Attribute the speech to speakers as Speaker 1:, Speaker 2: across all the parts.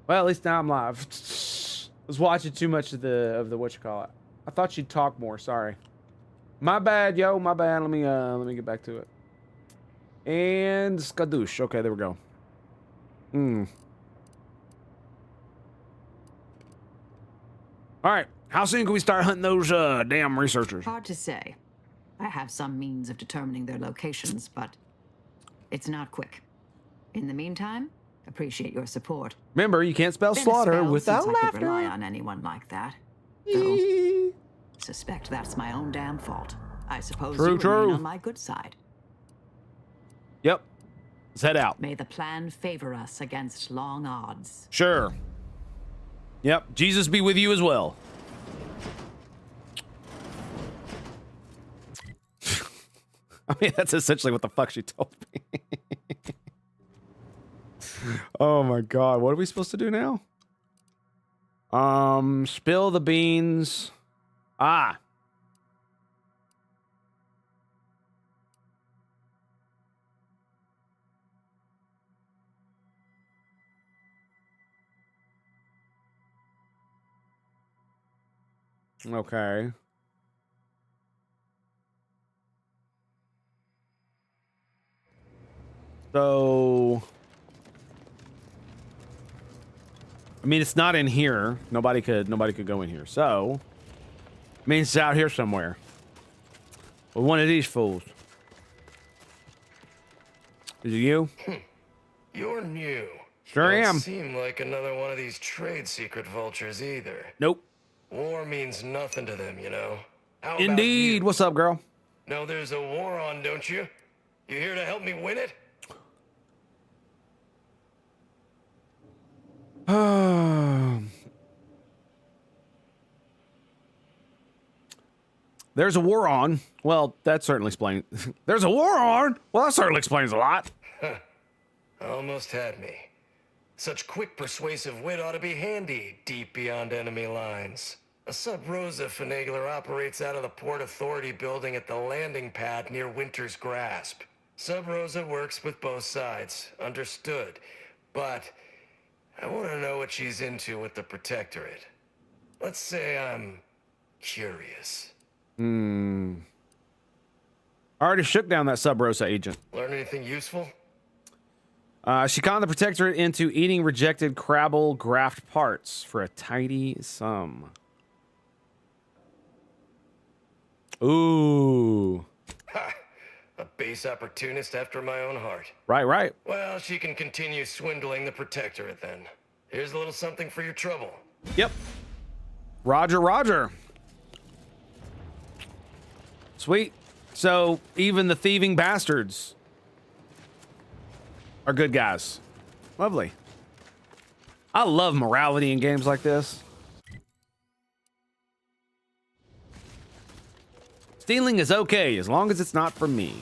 Speaker 1: Well, at least now I'm live. Was watching too much of the what you call it. I thought she'd talk more. Sorry. My bad, yo. My bad. Let me get back to it. And skadoosh. Okay, there we go. All right. How soon can we start hunting those damn researchers?
Speaker 2: Hard to say. I have some means of determining their locations, but it's not quick. In the meantime, appreciate your support.
Speaker 1: Remember, you can't spell slaughter without laughter.
Speaker 2: I could rely on anyone like that. Though, suspect that's my own damn fault. I suppose you remain on my good side.
Speaker 1: Yep. Let's head out.
Speaker 2: May the plan favor us against long odds.
Speaker 1: Sure. Yep. Jesus be with you as well. I mean, that's essentially what the fuck she told me. Oh my god. What are we supposed to do now? Spill the beans. Ah. Okay. So, I mean, it's not in here. Nobody could go in here. So, it means it's out here somewhere. With one of these fools. Is it you?
Speaker 3: You're new.
Speaker 1: Sure
Speaker 3: Don't
Speaker 1: am.
Speaker 3: seem like another one of these trade secret vultures either.
Speaker 1: Nope.
Speaker 3: War means nothing to them, you know. How
Speaker 1: Indeed. What's up, girl?
Speaker 3: No, there's a war on, don't you? You here to help me win it?
Speaker 1: There's a war on. Well, that certainly explains. There's a war on. Well, that certainly explains a lot.
Speaker 3: Almost had me. Such quick, persuasive wit ought to be handy, deep beyond enemy lines. A Sub Rosa finagler operates out of the Port Authority building at the landing pad near Winter's Grasp. Sub Rosa works with both sides, understood. But I want to know what she's into with the Protectorate. Let's say I'm curious.
Speaker 1: I already shook down that Sub Rosa agent.
Speaker 3: Learn anything useful?
Speaker 1: She conned the Protectorate into eating rejected Crabble graft parts for a tidy sum. Ooh.
Speaker 3: Ha! A base opportunist after my own heart.
Speaker 1: Right.
Speaker 3: Well, she can continue swindling the Protectorate then. Here's a little something for your trouble.
Speaker 1: Yep. Roger. Sweet. So, even the thieving bastards are good guys. Lovely. I love morality in games like this. Stealing is okay as long as it's not from me.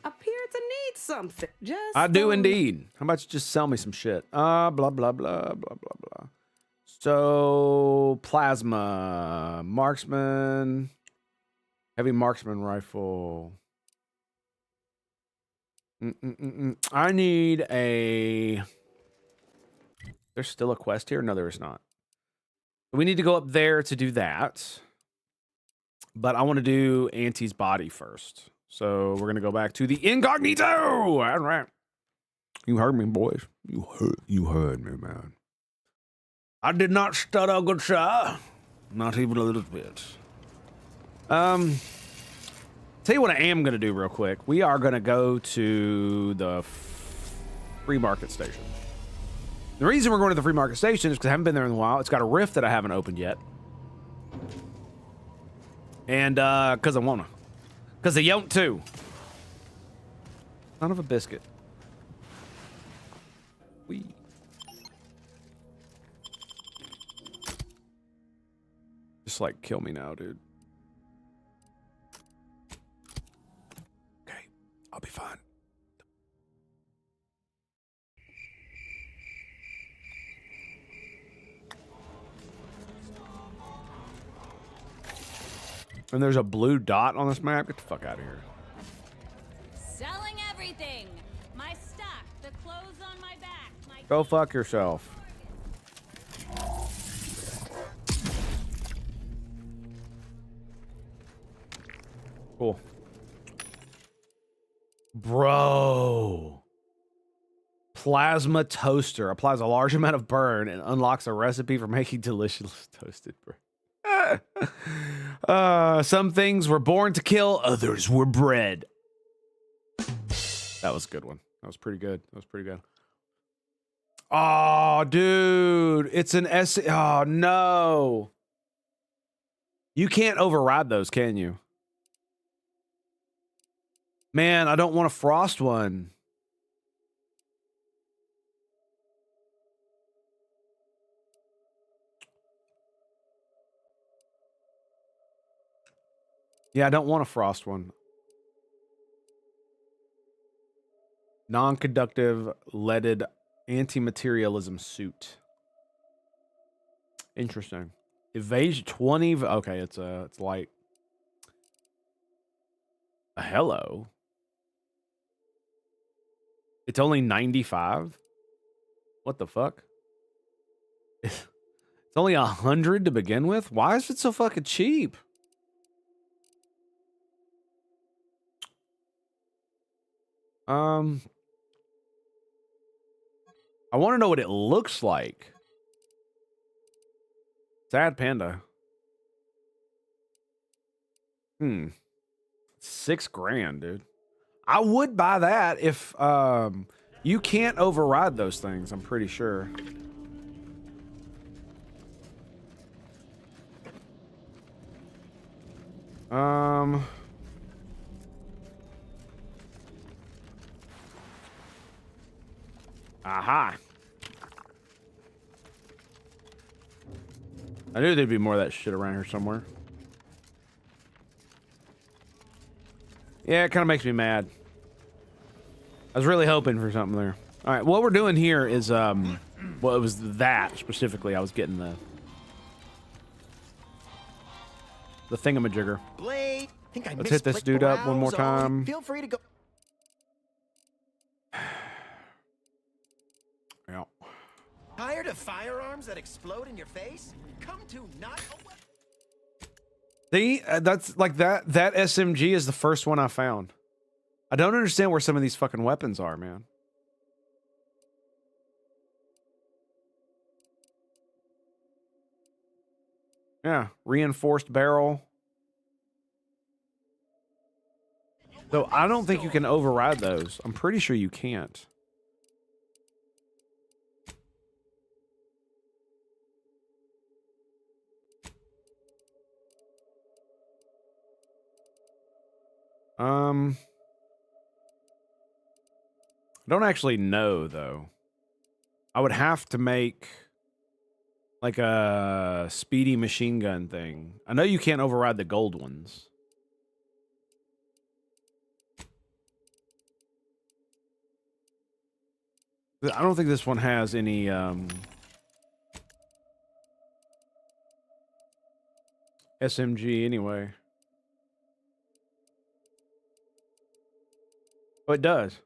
Speaker 4: Appear to need something. Just
Speaker 1: I do indeed. How about you just sell me some shit? Blah, blah, blah, blah, blah. So, plasma, marksman, heavy marksman rifle. I need a... There's still a quest here? No, there is not. We need to go up there to do that. But I want to do Auntie's body first. So we're going to go back to the incognito. All right. You heard me, boys. You heard me, man. I did not stutter, good sir. Not even a little bit. Tell you what I am going to do real quick. We are going to go to the free market station. The reason we're going to the free market station is because I haven't been there in a while. It's got a rift that I haven't opened yet. And because I want to. Because I want to. Son of a biscuit. Wee. Just like kill me now, dude. Okay, I'll be fine. And there's a blue dot on this map. Get the fuck out of here.
Speaker 5: Selling everything. My stock, the clothes
Speaker 1: Go fuck yourself. Cool. Bro. Plasma toaster applies a large amount of burn and unlocks a recipe for making delicious toasted bread. Some things were born to kill, others were bred. That was a good one. That was pretty good. That was pretty good. Oh, dude. It's an S. Oh, no. You can't override those, can you? Man, I don't want a frost one. Yeah, I don't want a frost one. Non-conductive leaded anti-materialism suit. Interesting. Evasion 20. Okay, it's light. Hello. It's only 95. What the fuck? It's only 100 to begin with. Why is it so fucking cheap? I want to know what it looks like. Sad panda. $6,000, dude. I would buy that if you can't override those things, I'm pretty sure. Aha. I knew there'd be more of that shit around here somewhere. Yeah, it kind of makes me mad. I was really hoping for something there. All right, what we're doing here is, well, it was that specifically. I was getting the thingamajigger.
Speaker 5: Blade, think I
Speaker 1: Let's hit this dude up one more time.
Speaker 5: Feel free to go.
Speaker 1: Yeah.
Speaker 5: Tired of firearms that explode in your face? Come to not.
Speaker 1: See, that's like that SMG is the first one I found. I don't understand where some of these fucking weapons are, man. Yeah, reinforced barrel. So I don't think you can override those. I'm pretty sure you can't. I don't actually know, though. I would have to make like a speedy machine gun thing. I know you can't override the gold ones. I don't think this one has any SMG anyway. Oh, it does.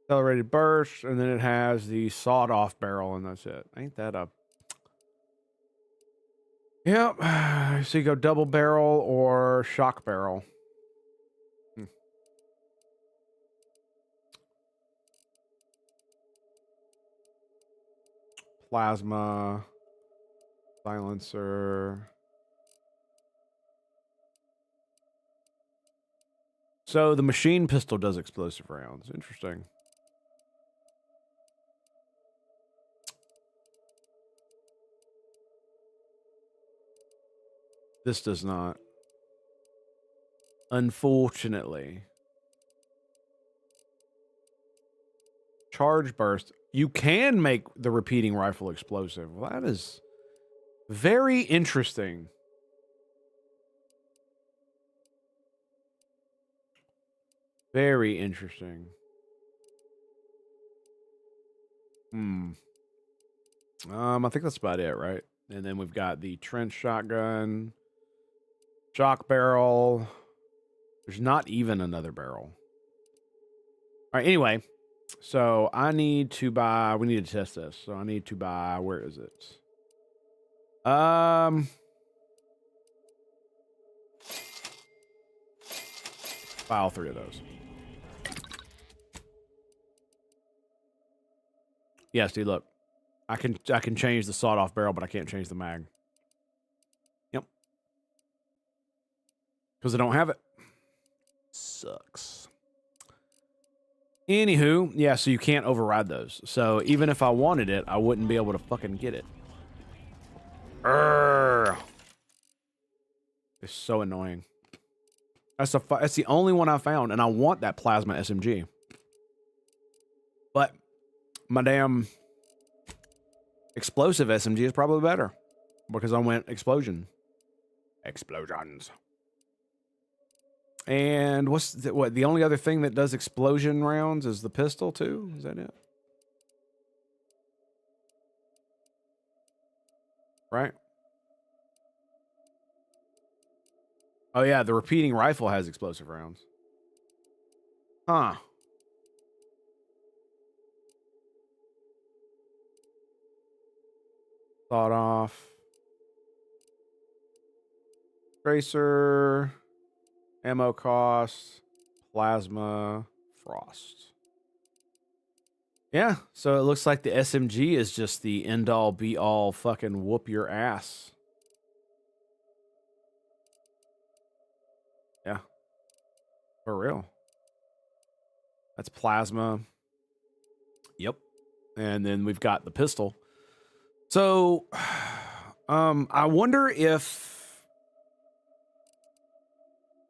Speaker 1: Accelerated burst, and then it has the sawed-off barrel, and that's it. Ain't that a... Yep. So you go double barrel or shock barrel. Plasma. Silencer. So the machine pistol does explosive rounds. Interesting. This does not. Unfortunately. Charge burst. You can make the repeating rifle explosive. Well, that is very interesting. Very interesting. I think that's about it, right? And then we've got the trench shotgun, shock barrel. There's not even another barrel. All right, anyway, So I need to buy. We need to test this. So I need to buy. Where is it? Buy all 3 of those. Yes, dude. Look, I can change the sawed-off barrel, but I can't change the mag. Yep. Because I don't have it. Sucks. Anywho, yeah, so you can't override those. So even if I wanted it, I wouldn't be able to fucking get it. Urgh. It's so annoying. That's the only one I found, and I want that plasma SMG. But my damn explosive SMG is probably better because I went explosion. Explosions. And what the only other thing that does explosion rounds is the pistol too? Is that it? Right? Oh yeah, the repeating rifle has explosive rounds. Huh. Thought off. Tracer. Ammo cost. Plasma. Frost. Yeah, so it looks like the SMG is just the end-all, be-all fucking whoop your ass. Yeah. For real. That's plasma. Yep. And then we've got the pistol. So, I wonder if...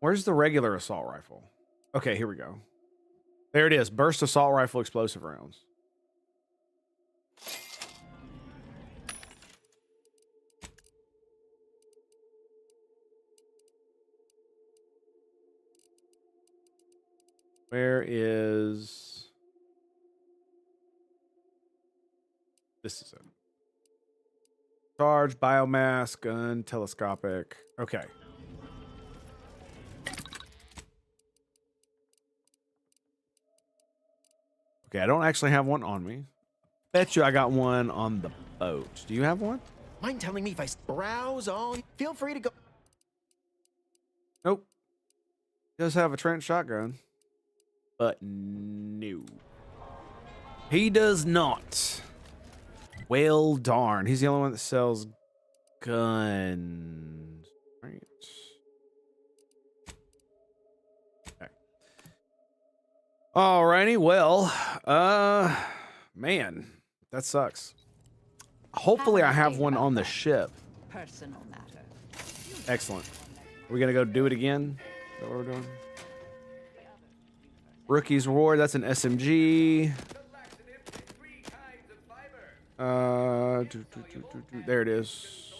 Speaker 1: Where's the regular assault rifle? Okay, here we go. There it is. Burst assault rifle explosive rounds. Where is... This is it. Charge, biomass, gun, telescopic. Okay. Okay, I don't actually have one on me. Bet you I got one on the boat. Do you have one?
Speaker 5: Mind telling me if I browse all? Feel free to go.
Speaker 1: Nope. Does have a trench shotgun. But no. He does not. Well, darn. He's the only one that sells guns. Right. Okay. Alrighty. Well, man, that sucks. Hopefully I have one on the ship.
Speaker 2: Personal matter.
Speaker 1: Excellent. Are we going to go do it again? Is that what we're doing? Rookie's Reward, that's an SMG. There it is.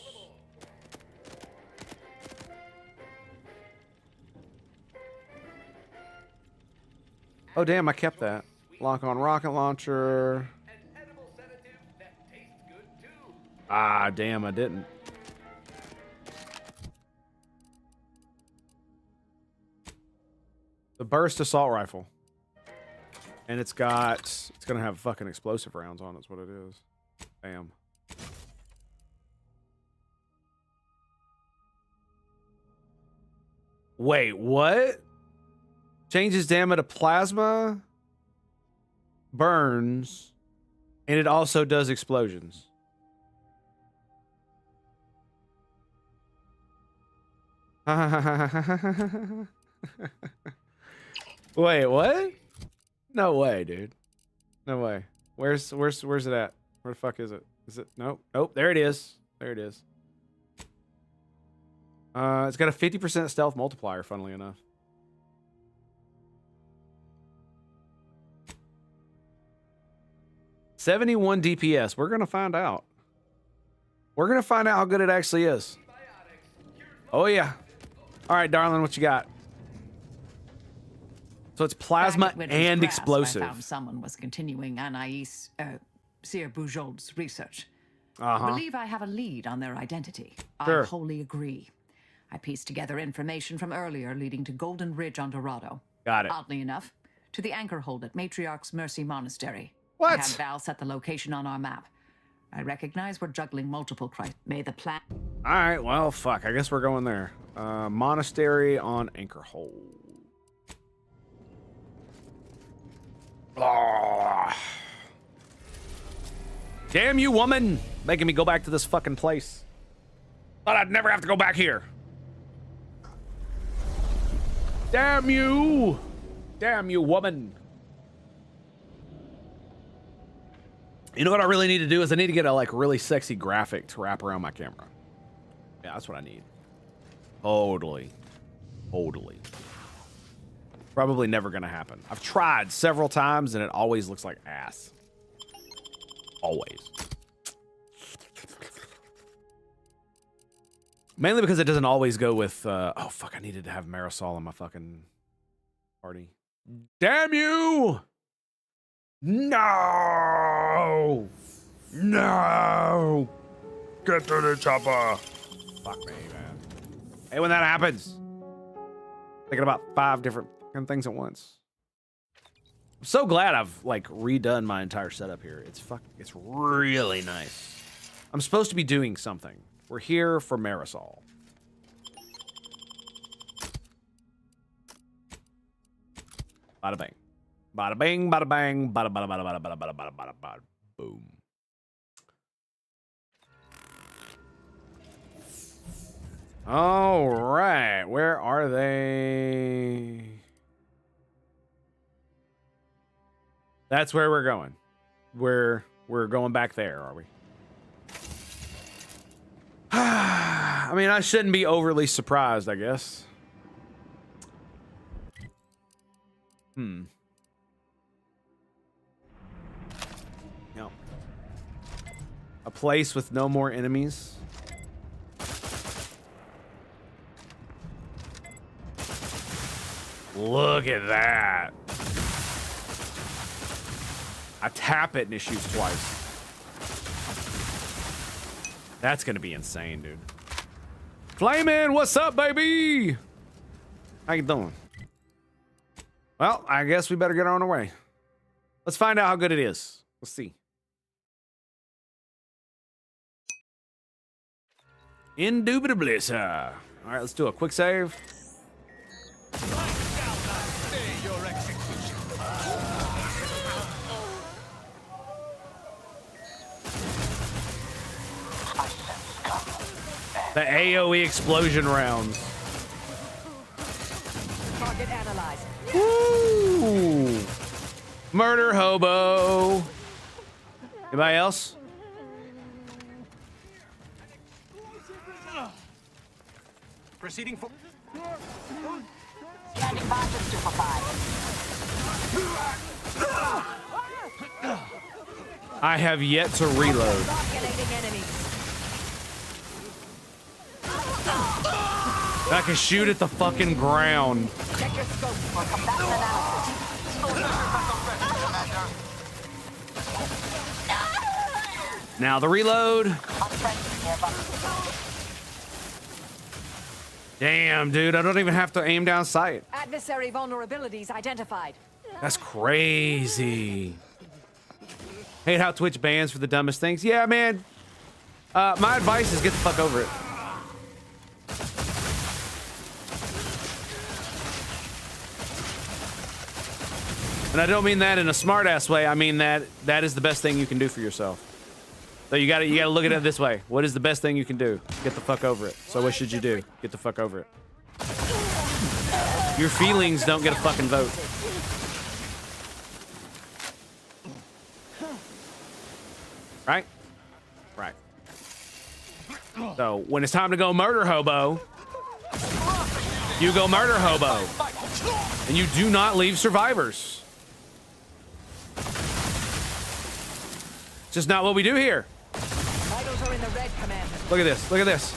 Speaker 1: Oh, damn, I kept that. Lock on rocket launcher. Ah, damn, I didn't. The burst assault rifle. And it's going to have fucking explosive rounds on it, is what it is. Bam. Wait, what? Changes damage to plasma, burns, and it also does explosions. Wait, what? No way, dude. No way. Where's it at? Where the fuck is it? Is it? Nope. Nope. There it is. There it is. It's got a 50% stealth multiplier, funnily enough. $71 DPS. We're gonna find out. We're gonna find out how good it actually is. Oh yeah. All right, darling, what you got? So it's plasma and explosive.
Speaker 2: I found someone was continuing Anais, Sir Bujold's research.
Speaker 1: Uh-huh.
Speaker 2: I believe I have a lead on their identity.
Speaker 1: Sure.
Speaker 2: I wholly agree. I pieced together information from earlier leading to Golden Ridge on Dorado.
Speaker 1: Got it.
Speaker 2: Oddly enough, to the anchor hold at Matriarch's Mercy Monastery.
Speaker 1: What?
Speaker 2: I had Val set the location on our map. I recognize we're juggling multiple crises. May the plan...
Speaker 1: All right, well, fuck. I guess we're going there. Monastery on Anchor Hold. Oh. Damn you, woman! Making me go back to this fucking place. Thought I'd never have to go back here. Damn you! Damn you, woman! You know what I really need to do is I need to get a like really sexy graphic to wrap around my camera. Yeah, that's what I need. Totally. Totally. Probably never gonna happen. I've tried several times and it always looks like ass. Always. Mainly because it doesn't always go with, oh fuck, I needed to have Marisol in my fucking party. Damn you! No! No! Get to the chopper! Fuck me, man. Hey, when that happens, thinking about 5 different fucking things at once. I'm so glad I've like redone my entire setup here. It's really nice. I'm supposed to be doing something. We're here for Marisol. Bada bang. Bada bang, bada bang, bada bada bada bada bada bada bada bada bada. Boom. All right, where are they? That's where we're going. We're going back there, are we? I mean, I shouldn't be overly surprised, I guess. Yep. A place with no more enemies. Look at that. I tap it and it shoots twice. That's gonna be insane, dude. Flamin', what's up, baby? How you doing? Well, I guess we better get on our way. Let's find out how good it is. Let's see. Indubitably, sir. All right, let's do a quick save. The AoE explosion rounds.
Speaker 4: Target analyzed.
Speaker 1: Woo! Murder hobo. Anybody else?
Speaker 5: Proceeding for...
Speaker 6: Standing by for stupefy.
Speaker 1: I have yet to reload.
Speaker 4: Calculating enemy.
Speaker 1: I can shoot at the fucking ground.
Speaker 6: Check your scope for combatant analysis.
Speaker 1: Now the reload. Damn, dude, I don't even have to aim down sight.
Speaker 4: Adversary vulnerabilities identified.
Speaker 1: That's crazy. Hate how Twitch bans for the dumbest things. Yeah, man. My advice is get the fuck over it. And I don't mean that in a smart-ass way. I mean that is the best thing you can do for yourself. So you gotta look at it this way. What is the best thing you can do? Get the fuck over it. So what should you do? Get the fuck over it. Your feelings don't get a fucking vote. Right? Right. So when it's time to go murder hobo, you go murder hobo. And you do not leave survivors. Just not what we do here.
Speaker 4: Vitals are in the red, Commander.
Speaker 1: Look at this. Look at this.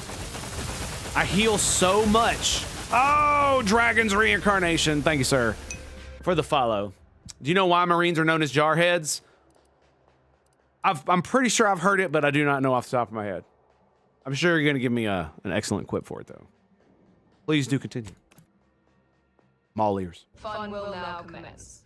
Speaker 1: I heal so much. Oh, Dragon's Reincarnation. Thank you, sir, for the follow. Do you know why Marines are known as jarheads? I'm pretty sure I've heard it, but I do not know off the top of my head. I'm sure you're going to give me an excellent quip for it, though. Please do continue. Mall ears.
Speaker 7: Fun will now commence.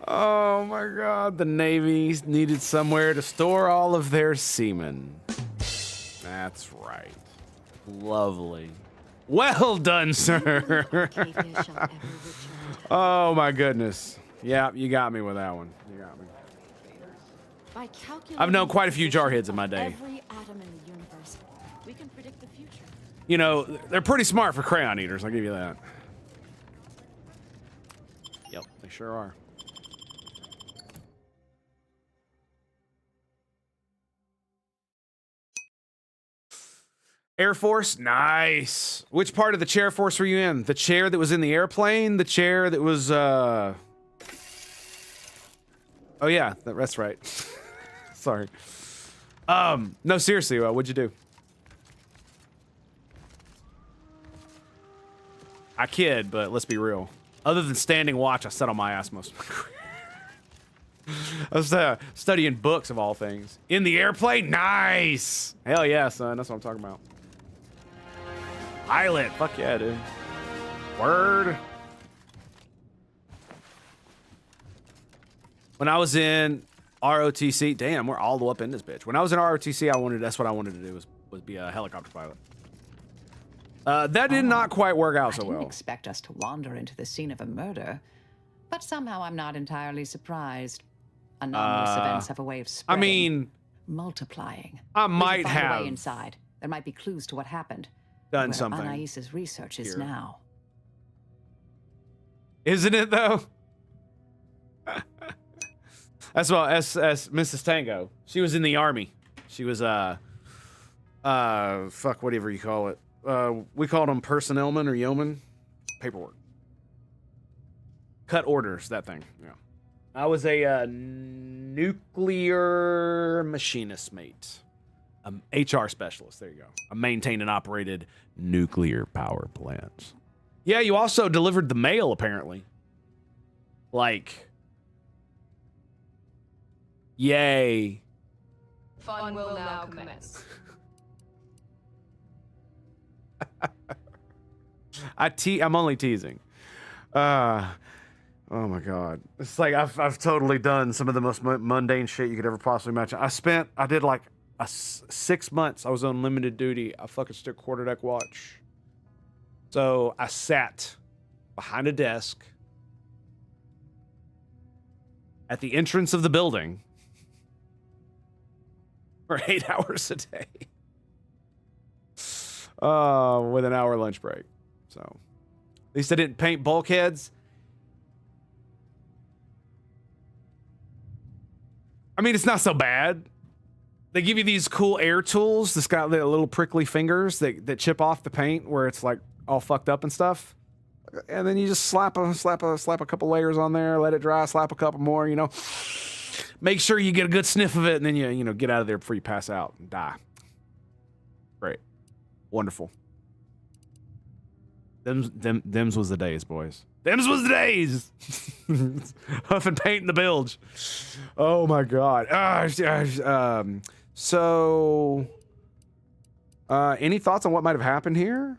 Speaker 1: Oh my God, the Navy needed somewhere to store all of their seamen. That's right. Lovely. Well done, sir. Oh my goodness. Yeah, you got me with that one. You got me. I've known quite a few jarheads in my day.
Speaker 8: Every atom in the universe, we can predict the future.
Speaker 1: You know, they're pretty smart for crayon eaters, I'll give you that. Yep, they sure are. Air Force, nice. Which part of the chair force were you in? The chair that was in the airplane? The chair that was, Oh yeah, that's right. Sorry. No, seriously, what'd you do? I kid, but let's be real. Other than standing watch, I sat on my ass most of my career. I was studying books of all things. In the airplane? Nice! Hell yeah, son. That's what I'm talking about. Pilot. Fuck yeah, dude. Word. When I was in ROTC, damn, we're all the way up in this bitch. When I was in ROTC, that's what I wanted to do was be a helicopter pilot. That did not quite work out so
Speaker 2: I didn't
Speaker 1: well.
Speaker 2: expect us to wander into the scene of a murder, but somehow I'm not entirely surprised. Anomalous events have a way of
Speaker 1: I
Speaker 2: spreading,
Speaker 1: mean,
Speaker 2: multiplying.
Speaker 1: I
Speaker 2: We should
Speaker 1: might
Speaker 2: find a
Speaker 1: have
Speaker 2: way inside. There might be clues to what happened.
Speaker 1: done
Speaker 2: where
Speaker 1: something.
Speaker 2: Anais's research is
Speaker 1: here.
Speaker 2: now.
Speaker 1: Isn't it though? That's well, as Mrs. Tango. She was in the army. She was fuck, whatever you call it. We called them personnelmen or yeomen. Paperwork. Cut orders, that thing. Yeah. I was a nuclear machinist mate. HR specialist. There you go. I maintained and operated nuclear power plants. Yeah, you also delivered the mail, apparently. Like, yay.
Speaker 7: Fun will now commence.
Speaker 1: I'm only teasing. Oh my God. It's like I've totally done some of the most mundane shit you could ever possibly imagine. I did like 6 months. I was on limited duty. I fucking stood quarterdeck watch. So I sat behind a desk at the entrance of the building for 8 hours a day. With an hour lunch break. So at least I didn't paint bulkheads. I mean, it's not so bad. They give you these cool air tools that's got the little prickly fingers that chip off the paint where it's like all fucked up and stuff. And then you just slap a couple layers on there, let it dry, slap a couple more, you know. Make sure you get a good sniff of it, and then you get out of there before you pass out and die. Great. Wonderful. Them's was the days, boys. Them's was the days. Huffing paint in the bilge. Oh my God. So, any thoughts on what might have happened here?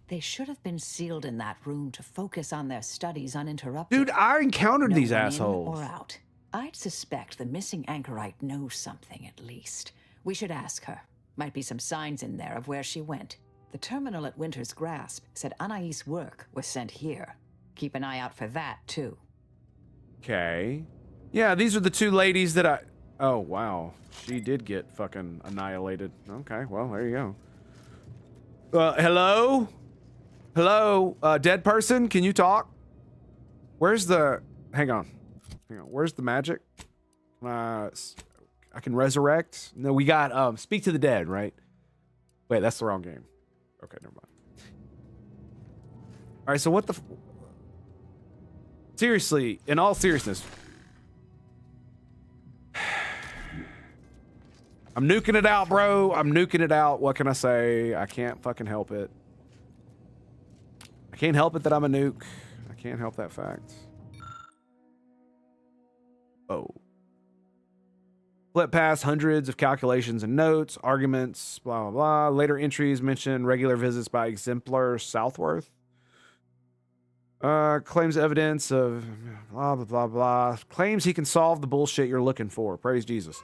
Speaker 2: They should have been sealed in that room to focus on their studies uninterrupted.
Speaker 1: Dude, I encountered
Speaker 2: No
Speaker 1: these
Speaker 2: one in
Speaker 1: assholes.
Speaker 2: or out. I'd suspect the missing anchorite knows something at least. We should ask her. Might be some signs in there of where she went. The terminal at Winter's Grasp said Anais' work was sent here. Keep an eye out for that, too.
Speaker 1: Okay. Yeah, these are the two ladies that I... Oh, wow. She did get fucking annihilated. Okay, well, there you go. Hello? Hello? Dead person? Can you talk? Where's the... Hang on. Where's the magic? I can resurrect? No, we got... Speak to the dead, right? Wait, that's the wrong game. Okay, never mind. All right, so what the... Seriously, in all seriousness... I'm nuking it out, bro. I'm nuking it out. What can I say? I can't fucking help it. I can't help it that I'm a nuke. I can't help that fact. Oh. Flip past hundreds of calculations and notes, arguments, blah, blah, blah. Later entries mention regular visits by Exemplar Southworth. Claims evidence of blah, blah, blah, blah. Claims he can solve the bullshit you're looking for. Praise Jesus.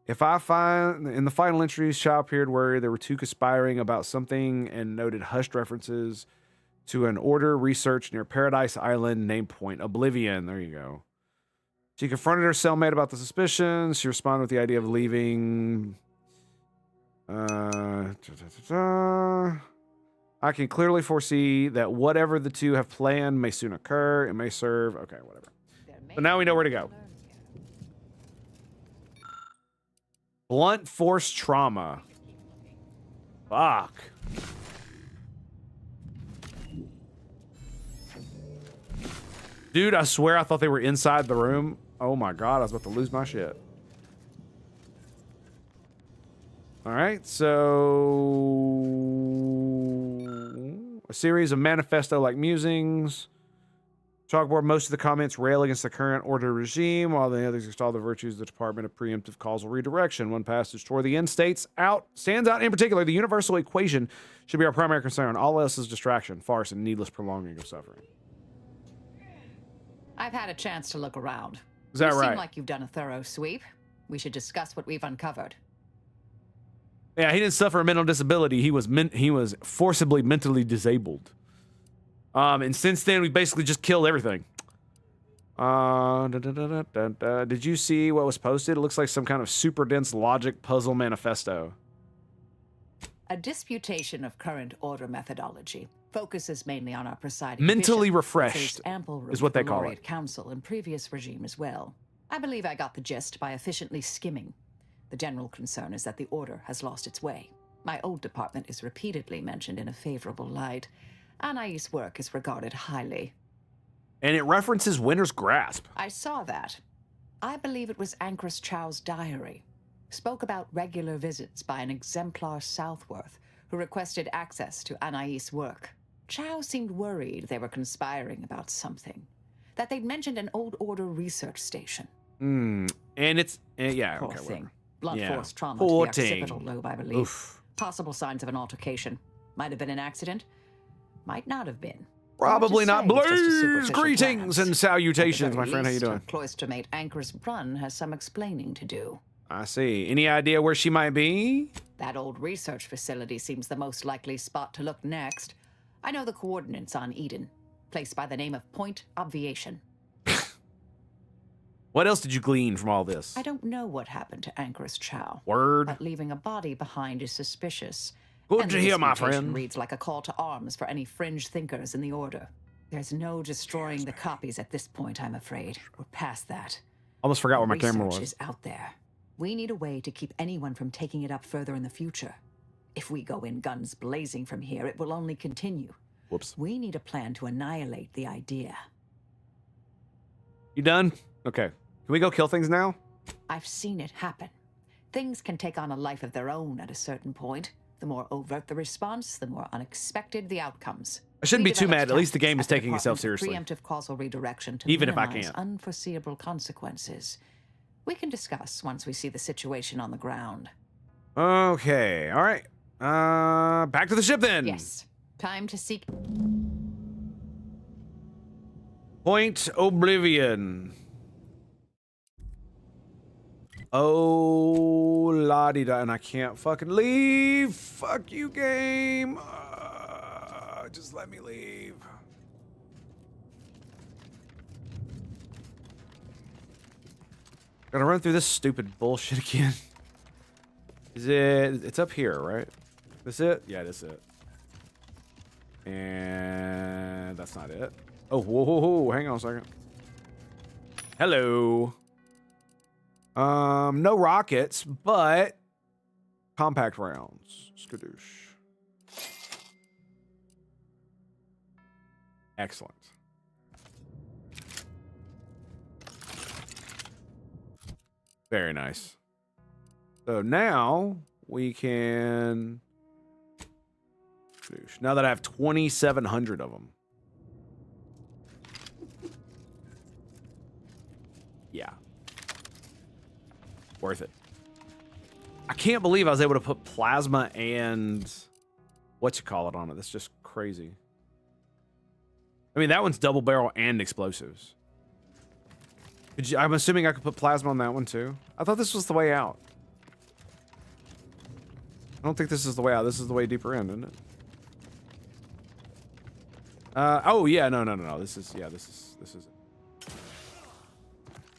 Speaker 1: If I find in the final entries, Shaw appeared worried there were two conspiring about something and noted hushed references to an order research near Paradise Island named Point Oblivion. There you go. She confronted her cellmate about the suspicions. She responded with the idea of leaving. I can clearly foresee that whatever the two have planned may soon occur. It may serve. Okay, whatever. So now we know where to go. Blunt force trauma. Fuck. Dude, I swear I thought they were inside the room. Oh my god, I was about to lose my shit. Alright, so... a series of manifesto-like musings. Chalkboard most of the comments rail against the current order regime, while the others extol the virtues of the Department of Preemptive Causal Redirection. One passage toward the end stands out in particular. The universal equation should be our primary concern. All else is distraction, farce, and needless prolonging of suffering.
Speaker 2: I've had a chance to look around.
Speaker 1: Is that
Speaker 2: You
Speaker 1: right?
Speaker 2: seem like you've done a thorough sweep. We should discuss what we've uncovered.
Speaker 1: Yeah, he didn't suffer a mental disability. He was forcibly mentally disabled. And since then, we basically just killed everything. Did you see what was posted? It looks like some kind of super dense logic puzzle manifesto.
Speaker 2: A disputation of current order methodology focuses mainly on our presiding
Speaker 1: Mentally
Speaker 2: bishop.
Speaker 1: refreshed
Speaker 2: There's ample room
Speaker 1: is what
Speaker 2: for
Speaker 1: they call
Speaker 2: laureate
Speaker 1: it.
Speaker 2: council and previous regime as well. I believe I got the gist by efficiently skimming. The general concern is that the order has lost its way. My old department is repeatedly mentioned in a favorable light. Anais' work is regarded highly.
Speaker 1: And it references Winter's Grasp.
Speaker 2: I saw that. I believe it was Anchoress Chow's diary. Spoke about regular visits by an exemplar Southworth who requested access to Anais' work. Chow seemed worried they were conspiring about something. That they'd mentioned an old order research station.
Speaker 1: And it's... yeah,
Speaker 2: Poor
Speaker 1: okay,
Speaker 2: thing.
Speaker 1: whatever.
Speaker 2: Blunt
Speaker 1: Yeah.
Speaker 2: force trauma
Speaker 1: Poor
Speaker 2: to the
Speaker 1: thing.
Speaker 2: occipital lobe, I believe.
Speaker 1: Oof.
Speaker 2: Possible signs of an altercation. Might have been an accident. Might not have been.
Speaker 1: Probably not.
Speaker 2: Hard to say with just a
Speaker 1: Blaze!
Speaker 2: superficial
Speaker 1: Greetings
Speaker 2: glance.
Speaker 1: and salutations,
Speaker 2: At the
Speaker 1: my
Speaker 2: very
Speaker 1: friend. How you
Speaker 2: least,
Speaker 1: doing?
Speaker 2: her cloistermate Anchoress Brunn has some explaining to do.
Speaker 1: I see. Any idea where she might be?
Speaker 2: That old research facility seems the most likely spot to look next. I know the coordinates on Eden. Place by the name of Point Obviation.
Speaker 1: What else did you glean from all this?
Speaker 2: I don't know what happened to Anchoress Chow.
Speaker 1: Word.
Speaker 2: But leaving a body behind is suspicious.
Speaker 1: Good
Speaker 2: And
Speaker 1: to
Speaker 2: the
Speaker 1: hear, my
Speaker 2: disputation
Speaker 1: friend.
Speaker 2: reads like a call to arms for any fringe thinkers in the Order. There's no destroying the copies at this point, I'm afraid. We're past that.
Speaker 1: Almost forgot where my
Speaker 2: Research
Speaker 1: camera was.
Speaker 2: is out there. We need a way to keep anyone from taking it up further in the future. If we go in guns blazing from here, it will only continue.
Speaker 1: Whoops.
Speaker 2: We need a plan to annihilate the idea.
Speaker 1: You done? Okay. Can we go kill things now?
Speaker 2: I've seen it happen. Things can take on a life of their own at a certain point. The more overt the response, the more unexpected the outcomes.
Speaker 1: I shouldn't
Speaker 2: We
Speaker 1: be too
Speaker 2: developed
Speaker 1: mad. At least the
Speaker 2: tactics
Speaker 1: game is
Speaker 2: at the
Speaker 1: taking itself
Speaker 2: Department of
Speaker 1: seriously.
Speaker 2: Preemptive causal redirection to
Speaker 1: Even if I
Speaker 2: minimize
Speaker 1: can't.
Speaker 2: unforeseeable consequences. We can discuss once we see the situation on the ground.
Speaker 1: Okay. All right. Back to the ship then.
Speaker 2: Yes. Time to seek.
Speaker 1: Point Oblivion. Oh, la-di-da, and I can't fucking leave. Fuck you, game. Just let me leave. Gotta run through this stupid bullshit again. Is it? It's up here, right? This it? Yeah, this it. And that's not it. Oh, whoa, whoa, whoa. Hang on a second. Hello. No rockets, but compact rounds. Skadoosh. Excellent. Very nice. So now we can... Skadoosh. Now that I have 2,700 of them. Yeah. Worth it. I can't believe I was able to put plasma and what you call it on it. That's just crazy. I mean, that one's double barrel and explosives. I'm assuming I could put plasma on that one too. I thought this was the way out. I don't think this is the way out. This is the way deeper in, isn't it? Oh yeah, no. This is it.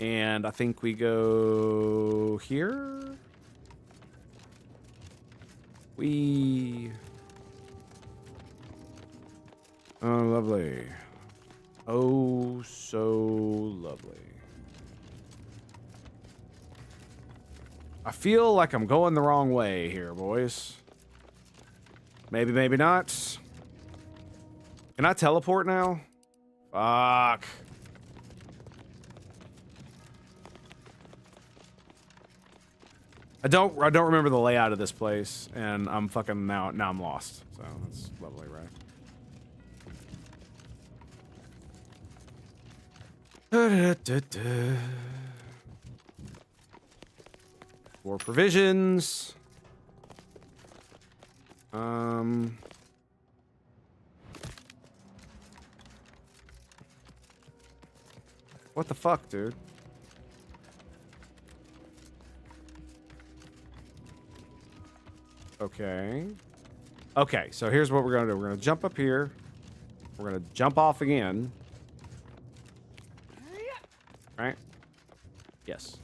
Speaker 1: And I think we go here. Oh, lovely. Oh, so lovely. I feel like I'm going the wrong way here, boys. Maybe, maybe not. Can I teleport now? Fuck. I don't remember the layout of this place, and I'm fucking now I'm lost. So that's lovely, right? More provisions. What the fuck, dude? Okay. Okay, so here's what we're gonna do. We're gonna jump up here. We're gonna jump off again. Right? Yes.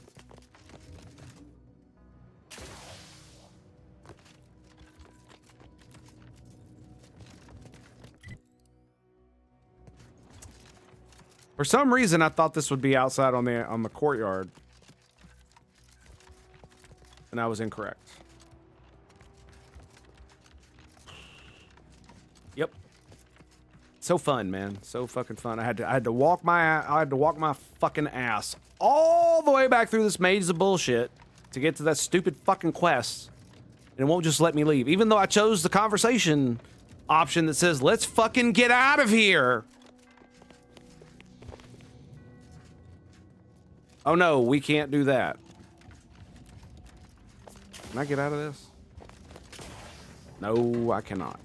Speaker 1: For some reason, I thought this would be outside on the courtyard, and I was incorrect. Yep. So fun, man. So fucking fun. I had to walk my fucking ass all the way back through this maze of bullshit to get to that stupid fucking quest, and it won't just let me leave, even though I chose the conversation option that says, "Let's fucking get out of here." Oh no, we can't do that. Can I get out of this? No, I cannot.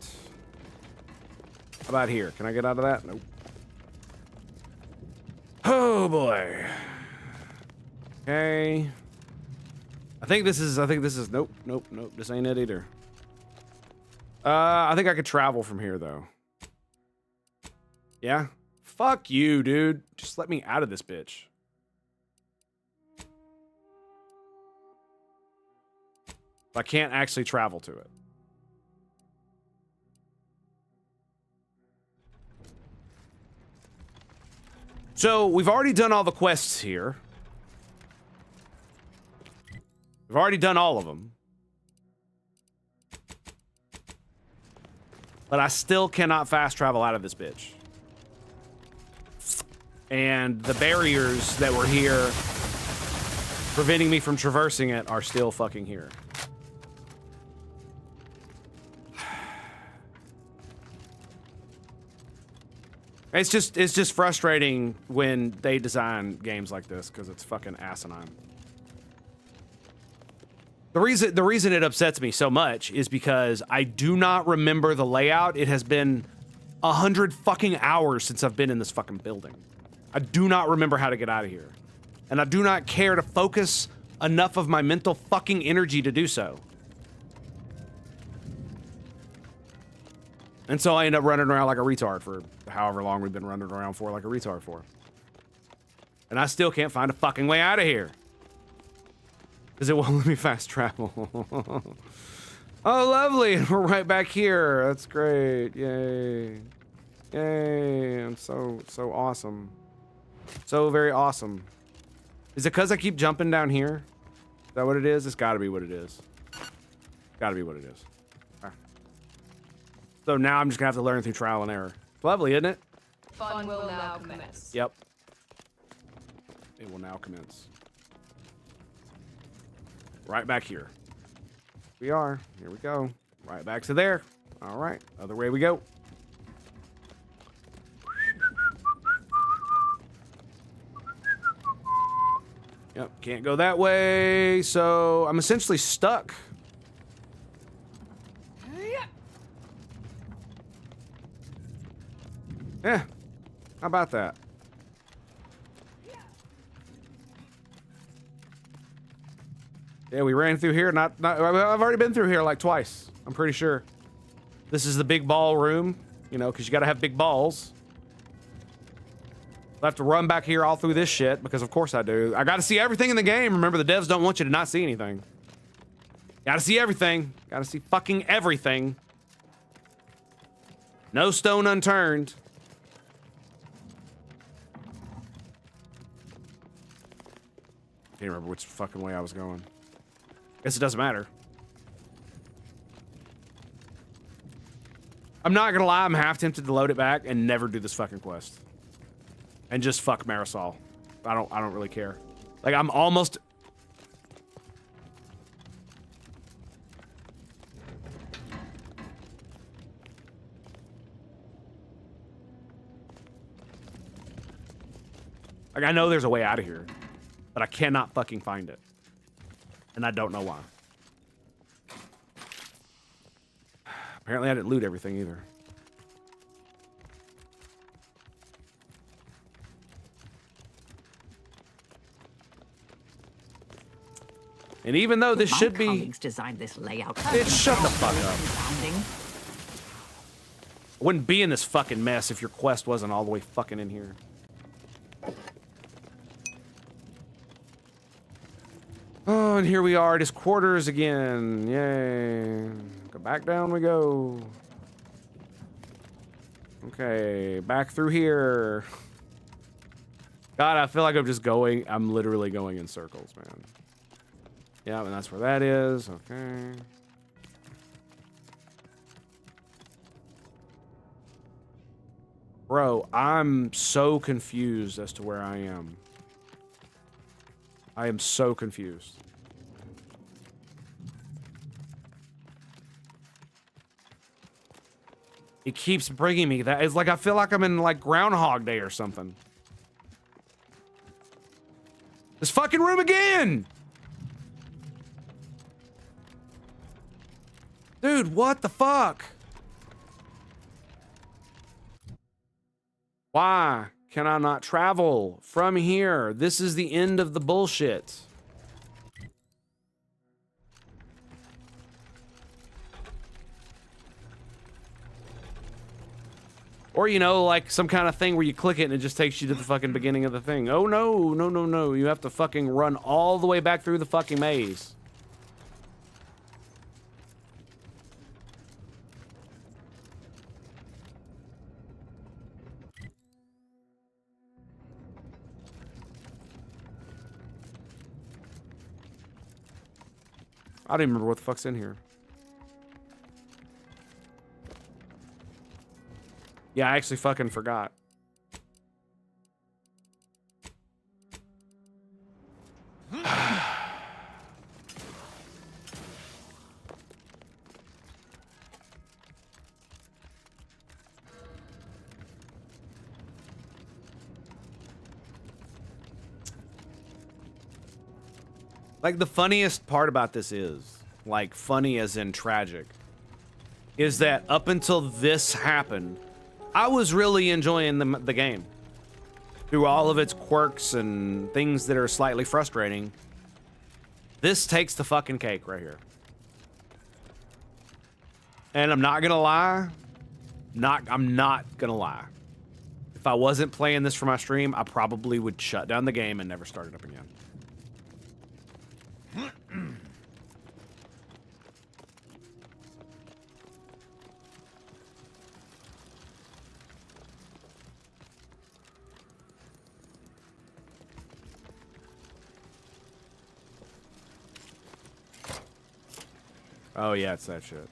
Speaker 1: How about here? Can I get out of that? Nope. Oh boy. Okay. I think this is nope. This ain't it either. I think I could travel from here though. Yeah? Fuck you, dude. Just let me out of this bitch. I can't actually travel to it. So, we've already done all the quests here. We've already done all of them. But I still cannot fast travel out of this bitch. And the barriers that were here preventing me from traversing it are still fucking here. It's just frustrating when they design games like this because it's fucking asinine. The reason it upsets me so much is because I do not remember the layout. It has been 100 fucking hours since I've been in this fucking building. I do not remember how to get out of here. And I do not care to focus enough of my mental fucking energy to do so. And so I end up running around like a retard for however long we've been running around for like a retard for. And I still can't find a fucking way out of here. Because it won't let me fast travel. Oh, lovely. We're right back here. That's great. Yay. Yay. I'm so awesome. So very awesome. Is it because I keep jumping down here? Is that what it is? It's gotta be what it is. Gotta be what it is. So now I'm just gonna have to learn through trial and error. It's lovely, isn't it?
Speaker 7: Fun will now commence.
Speaker 1: Yep. It will now commence. Right back here. We are. Here we go. Right back to there. All right. Other way we go. Yep, can't go that way, so I'm essentially stuck. Yeah, how about that? Yeah, we ran through here. Not. I've already been through here like twice. I'm pretty sure. This is the big ball room, you know, because you got to have big balls. I have to run back here all through this shit because, of course, I do. I got to see everything in the game. Remember, the devs don't want you to not see anything. Got to see everything. Got to see fucking everything. No stone unturned. Can't remember which fucking way I was going. Guess it doesn't matter. I'm not gonna lie, I'm half tempted to load it back and never do this fucking quest. And just fuck Marisol. I don't really care. Like, I'm almost... Like, I know there's a way out of here, but I cannot fucking find it. And I don't know why. Apparently I didn't loot everything either. And even though this should be...
Speaker 2: colleagues designed this layout.
Speaker 1: Shut the fuck up. I wouldn't be in this fucking mess if your quest wasn't all the way fucking in here. Oh, and here we are at his quarters again. Yay. Go back down we go. Okay, back through here. God, I feel like I'm literally going in circles, man. Yeah, and that's where that is. Okay. Bro, I'm so confused as to where I am. I am so confused. It keeps bringing me that. It's like I feel like I'm in like Groundhog Day or something. This fucking room again! Dude, what the fuck? Why can I not travel from here? This is the end of the bullshit. Or, you know, like some kind of thing where you click it and it just takes you to the fucking beginning of the thing. Oh, no, no, no, no. You have to fucking run all the way back through the fucking maze. I don't even remember what the fuck's in here. Yeah, I actually fucking forgot. Like, the funniest part about this is, like, funny as in tragic, is that up until this happened, I was really enjoying the game. Through all of its quirks and things that are slightly frustrating, this takes the fucking cake right here. And I'm not gonna lie, I'm not gonna lie. If I wasn't playing this for my stream, I probably would shut down the game and never start it up again. Oh yeah, it's that shit.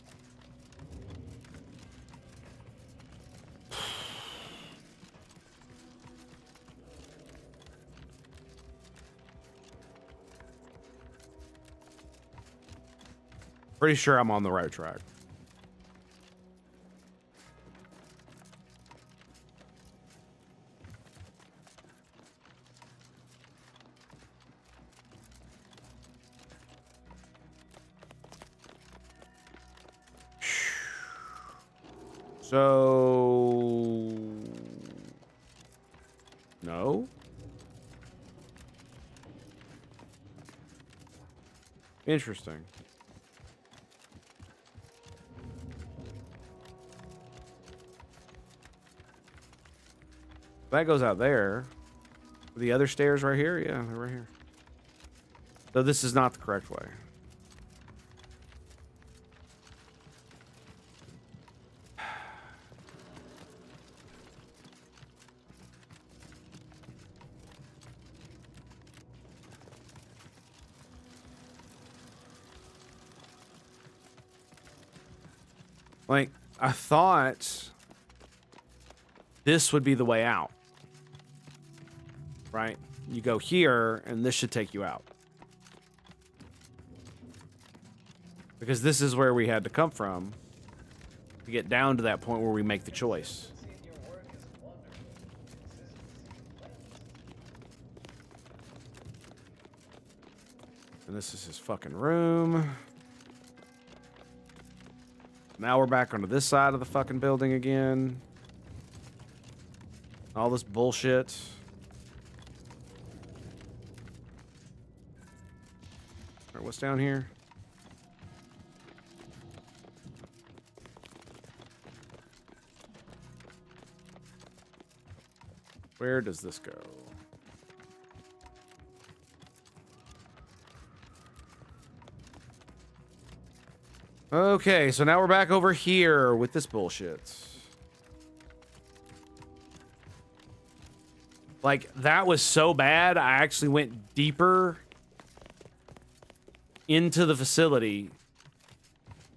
Speaker 1: Pretty sure I'm on the right track. So... No? Interesting. That goes out there. The other stairs right here? Yeah, they're right here. So this is not the correct way. Like, I thought this would be the way out. Right? You go here, and this should take you out. Because this is where we had to come from to get down to that point where we make the choice. And this is his fucking room. Now we're back onto this side of the fucking building again. All this bullshit. All right, what's down here? Where does this go? Okay, so now we're back over here with this bullshit. Like, that was so bad, I actually went deeper into the facility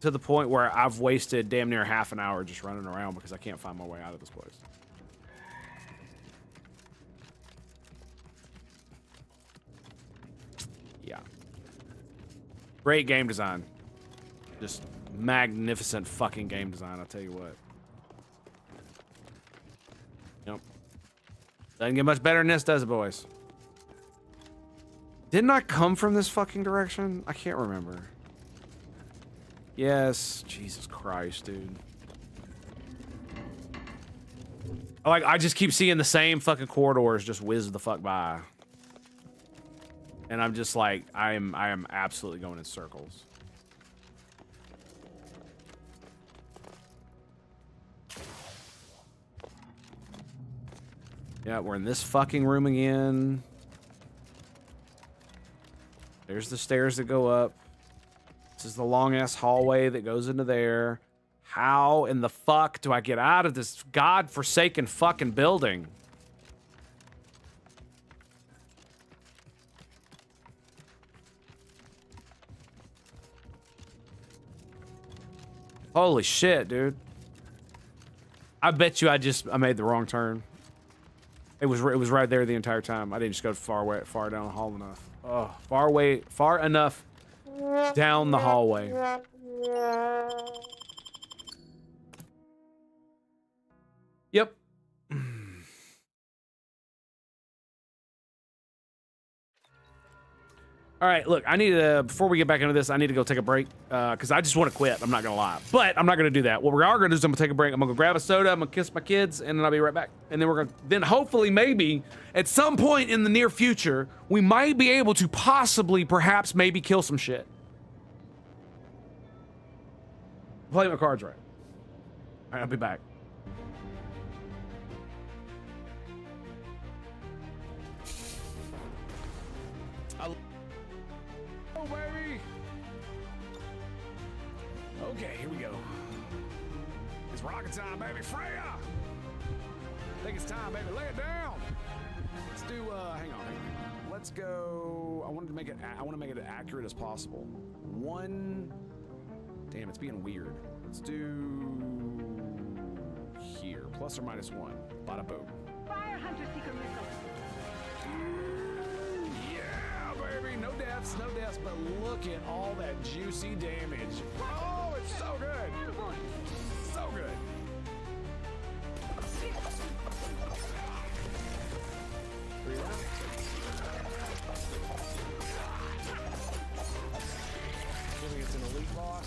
Speaker 1: to the point where I've wasted damn near half an hour just running around because I can't find my way out of this place. Yeah. Great game design. Just magnificent fucking game design, I'll tell you what. Yep. Doesn't get much better than this, does it, boys? Didn't I come from this fucking direction? I can't remember. Yes. Jesus Christ, dude. Like, I just keep seeing the same fucking corridors just whiz the fuck by. And I'm just like, I am absolutely going in circles. Yeah, we're in this fucking room again. There's the stairs that go up. This is the long-ass hallway that goes into there. How in the fuck do I get out of this godforsaken fucking building? Holy shit, dude. I bet you I made the wrong turn. It was right there the entire time. I didn't just go far down the hall enough. Oh, far enough down the hallway. Yep. All right, look, I need to, before we get back into this, I need to go take a break, because I just want to quit, I'm not going to lie. But I'm not going to do that. What we are going to do is I'm going to take a break. I'm going to go grab a soda, I'm going to kiss my kids, and then I'll be right back. And then we're going to, then hopefully, maybe, at some point in the near future, we might be able to possibly, perhaps, maybe kill some shit. Play my cards right. All right, I'll be back. Oh, baby. Okay, here we go. It's rocket time, baby. Freya! I think it's time, baby. Lay it down. Let's do, hang on. Let's go. I want to make it as accurate as possible. Damn, it's being weird. Let's do here. Plus or minus 1. Bada boom.
Speaker 6: Fire Hunter Seeker missile.
Speaker 1: Yeah, baby. No deaths, but look at all that juicy damage. Oh, it's so good. So good. Breathe out. Giving it's an elite boss.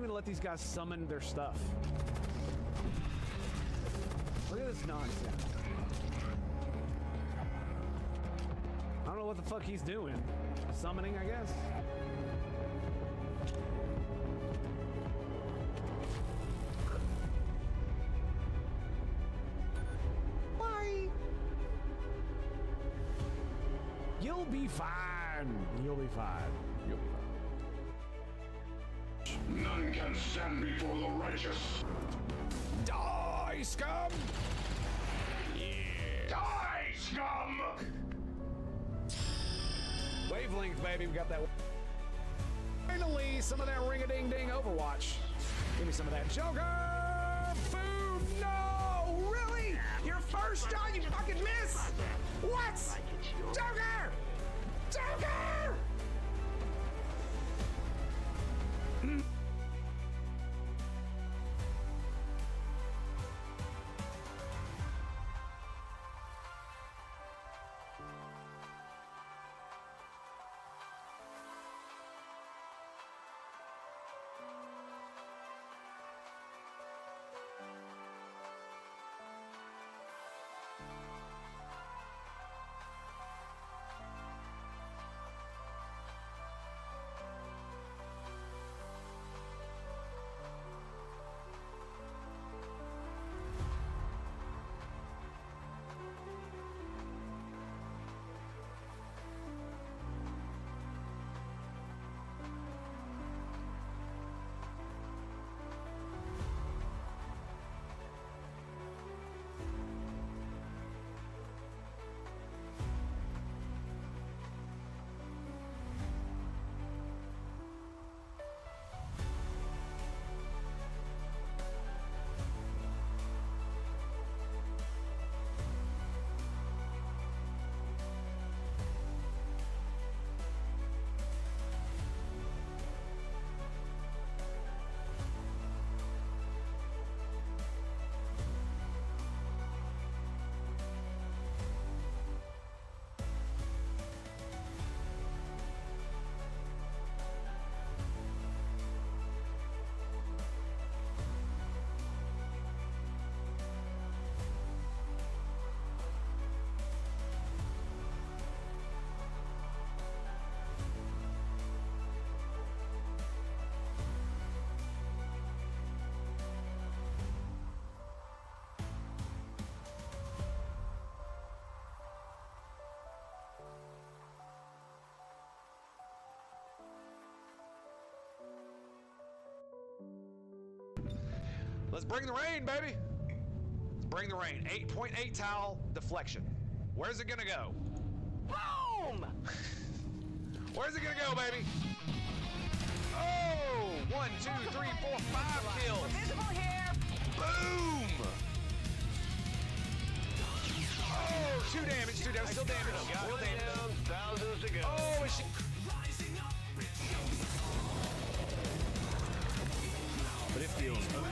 Speaker 1: even let these guys summon their stuff. Look at this nonsense. I don't know what the fuck he's doing. Summoning, I guess. Bye. You'll be fine. You'll be fine. You'll be fine.
Speaker 9: None can stand before the righteous.
Speaker 1: Die, scum! Yeah.
Speaker 9: Die, scum!
Speaker 1: Wavelength, baby. We got that. Finally, some of that ring-a-ding-ding Overwatch. Give me some of that Joker! Boom! No! Really? Your first shot, you fucking miss? What? Joker! Joker!
Speaker 10: Let's bring the rain, baby. Let's bring the rain. 8.8 towel deflection. Where's it gonna go? Boom! Where's it gonna go, baby? Oh! 1, 2, 3, 4, 5 kills.
Speaker 4: Visible here.
Speaker 10: Boom! Oh, 2 damage, 2 damage, still damage. Still damage.
Speaker 3: Thousands to go.
Speaker 10: Oh, is she...
Speaker 1: But it feels good.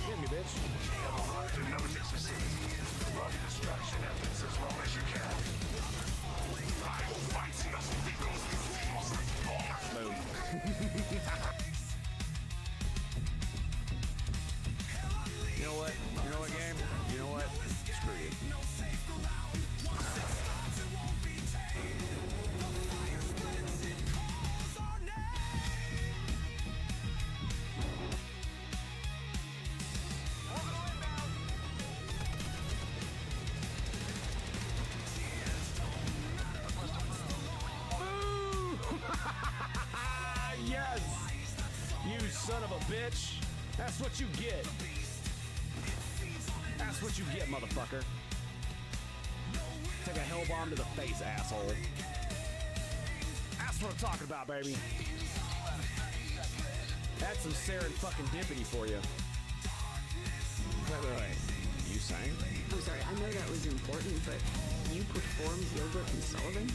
Speaker 1: Hit me, bitch.
Speaker 9: Run destruction efforts as long as you can. I will fight
Speaker 1: You know what? You know what, game? You know what? Screw you. Yes! You son of a bitch! That's what you get! That's what you get, motherfucker. Take a hell bomb to the face, asshole. That's what I'm talking about, baby. That's some serendipity for you. Wait. You sang?
Speaker 11: I'm sorry, I know that was important, but you performed Gilbert and Sullivan?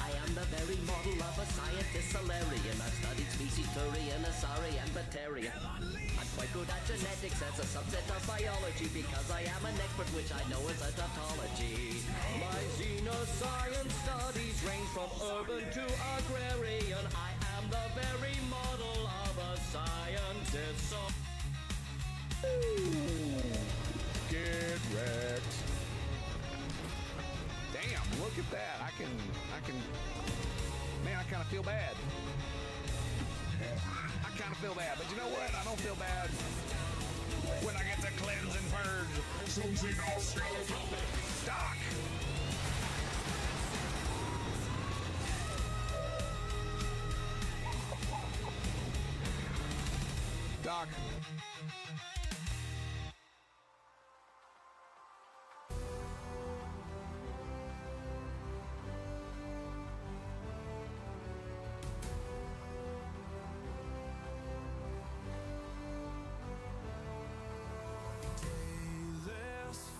Speaker 11: I am am the very model of a scientist Solarian. I've studied species Turian, Asari, and Batarian. I'm quite good at genetics as a subset of biology because I am an expert, which I know is a tautology. My xenoscience studies range from urban to agrarian. I am the very model of a scientist. So
Speaker 1: Get wrecked.
Speaker 10: Damn, look at that. I can, man, I kind of feel bad. I kind of feel bad, but you know what? I don't feel bad when I get to cleanse and purge. Stock. Doc.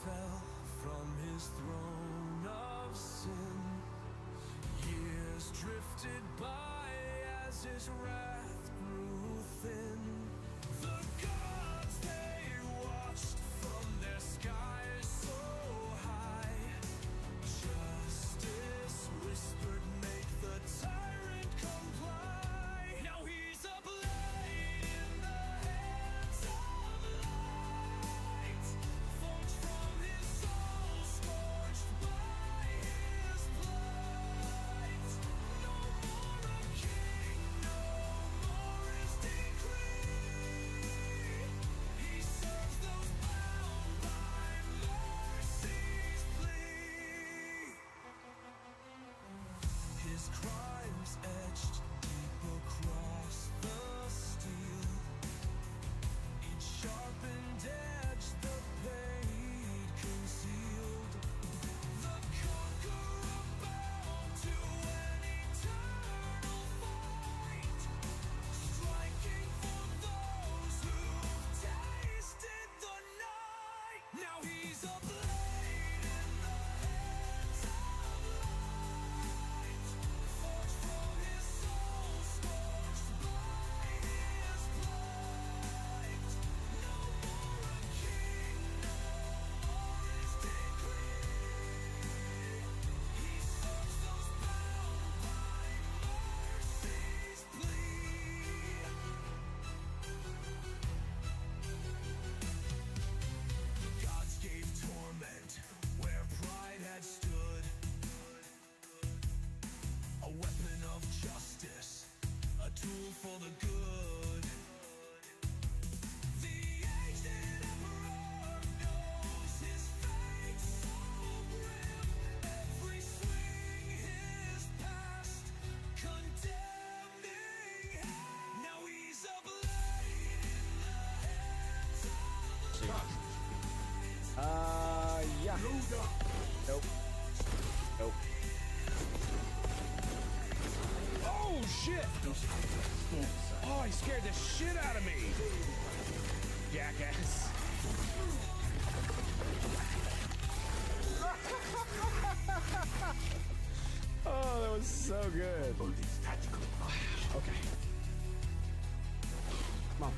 Speaker 9: Fell from his throne of sin. Years drifted by as his wrath grew thin. The gods, they watched from their skies so high. Justice whispered, make the tyrant comply. Now he's a blade in the hands of light. Forged from his soul, scorched by his plight. No more a king, no more his decree. He serves those bound by mercy's plea. His crimes etched deep across the steel. Each sharpened edge, the pain concealed. The conqueror bound to an eternal fight, striking for those who've tasted the night. Now he's a blade in the hands of light, forged from his soul, scorched by his plight. No more a king, no more his decree. He serves those bound by mercy's plea. Gods gave torment where pride had stood. A weapon of justice, a tool for the good. The aged emperor knows his fate so grim. Every swing his past, condemning him. Now he's a blade in the hands of
Speaker 1: Yeah. Nope. Nope.
Speaker 10: Oh, shit. Oh, he scared the shit out of me. Jackass.
Speaker 1: Oh, that was so good.
Speaker 10: Okay.
Speaker 1: Come on.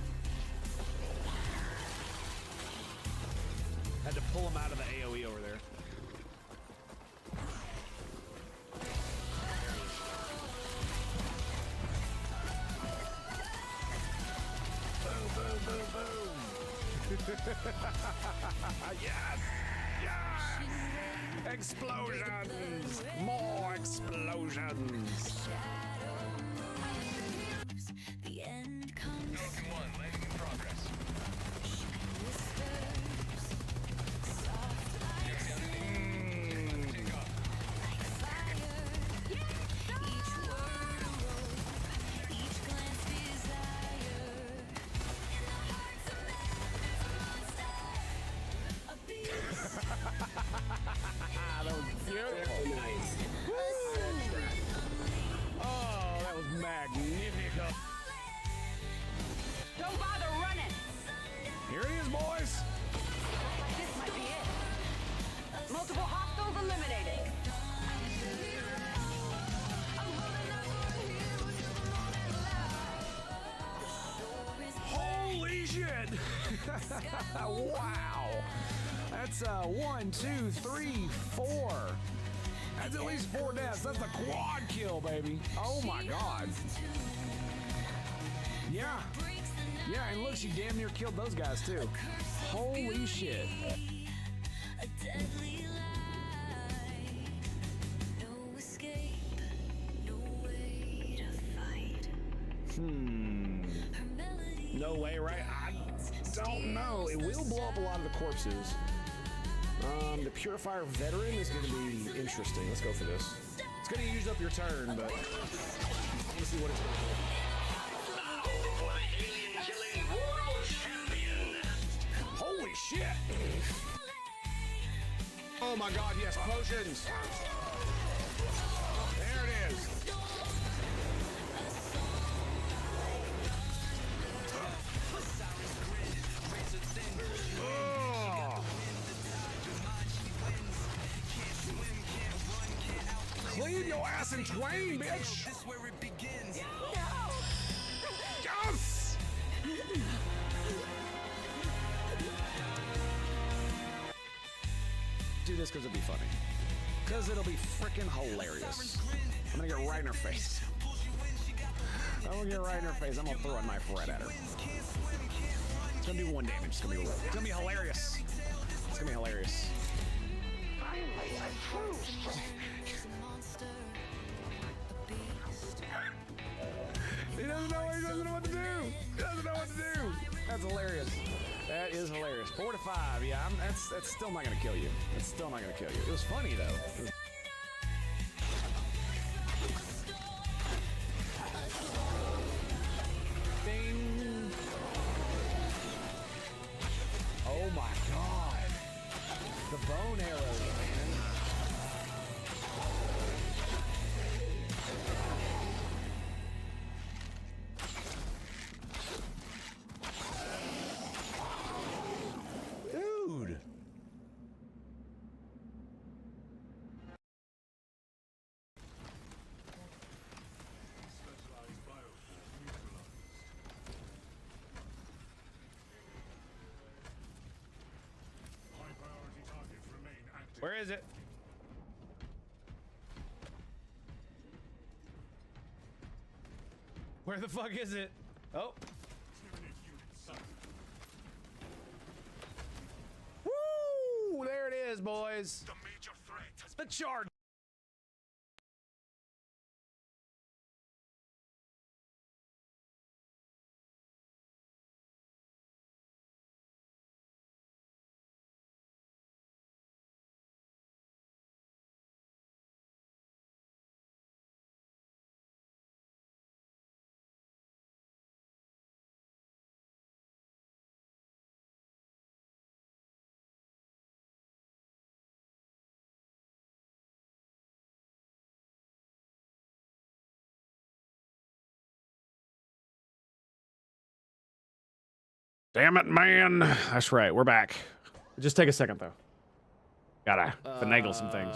Speaker 10: Had to pull him out of the AoE over there. Boom, boom, boom, boom. Yes! Yes! Explosions! More explosions!
Speaker 8: The end comes.
Speaker 9: Falcon 1, landing in progress.
Speaker 1: That was beautiful.
Speaker 12: Nice.
Speaker 1: Oh, that was magnifico.
Speaker 4: Don't bother running.
Speaker 10: Here it is, boys!
Speaker 4: This might be it. Multiple hostiles eliminated.
Speaker 1: Wow. That's 1, 2, 3, 4. That's at least 4 deaths. That's a quad kill, baby. Oh my god. Yeah. Yeah, and look, she damn near killed those guys too. Holy shit. No way, right? I don't know. It will blow up a lot of the corpses. The Purifier Veteran is going to be interesting. Let's go for this. It's going to use up your turn, but I want to see what it's going to do.
Speaker 9: Now for the alien-killing world champion.
Speaker 1: Holy shit! Oh my god, yes, potions! There it is! Oh. Clean your ass in twain, bitch! This where it begins. Yes! Do this because it'll be funny. Because it'll be freaking hilarious. I'm gonna get right in her face. I'm gonna get right in her face. I'm gonna throw a knife right at her. It's gonna do 1 damage. It's gonna be hilarious. It's gonna be hilarious. He doesn't know what to do. He doesn't know what to do. That's hilarious. That is hilarious. 4 to 5. Yeah, that's still not gonna kill you. It's still not gonna kill you. It was funny though. Ding. Oh my god. The bone arrows, man. Dude. Where is it? Where the fuck is it? Oh. Woo! There it is, boys.
Speaker 9: The major threat has
Speaker 1: The charge. Damn it, man. That's right. We're back. Just take a second, though. Gotta finagle some things.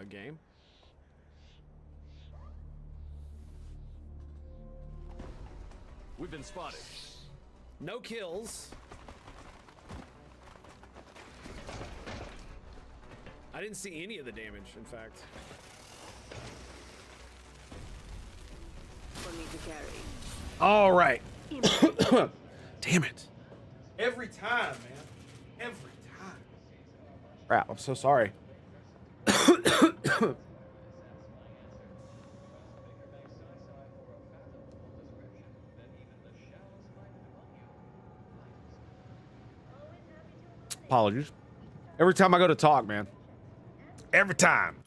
Speaker 1: Game. We've been spotted. No kills. I didn't see any of the damage, in fact.
Speaker 6: For me to carry.
Speaker 1: All right. Damn it. Every time, man. Every time. Crap, I'm so sorry. Apologies. Every time I go to talk, man. Every time.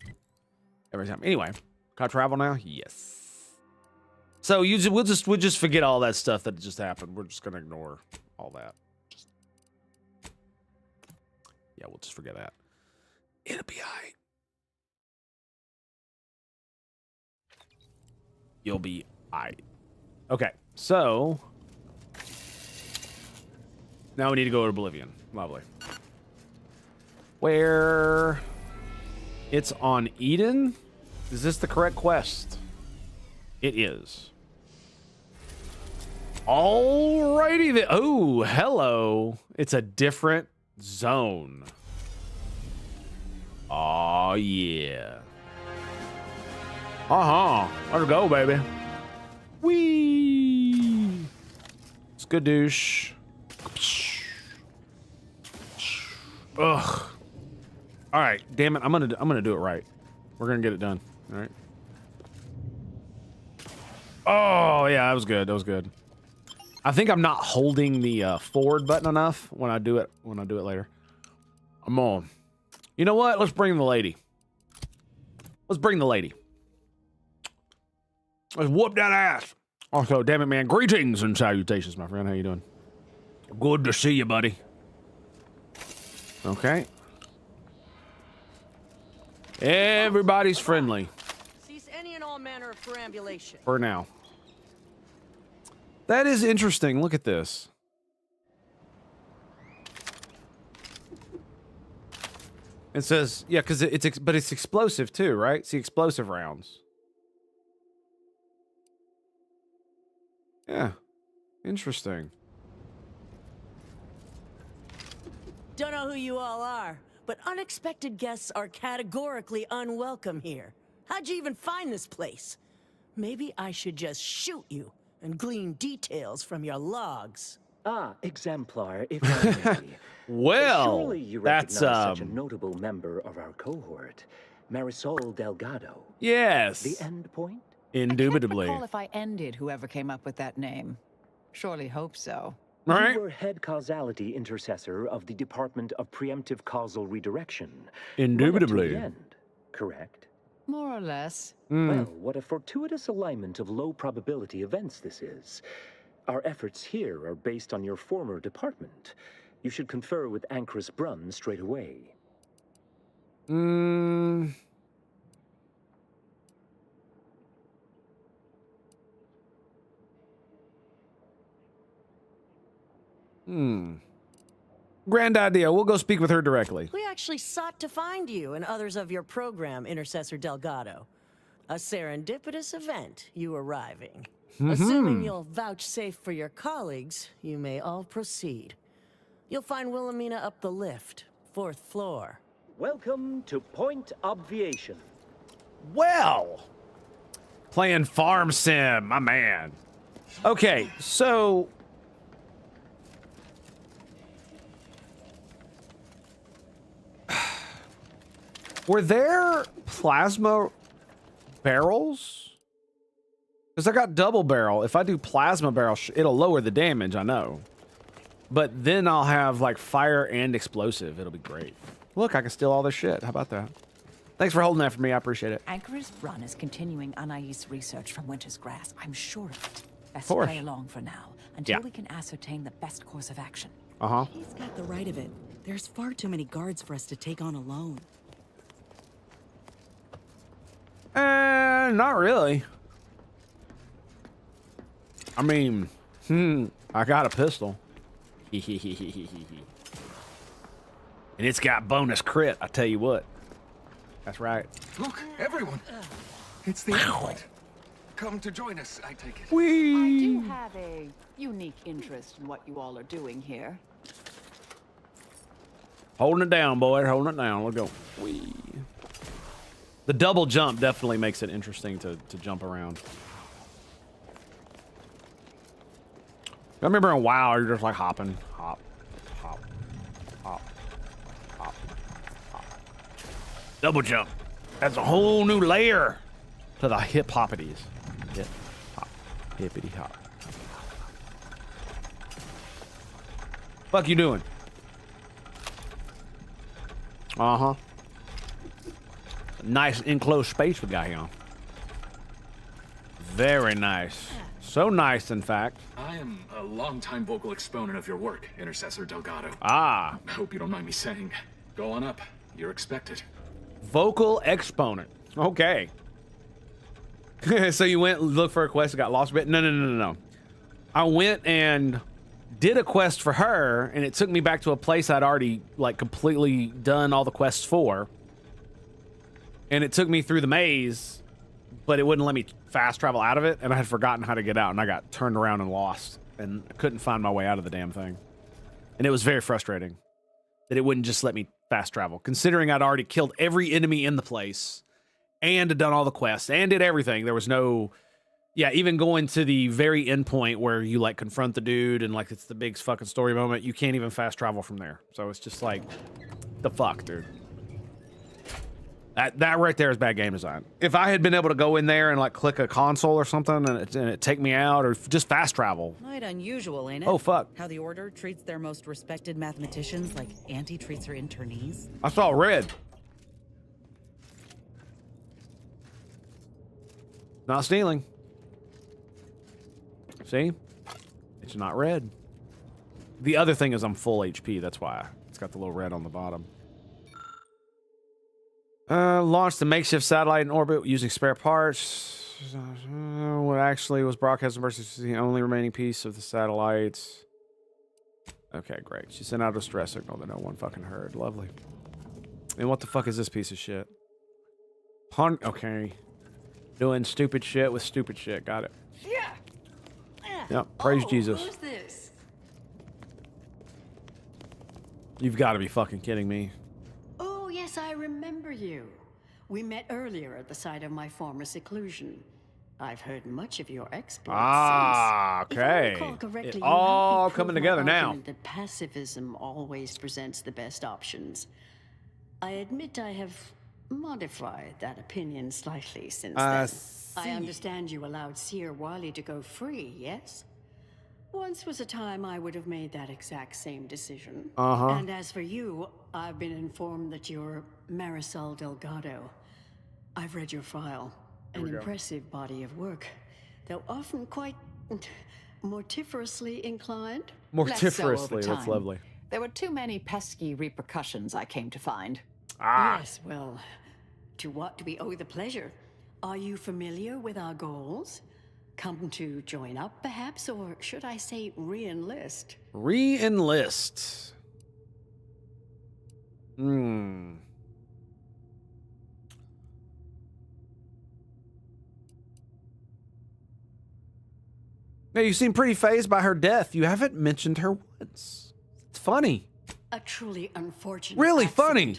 Speaker 1: Every time. Anyway, can I travel now? Yes. So we'll just forget all that stuff that just happened. We're just gonna ignore all that. Yeah, we'll just forget that. It'll be alright. You'll be alright. Okay, so now we need to go to Oblivion. Lovely. Where it's on Eden? Is this the correct quest? It is. Alrighty then. Oh, hello. It's a different zone. Oh, yeah. Let's go, baby. Whee! Skadoosh. Ugh. All right, damn it. I'm gonna do it right. We're gonna get it done. All right. Oh yeah, that was good. That was good. I think I'm not holding the forward button enough when I do it. When I do it later. I'm on. You know what? Let's bring the lady. Let's bring the lady. Let's whoop that ass. Also, damn it, man. Greetings and salutations, my friend. How you doing? Good to see you, buddy. Okay. Everybody's friendly.
Speaker 12: Cease any and all manner of perambulation.
Speaker 1: For now. That is interesting. Look at this. It says, yeah, because but it's explosive too, right? See, explosive rounds. Yeah. Interesting.
Speaker 12: Don't know who you all are, but unexpected guests are categorically unwelcome here. How'd you even find this place? Maybe I should just shoot you and glean details from your logs.
Speaker 11: Ah, exemplar, if I may.
Speaker 1: Well,
Speaker 11: surely you
Speaker 1: that's
Speaker 11: recognize such a notable member of our cohort, Marisol Delgado.
Speaker 1: Yes.
Speaker 11: The end point?
Speaker 1: Indubitably.
Speaker 2: I can't recall if I ended whoever came up with that name. Surely hope so.
Speaker 1: All right.
Speaker 11: You were head causality intercessor of the Department of Preemptive Causal Redirection.
Speaker 1: Indubitably.
Speaker 11: Right up to the end, correct?
Speaker 2: More or less.
Speaker 11: Well, what a fortuitous alignment of low probability events this is. Our efforts here are based on your former department. You should confer with Ancrus Brunn straight away.
Speaker 1: Grand idea. We'll go speak with her directly.
Speaker 12: We actually sought to find you and others of your program, Intercessor Delgado. A serendipitous event, you arriving. Assuming you'll vouchsafe for your colleagues, you may all proceed. You'll find Wilhelmina up the lift, 4th floor.
Speaker 11: Welcome to Point Obviation.
Speaker 1: Well, playing Farm Sim, my man. Okay, so were there plasma barrels? Because I got double barrel. If I do plasma barrel, it'll lower the damage, I know. But then I'll have like fire and explosive. It'll be great. Look, I can steal all this shit. How about that? Thanks for holding that for me. I appreciate it.
Speaker 2: Ancrus Brunn is continuing Anais' research from Winter's Grasp. I'm sure of it. Best
Speaker 1: course.
Speaker 2: play along for now, until we can ascertain the best course of action.
Speaker 1: Uh-huh.
Speaker 13: He's got the right of it. There's far too many guards for us to take on alone.
Speaker 1: Not really. I mean, I got a pistol. And it's got bonus crit, I tell you what. That's right.
Speaker 9: Look, everyone. It's the endpoint. Come to join us, I take it.
Speaker 2: I
Speaker 1: Whee!
Speaker 2: do have a unique interest in what you all are doing here.
Speaker 1: Holding it down, boy. Holding it down. Let's go. Whee! The double jump definitely makes it interesting to jump around. I remember in WoW, you're just like hopping. Hop, hop, hop, hop, hop. Double jump. That's a whole new layer to the hip hoppities. Hip hop, hippity hop. Fuck you doing? Uh-huh. Nice enclosed space we got here. Very nice. So nice, in fact.
Speaker 9: I am a longtime vocal exponent of your work, Intercessor Delgado.
Speaker 1: Ah.
Speaker 9: I hope you don't mind me saying. Go on up. You're expected.
Speaker 1: Vocal exponent. Okay. So you went look for a quest and got lost a bit? No. I went and did a quest for her, and it took me back to a place I'd already like completely done all the quests for. And it took me through the maze, but it wouldn't let me fast travel out of it, and I had forgotten how to get out, and I got turned around and lost. and I couldn't find my way out of the damn thing. And it was very frustrating that it wouldn't just let me fast travel, considering I'd already killed every enemy in the place and had done all the quests and did everything. There was no, yeah, even going to the very end point where you like confront the dude and like it's the big fucking story moment, you can't even fast travel from there. So it's just like, the fuck, dude. That right there is bad game design. If I had been able to go in there and like click a console or something and it take me out, or just fast travel.
Speaker 13: Quite unusual, ain't it?
Speaker 1: Oh, fuck.
Speaker 13: How the Order treats their most respected mathematicians like Auntie treats her internees.
Speaker 1: I saw red. Not stealing. See? It's not red. The other thing is I'm full HP. That's why it's got the little red on the bottom. Launched a makeshift satellite in orbit using spare parts. What actually was broadcast versus the only remaining piece of the satellite. Okay, great. She sent out a stress signal that no one fucking heard. Lovely. And what the fuck is this piece of shit? Okay. Doing stupid shit with stupid shit. Got it.
Speaker 2: Yeah.
Speaker 1: Yep. Praise Jesus.
Speaker 2: Who's this?
Speaker 1: You've got to be fucking kidding me.
Speaker 14: Oh, yes, I remember you. We met earlier at the site of my former seclusion. I've heard much of your exploits
Speaker 1: Ah,
Speaker 14: since. If I
Speaker 1: okay.
Speaker 14: recall correctly,
Speaker 1: It
Speaker 14: you
Speaker 1: all
Speaker 14: helped me
Speaker 1: coming
Speaker 14: prove
Speaker 1: together
Speaker 14: my
Speaker 1: now.
Speaker 14: argument that pacifism always presents the best options. I admit I have modified that opinion slightly since then. I understand you allowed Seer Wiley to go free, yes? Once was a time I would have made that exact same decision. And as for you, I've been informed that you're Marisol Delgado. I've read your file. An impressive body of work, though often quite mortiferously inclined.
Speaker 1: Mortiferously, that's lovely.
Speaker 2: There were too many pesky repercussions, I came to find.
Speaker 14: Yes, well, to what do we owe the pleasure? Are you familiar with our goals? Come to join up, perhaps, or should I say re-enlist?
Speaker 1: Re-enlist. Hmm. Now, you seem pretty fazed by her death. You haven't mentioned her once. It's funny.
Speaker 14: A truly unfortunate
Speaker 1: Really
Speaker 14: accident.
Speaker 1: funny.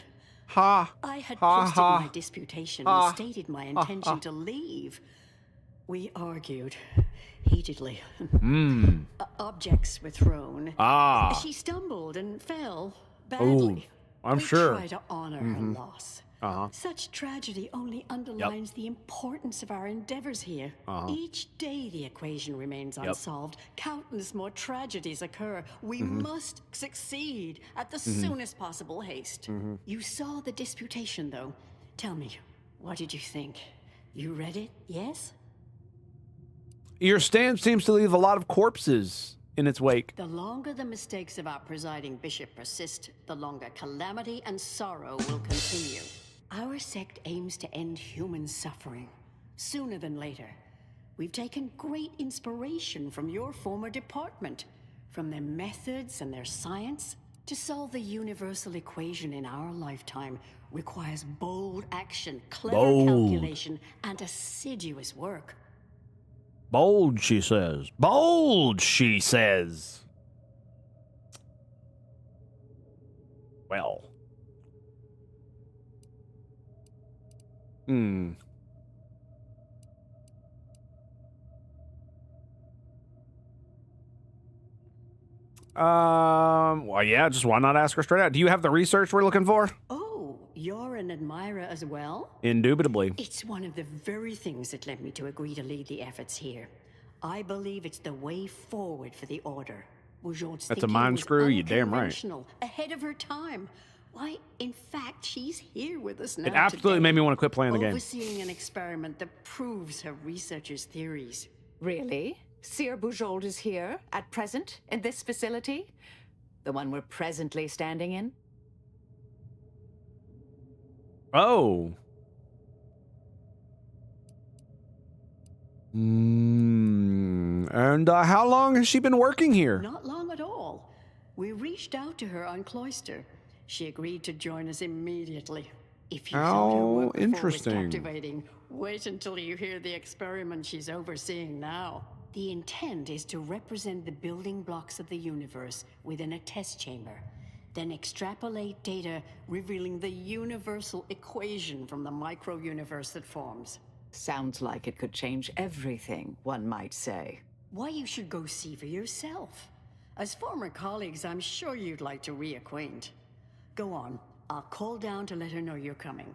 Speaker 1: Ha.
Speaker 14: I had
Speaker 1: ha,
Speaker 14: posted
Speaker 1: ha,
Speaker 14: my disputation
Speaker 1: ha,
Speaker 14: and stated my intention to leave. We argued heatedly. Objects were thrown. She stumbled and fell badly.
Speaker 1: I'm
Speaker 14: we
Speaker 1: sure.
Speaker 14: try to honor her loss. Such tragedy only underlines the importance of our endeavors here. Each day the equation remains unsolved. Countless more tragedies occur. We must succeed at the soonest possible haste. You saw the disputation, though. Tell me, what did you think? You read it, yes?
Speaker 1: Your stand seems to leave a lot of corpses in its wake.
Speaker 14: The longer the mistakes of our presiding bishop persist, the longer calamity and sorrow will continue. Our sect aims to end human suffering, sooner than later. We've taken great inspiration from your former department, from their methods and their science. To solve the universal equation in our lifetime requires bold action, clever calculation, and assiduous work.
Speaker 1: Bold, she says. Bold, she says. Well. Well, yeah, just why not ask her straight out? Do you have the research we're looking for?
Speaker 14: Oh, you're an admirer as well?
Speaker 1: Indubitably.
Speaker 14: It's one of the very things that led me to agree to lead the efforts here. I believe it's the way forward for the Order.
Speaker 1: That's a mind screw, you damn right.
Speaker 14: Ahead of her time. Why, in fact, she's here with us now.
Speaker 1: It absolutely made me want to quit playing the game.
Speaker 14: Overseeing an experiment that proves her researchers' theories.
Speaker 2: Really? Seer Bujold is here, at present, in this facility? The one we're presently standing in?
Speaker 1: Oh. And how long has she been working here?
Speaker 14: Not long at all. We reached out to her on Cloister. She agreed to join us immediately. If you thought her work before was captivating, wait until you hear the experiment she's overseeing now. The intent is to represent the building blocks of the universe within a test chamber, then extrapolate data revealing the universal equation from the micro-universe that forms.
Speaker 2: Sounds like it could change everything, one might say.
Speaker 14: Why you should go see for yourself. As former colleagues, I'm sure you'd like to reacquaint. Go on, I'll call down to let her know you're coming.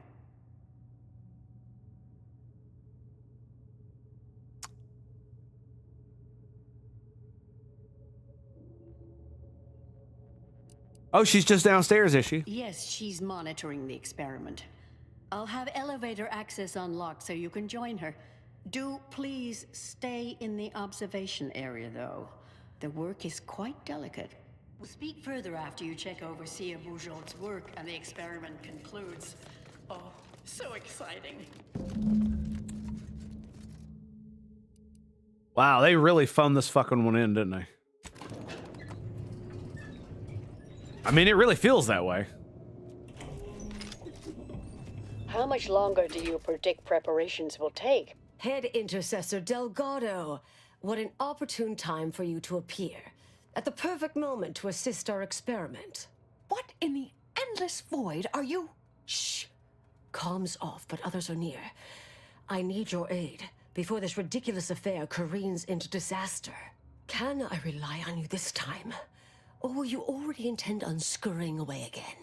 Speaker 1: Oh, she's just downstairs, is she?
Speaker 14: Yes, she's monitoring the experiment. I'll have elevator access unlocked so you can join her. Do please stay in the observation area, though. The work is quite delicate. We'll speak further after you check over Sia Bourgeault's work and the experiment concludes. Oh, so exciting.
Speaker 1: Wow, they really phoned this fucking one in, didn't they? I mean, it really feels that way.
Speaker 15: How much longer do you predict preparations will take?
Speaker 16: Head Intercessor Delgado, what an opportune time for you to appear. At the perfect moment to assist our experiment.
Speaker 2: What in the endless void are you?
Speaker 16: Shh. Comms off, but others are near. I need your aid before this ridiculous affair careens into disaster. Can I rely on you this time? Or will you already intend on scurrying away again?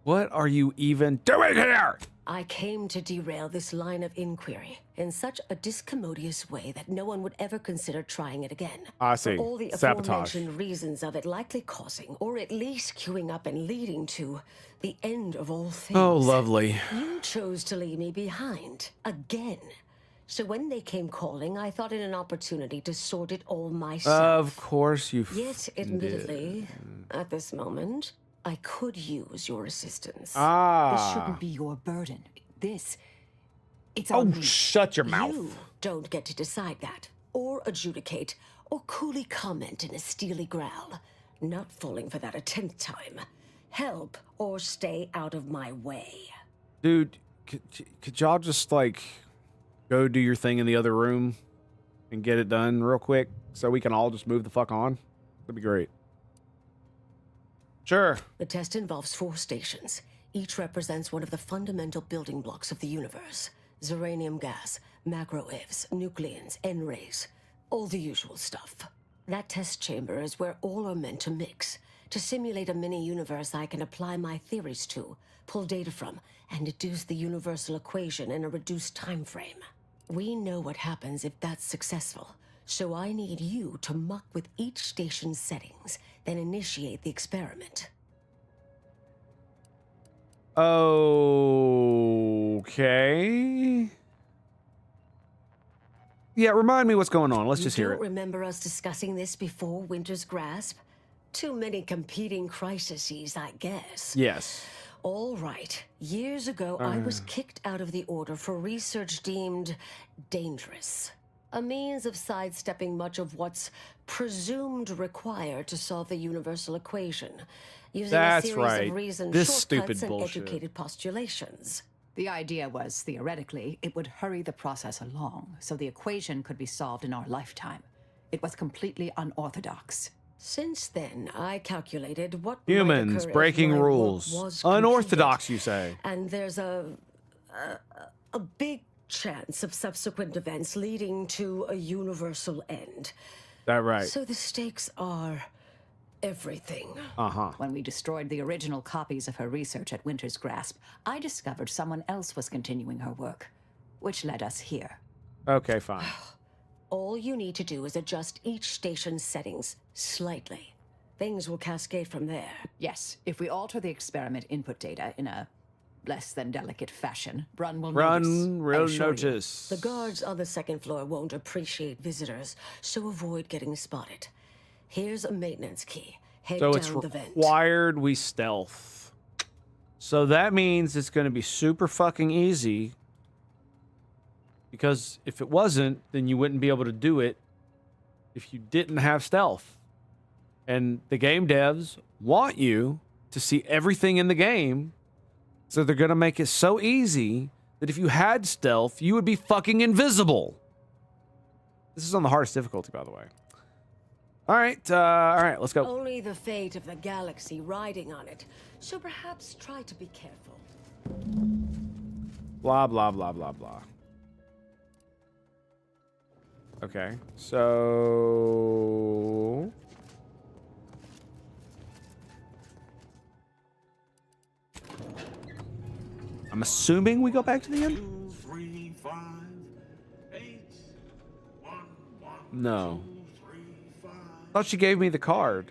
Speaker 1: What are you even doing here?
Speaker 16: I came to derail this line of inquiry in such a discommodious way that no one would ever consider trying it again.
Speaker 1: I see.
Speaker 16: For all the
Speaker 1: Sabotage.
Speaker 16: aforementioned reasons of it likely causing, or at least queuing up and leading to, the end of all things.
Speaker 1: Oh, lovely.
Speaker 16: You chose to leave me behind. Again. So when they came calling, I thought it an opportunity to sort it all myself.
Speaker 1: Of course you
Speaker 16: Yet, admittedly, at this moment, I could use your assistance.
Speaker 2: This shouldn't be your burden. It's on me.
Speaker 1: Shut your mouth.
Speaker 16: You don't get to decide that, or adjudicate, or coolly comment in a steely growl. Not falling for that a 10th time. Help, or stay out of my way.
Speaker 1: Dude, could y'all just, like, go do your thing in the other room and get it done real quick so we can all just move the fuck on? That'd be great. Sure.
Speaker 16: The test involves 4 stations. Each represents one of the fundamental building blocks of the universe. Zeranium gas, macro-ivs, nucleons, N-rays. All the usual stuff. That test chamber is where all are meant to mix. To simulate a mini-universe I can apply my theories to, pull data from, and deduce the universal equation in a reduced time frame. We know what happens if that's successful. So I need you to muck with each station's settings, then initiate the experiment.
Speaker 1: Okay. Yeah, remind me what's going on. Let's just hear
Speaker 16: You don't
Speaker 1: it.
Speaker 16: remember us discussing this before Winter's Grasp? Too many competing crises, I guess.
Speaker 1: Yes.
Speaker 16: All right. Years ago, I was kicked out of the Order for research deemed dangerous. A means of sidestepping much of what's presumed required to solve the universal equation, using
Speaker 1: That's
Speaker 16: a series
Speaker 1: right.
Speaker 16: of reasoned
Speaker 1: This
Speaker 16: shortcuts
Speaker 1: stupid
Speaker 16: and
Speaker 1: bullshit.
Speaker 16: educated postulations.
Speaker 2: The idea was, theoretically, it would hurry the process along, so the equation could be solved in our lifetime. It was completely unorthodox.
Speaker 16: Since then, I calculated what
Speaker 1: Humans
Speaker 16: might occur if
Speaker 1: breaking
Speaker 16: my work
Speaker 1: rules.
Speaker 16: was
Speaker 1: Unorthodox,
Speaker 16: completed.
Speaker 1: you say.
Speaker 16: And there's a big chance of subsequent events leading to a universal end.
Speaker 1: That right.
Speaker 16: So the stakes are everything.
Speaker 1: Uh-huh.
Speaker 2: When we destroyed the original copies of her research at Winter's Grasp, I discovered someone else was continuing her work, which led us here.
Speaker 1: Okay, fine.
Speaker 16: All you need to do is adjust each station's settings slightly. Things will cascade from there.
Speaker 2: Yes, if we alter the experiment input data in a less than delicate fashion, Brun will
Speaker 1: Run,
Speaker 2: notice.
Speaker 1: real
Speaker 2: I assure you.
Speaker 1: notice.
Speaker 16: The guards on the second floor won't appreciate visitors, so avoid getting spotted. Here's a maintenance key. Head
Speaker 1: So
Speaker 16: down
Speaker 1: it's
Speaker 16: the vent.
Speaker 1: required we stealth. So that means it's going to be super fucking easy. Because if it wasn't, then you wouldn't be able to do it if you didn't have stealth. And the game devs want you to see everything in the game. So they're going to make it so easy that if you had stealth, you would be fucking invisible. This is on the hardest difficulty, by the way. All right, let's go.
Speaker 16: Only the fate of the galaxy riding on it, so perhaps try to be careful.
Speaker 1: Blah, blah, blah, blah, blah. Okay, so... I'm assuming we go back to the end?
Speaker 9: 2, 3, 5, 8, 1, 1,
Speaker 1: No.
Speaker 9: 2, 3, 5.
Speaker 1: I thought she gave me the card.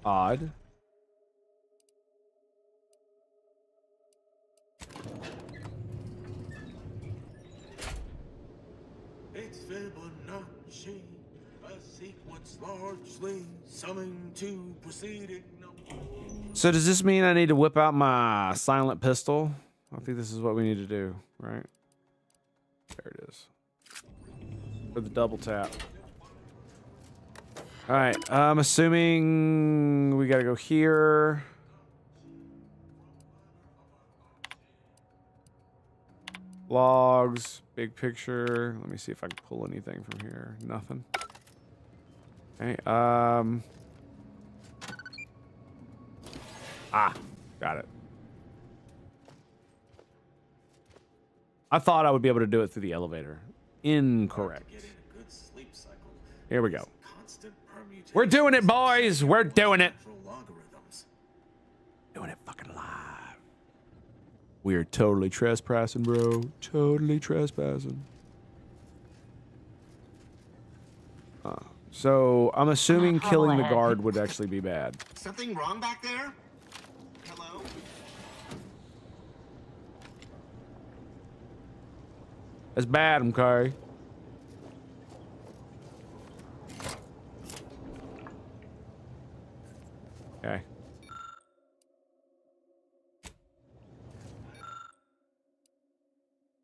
Speaker 1: Odd.
Speaker 9: It's Fibonacci, a sequence largely summing to preceding numbers.
Speaker 1: So does this mean I need to whip out my silent pistol? I think this is what we need to do, right? There it is. For the double tap. All right, I'm assuming we gotta go here. Logs, big picture. Let me see if I can pull anything from here. Nothing. Okay, got it. I thought I would be able to do it through the elevator. Incorrect. Here we go. We're doing it, boys. We're doing it. Doing it fucking live. We are totally trespassing, bro. Totally trespassing. So I'm assuming killing the guard would actually be bad.
Speaker 5: Something wrong back there? Hello?
Speaker 1: That's bad, okay? Okay.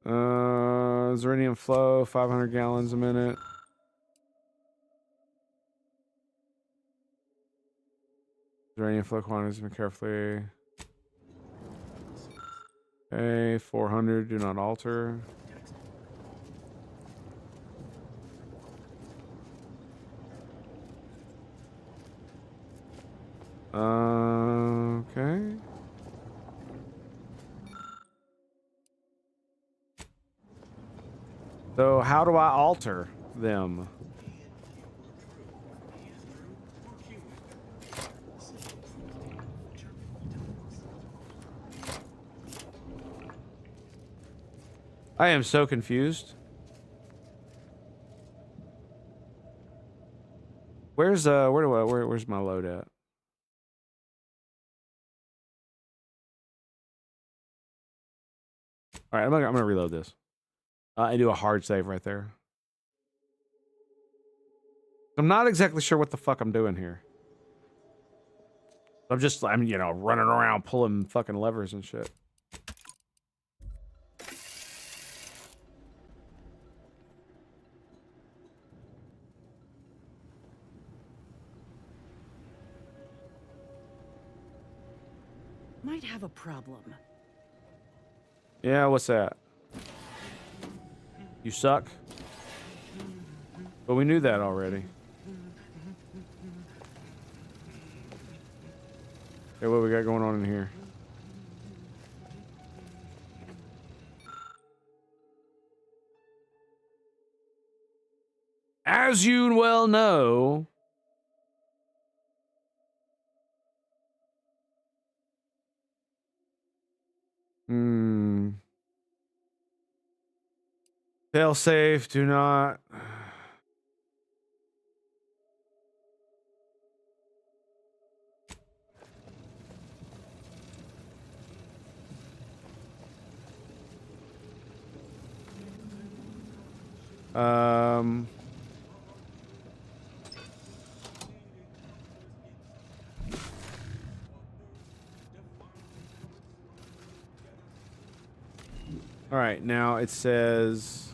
Speaker 1: Zeranium flow, 500 gallons a minute. Zeranium flow quantities carefully. Okay, 400, do not alter. Okay. So how do I alter them? I am so confused. Where's where's my load at? All right, I'm gonna reload this. And do a hard save right there. I'm not exactly sure what the fuck I'm doing here. I'm you know, running around pulling fucking levers and shit.
Speaker 13: Might have a problem.
Speaker 1: Yeah, what's that? You suck? But we knew that already. Okay, what we got going on in here? As you well know, fail safe, do not. All right, now it says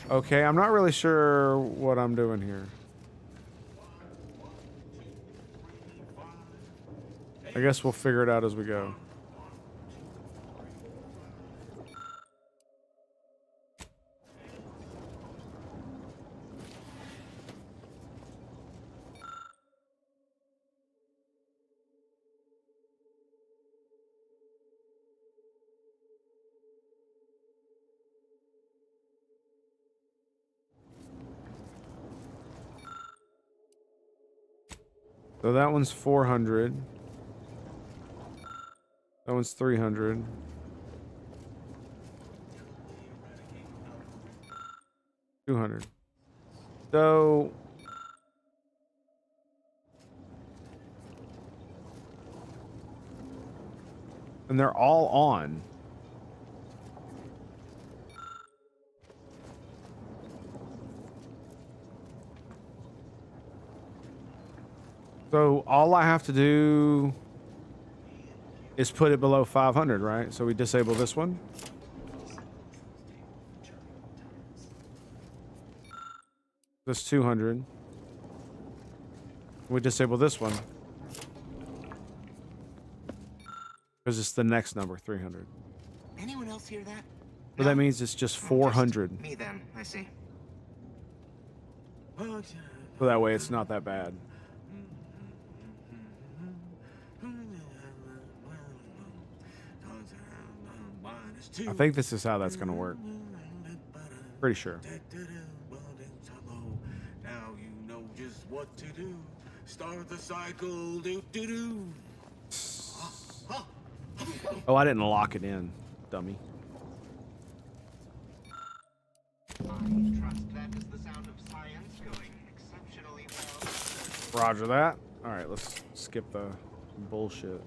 Speaker 1: Okay, I'm not really sure what I'm doing here. I guess we'll figure it out as we go. So that one's 400. That one's 300. $200. So and they're all on. So all I have to do is put it below 500, right? So we disable this one. That's 200. We disable this one. Because it's the next number, 300.
Speaker 5: Anyone else hear that?
Speaker 1: So that means it's just 400.
Speaker 5: Me then, I see.
Speaker 1: So that way it's not that bad. I think this is how that's going to work. Pretty sure.
Speaker 9: Now you know just what to do. Start the cycle. Do do do.
Speaker 1: Oh, I didn't lock it in, dummy.
Speaker 5: Trust that is the sound of science going exceptionally well.
Speaker 1: Roger that. All right, let's skip the bullshit.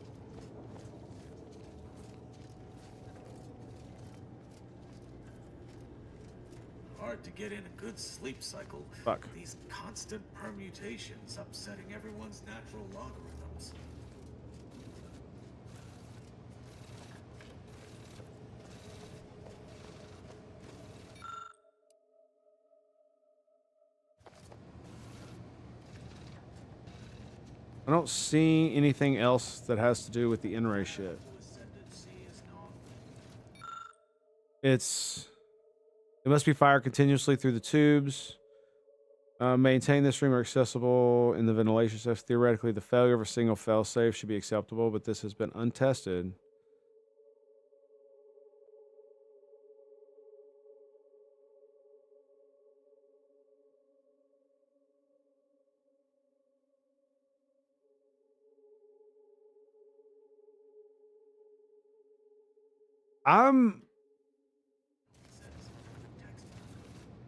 Speaker 9: Hard to get in a good sleep cycle.
Speaker 1: Fuck.
Speaker 9: These constant permutations upsetting everyone's natural logarithms.
Speaker 1: I don't see anything else that has to do with the in-ray shit. It must be fired continuously through the tubes. Maintain this room are accessible in the ventilation stuff. Theoretically, the failure of a single failsafe should be acceptable, but this has been untested.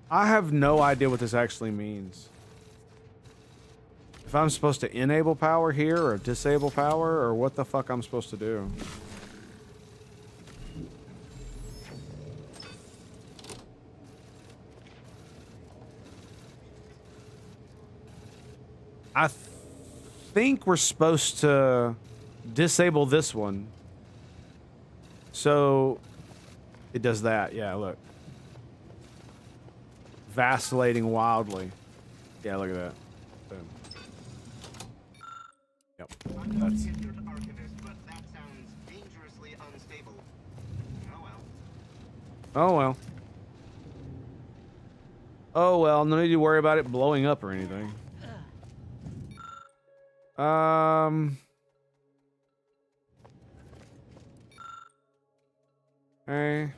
Speaker 1: I have no idea what this actually means. If I'm supposed to enable power here or disable power or what the fuck I'm supposed to do. I think we're supposed to disable this one. So it does that. Yeah, look. Vacillating wildly. Yeah, look at that. Boom. Yep. That's... Oh well. Oh well, no need to worry about it blowing up or anything. Hey.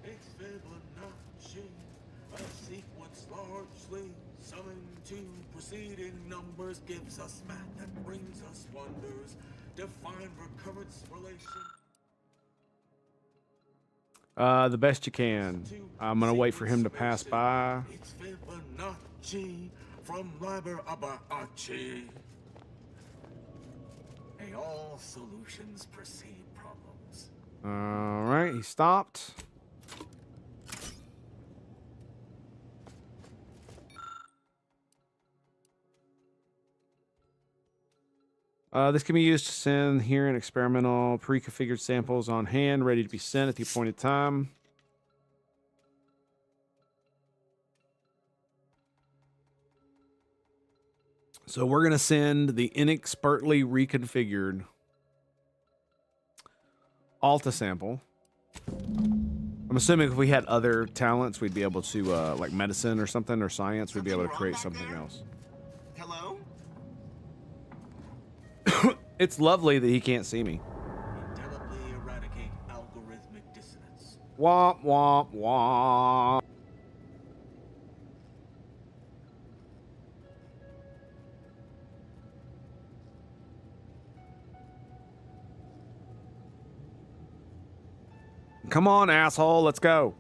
Speaker 9: It's Fibonacci, a sequence largely summoned to preceding numbers gives us math that brings us wonders. Define recurrence relation.
Speaker 1: The best you can. I'm gonna wait for him to pass by.
Speaker 9: It's Fibonacci from Liber Abaci. May all solutions precede problems.
Speaker 1: All right, he stopped. This can be used to send here in experimental pre-configured samples on hand, ready to be sent at the appointed time. So we're going to send the inexpertly reconfigured Alta sample. I'm assuming if we had other talents, we'd be able to, like medicine or something, or science, we'd be able to create something else.
Speaker 5: Hello?
Speaker 1: It's lovely that he can't see me.
Speaker 9: Indelibly eradicate algorithmic dissonance.
Speaker 1: Womp, womp, womp. Come on, asshole, let's go.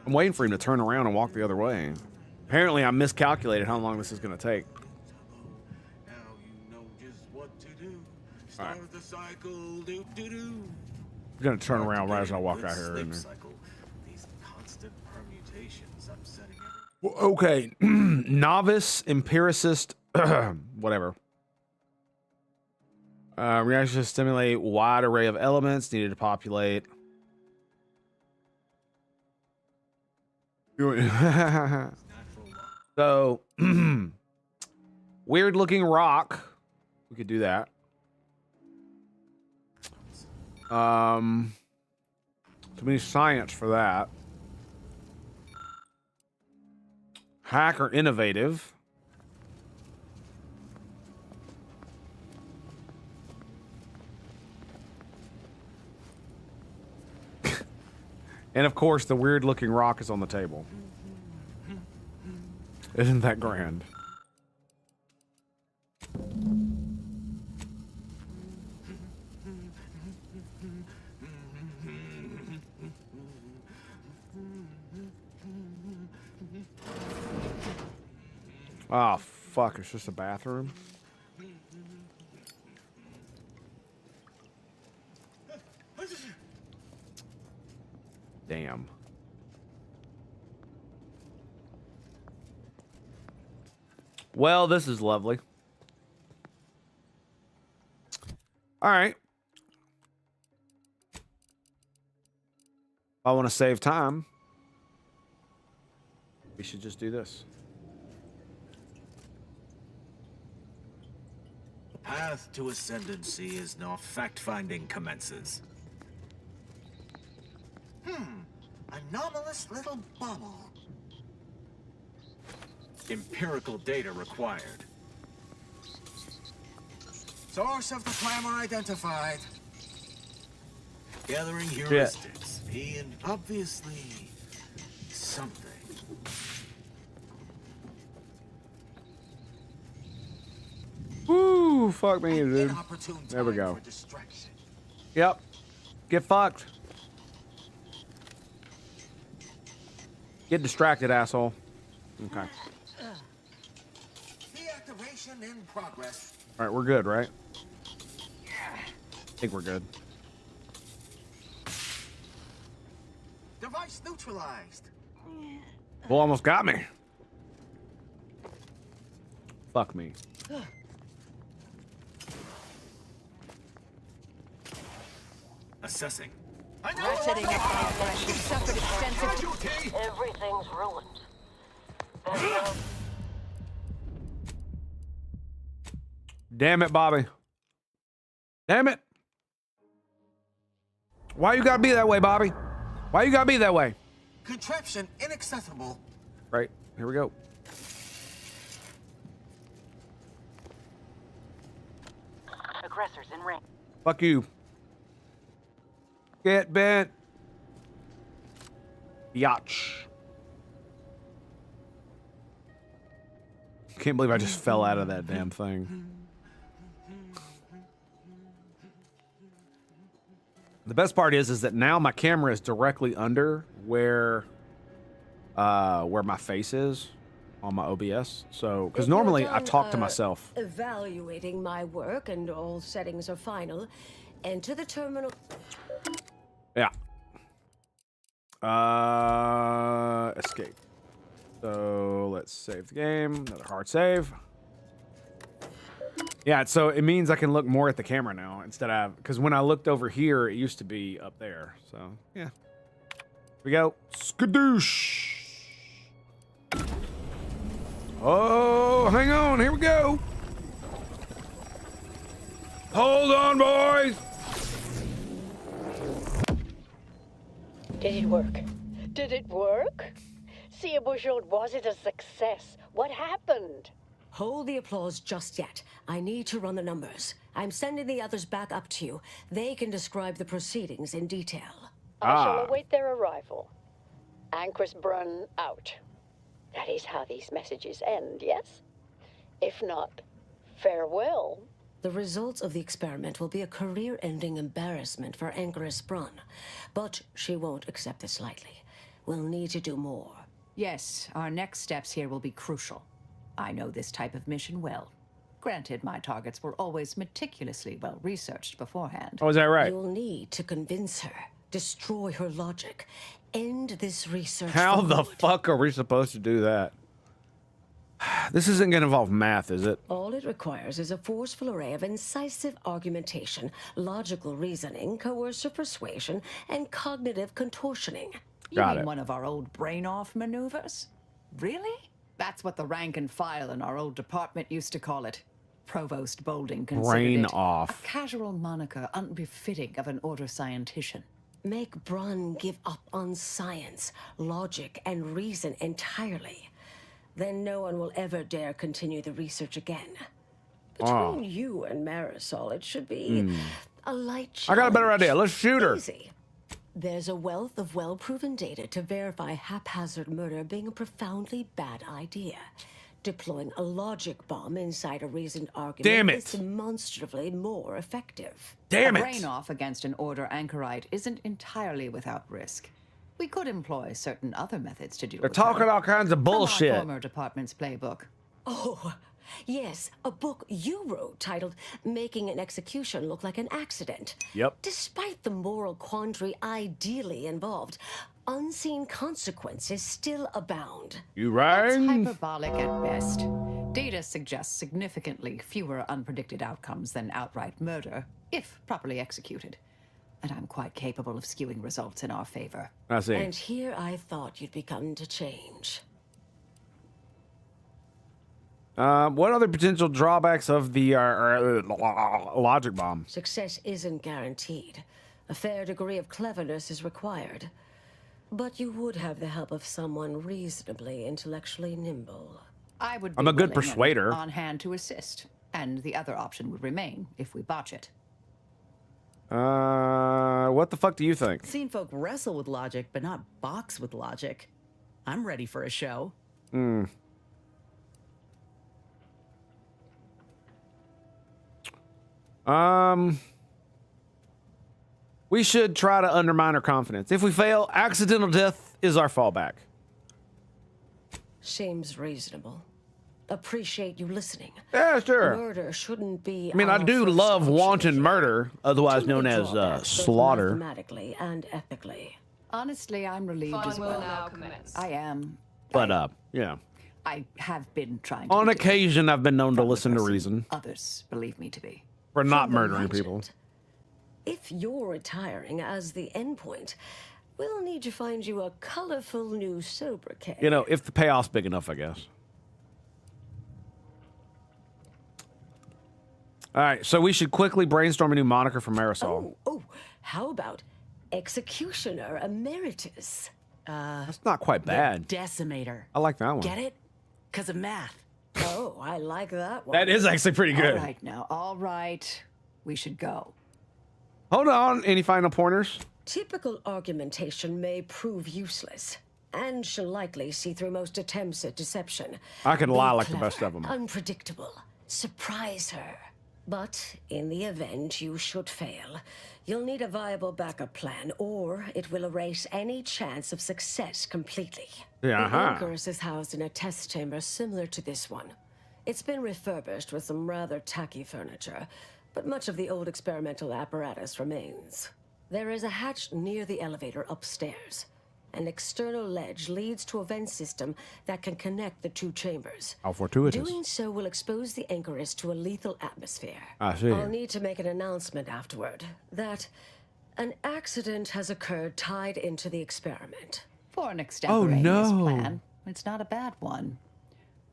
Speaker 1: I'm waiting for him to turn around and walk the other way. Apparently, I miscalculated how long this is going to take.
Speaker 9: Now you know just what to do.
Speaker 1: All right.
Speaker 9: Start the cycle. Do do do.
Speaker 1: I'm going to turn around right as I walk out here.
Speaker 9: Sleep cycle. These constant permutations upsetting everything.
Speaker 1: Okay, novice, empiricist, whatever. Reactions stimulate wide array of elements needed to populate. So, weird looking rock. We could do that. Too many science for that. Hack or innovative. And of course, the weird looking rock is on the table. Isn't that grand? Oh, fuck. It's just a bathroom. Damn. Well, this is lovely. All right. If I want to save time, we should just do this.
Speaker 9: The path to ascendancy is now fact-finding commences.
Speaker 5: Anomalous little bubble.
Speaker 9: Empirical data required.
Speaker 5: Source of the clamor identified.
Speaker 9: Gathering heuristics. Being obviously something.
Speaker 1: Woo, fuck me, dude. There we go. Yep. Get fucked. Get distracted, asshole. Okay.
Speaker 5: Deactivation in progress.
Speaker 1: All right, we're good, right? I think we're good.
Speaker 5: Device neutralized.
Speaker 1: Well, almost got me. Fuck me.
Speaker 9: Assessing.
Speaker 2: Ratcheting up my flesh. You've suffered extensive...
Speaker 15: Everything's ruined.
Speaker 1: Damn it, Bobby. Damn it. Why you gotta be that way, Bobby? Why you gotta be that way?
Speaker 5: Contraption inaccessible.
Speaker 1: Right, here we go.
Speaker 4: Aggressors in range.
Speaker 1: Fuck you. Get bent. Yatch. Can't believe I just fell out of that damn thing. The best part is that now my camera is directly under where my face is on my OBS. So, because normally I talk to myself.
Speaker 16: Evaluating my work and all settings are final. Enter the terminal.
Speaker 1: Yeah. Escape. So let's save the game. Another hard save. Yeah, so it means I can look more at the camera now instead of, because when I looked over here, it used to be up there. So yeah, here we go. Skadoosh. Oh, hang on. Here we go. Hold on, boys.
Speaker 15: Did it work? Did it work? See, Bouchard, was it a success? What happened?
Speaker 16: Hold the applause just yet. I need to run the numbers. I'm sending the others back up to you. They can describe the proceedings in detail.
Speaker 15: I shall await their arrival. Anchor's Brun out. That is how these messages end, yes? If not, farewell.
Speaker 16: The results of the experiment will be a career-ending embarrassment for Anchoress Brun, but she won't accept this lightly. We'll need to do more.
Speaker 2: Yes, our next steps here will be crucial. I know this type of mission well. Granted, my targets were always meticulously well researched beforehand.
Speaker 1: Oh, is that right?
Speaker 16: You'll need to convince her, destroy her logic, end this research.
Speaker 1: How the fuck are we supposed to do that? This isn't going to involve math, is it?
Speaker 16: All it requires is a forceful array of incisive argumentation, logical reasoning, coercive persuasion, and cognitive contortioning.
Speaker 2: You mean one of our old brain-off maneuvers? Really? That's what the rank and file in our old department used to call it. Provost Bolding considered
Speaker 1: Brain
Speaker 2: it
Speaker 1: off.
Speaker 2: a casual moniker unbefitting of an order scientician.
Speaker 16: Make Brun give up on science, logic, and reason entirely. Then no one will ever dare continue the research again. Between you and Marisol, it should be a light challenge.
Speaker 1: I got a better idea. Let's shoot her.
Speaker 16: Easy. There's a wealth of well-proven data to verify haphazard murder being a profoundly bad idea. Deploying a logic bomb inside a reasoned argument is demonstrably more effective.
Speaker 2: A brain-off against an order anchorite isn't entirely without risk. We could employ certain other methods to deal
Speaker 1: They're
Speaker 2: with her.
Speaker 1: talking all kinds of bullshit.
Speaker 2: From our former department's playbook.
Speaker 16: Oh, yes, a book you wrote titled Making an Execution Look Like an Accident.
Speaker 1: Yep.
Speaker 16: Despite the moral quandary ideally involved, unseen consequences still abound.
Speaker 1: You right?
Speaker 2: That's hyperbolic at best. Data suggests significantly fewer unpredicted outcomes than outright murder, if properly executed. And I'm quite capable of skewing results in our favor.
Speaker 1: I see.
Speaker 16: And here I thought you'd begun to change.
Speaker 1: What other potential drawbacks of the logic bomb?
Speaker 16: Success isn't guaranteed. A fair degree of cleverness is required. But you would have the help of someone reasonably intellectually nimble.
Speaker 2: I would be
Speaker 1: I'm a good
Speaker 2: willing and
Speaker 1: persuader.
Speaker 2: on hand to assist. And the other option would remain if we botch it.
Speaker 1: What the fuck do you think?
Speaker 13: Seen folk wrestle with logic, but not box with logic. I'm ready for a show.
Speaker 1: We should try to undermine her confidence. If we fail, accidental death is our fallback.
Speaker 16: Seems reasonable. Appreciate you listening.
Speaker 1: Yeah, sure.
Speaker 16: Murder shouldn't be.
Speaker 1: I mean, I
Speaker 16: our
Speaker 1: do
Speaker 16: first
Speaker 1: love
Speaker 16: option
Speaker 1: wanton
Speaker 16: here.
Speaker 1: murder, otherwise
Speaker 16: Too
Speaker 1: known
Speaker 16: many
Speaker 1: as
Speaker 16: drawbacks, both
Speaker 1: slaughter.
Speaker 16: mathematically and ethically.
Speaker 2: Honestly, I'm relieved
Speaker 7: Fun
Speaker 2: as
Speaker 7: will
Speaker 2: well.
Speaker 7: now commence.
Speaker 2: I am.
Speaker 1: But, yeah.
Speaker 2: I have been trying to
Speaker 1: On
Speaker 2: be
Speaker 1: occasion, I've been known to
Speaker 2: from the
Speaker 1: listen to
Speaker 2: person
Speaker 1: reason
Speaker 2: Others believe me to be.
Speaker 1: for not
Speaker 16: From the
Speaker 1: murdering
Speaker 16: legend.
Speaker 1: people.
Speaker 16: If you're retiring as the endpoint, we'll need to find you a colorful new sobriquet.
Speaker 1: You know, if the payoff's big enough, I guess. All right, so we should quickly brainstorm a new moniker for Marisol.
Speaker 16: Oh, how about Executioner Emeritus?
Speaker 1: That's not quite bad.
Speaker 13: Decimator.
Speaker 1: I like that one.
Speaker 16: Get it?
Speaker 13: Because of math.
Speaker 16: Oh, I like that one.
Speaker 1: That is actually pretty good.
Speaker 2: All right now, all right. We should go.
Speaker 1: Hold on. Any final pointers?
Speaker 16: Typical argumentation may prove useless, and she'll likely see through most attempts at deception.
Speaker 1: I could
Speaker 16: Be
Speaker 1: lie like the
Speaker 16: clever,
Speaker 1: best of them.
Speaker 16: Unpredictable. Surprise her. But in the event you should fail, you'll need a viable backup plan, or it will erase any chance of success completely.
Speaker 1: Yeah,
Speaker 16: The Anchoress is housed in a test chamber similar to this one. It's been refurbished with some rather tacky furniture, but much of the old experimental apparatus remains. There is a hatch near the elevator upstairs, an external ledge leads to a vent system that can connect the two chambers.
Speaker 1: How fortuitous.
Speaker 16: Doing so will expose the Anchoress to a lethal atmosphere.
Speaker 1: I see.
Speaker 16: I'll need to make an announcement afterward that an accident has occurred tied into the experiment.
Speaker 2: For an extemporaneous
Speaker 1: no.
Speaker 2: plan, it's not a bad one.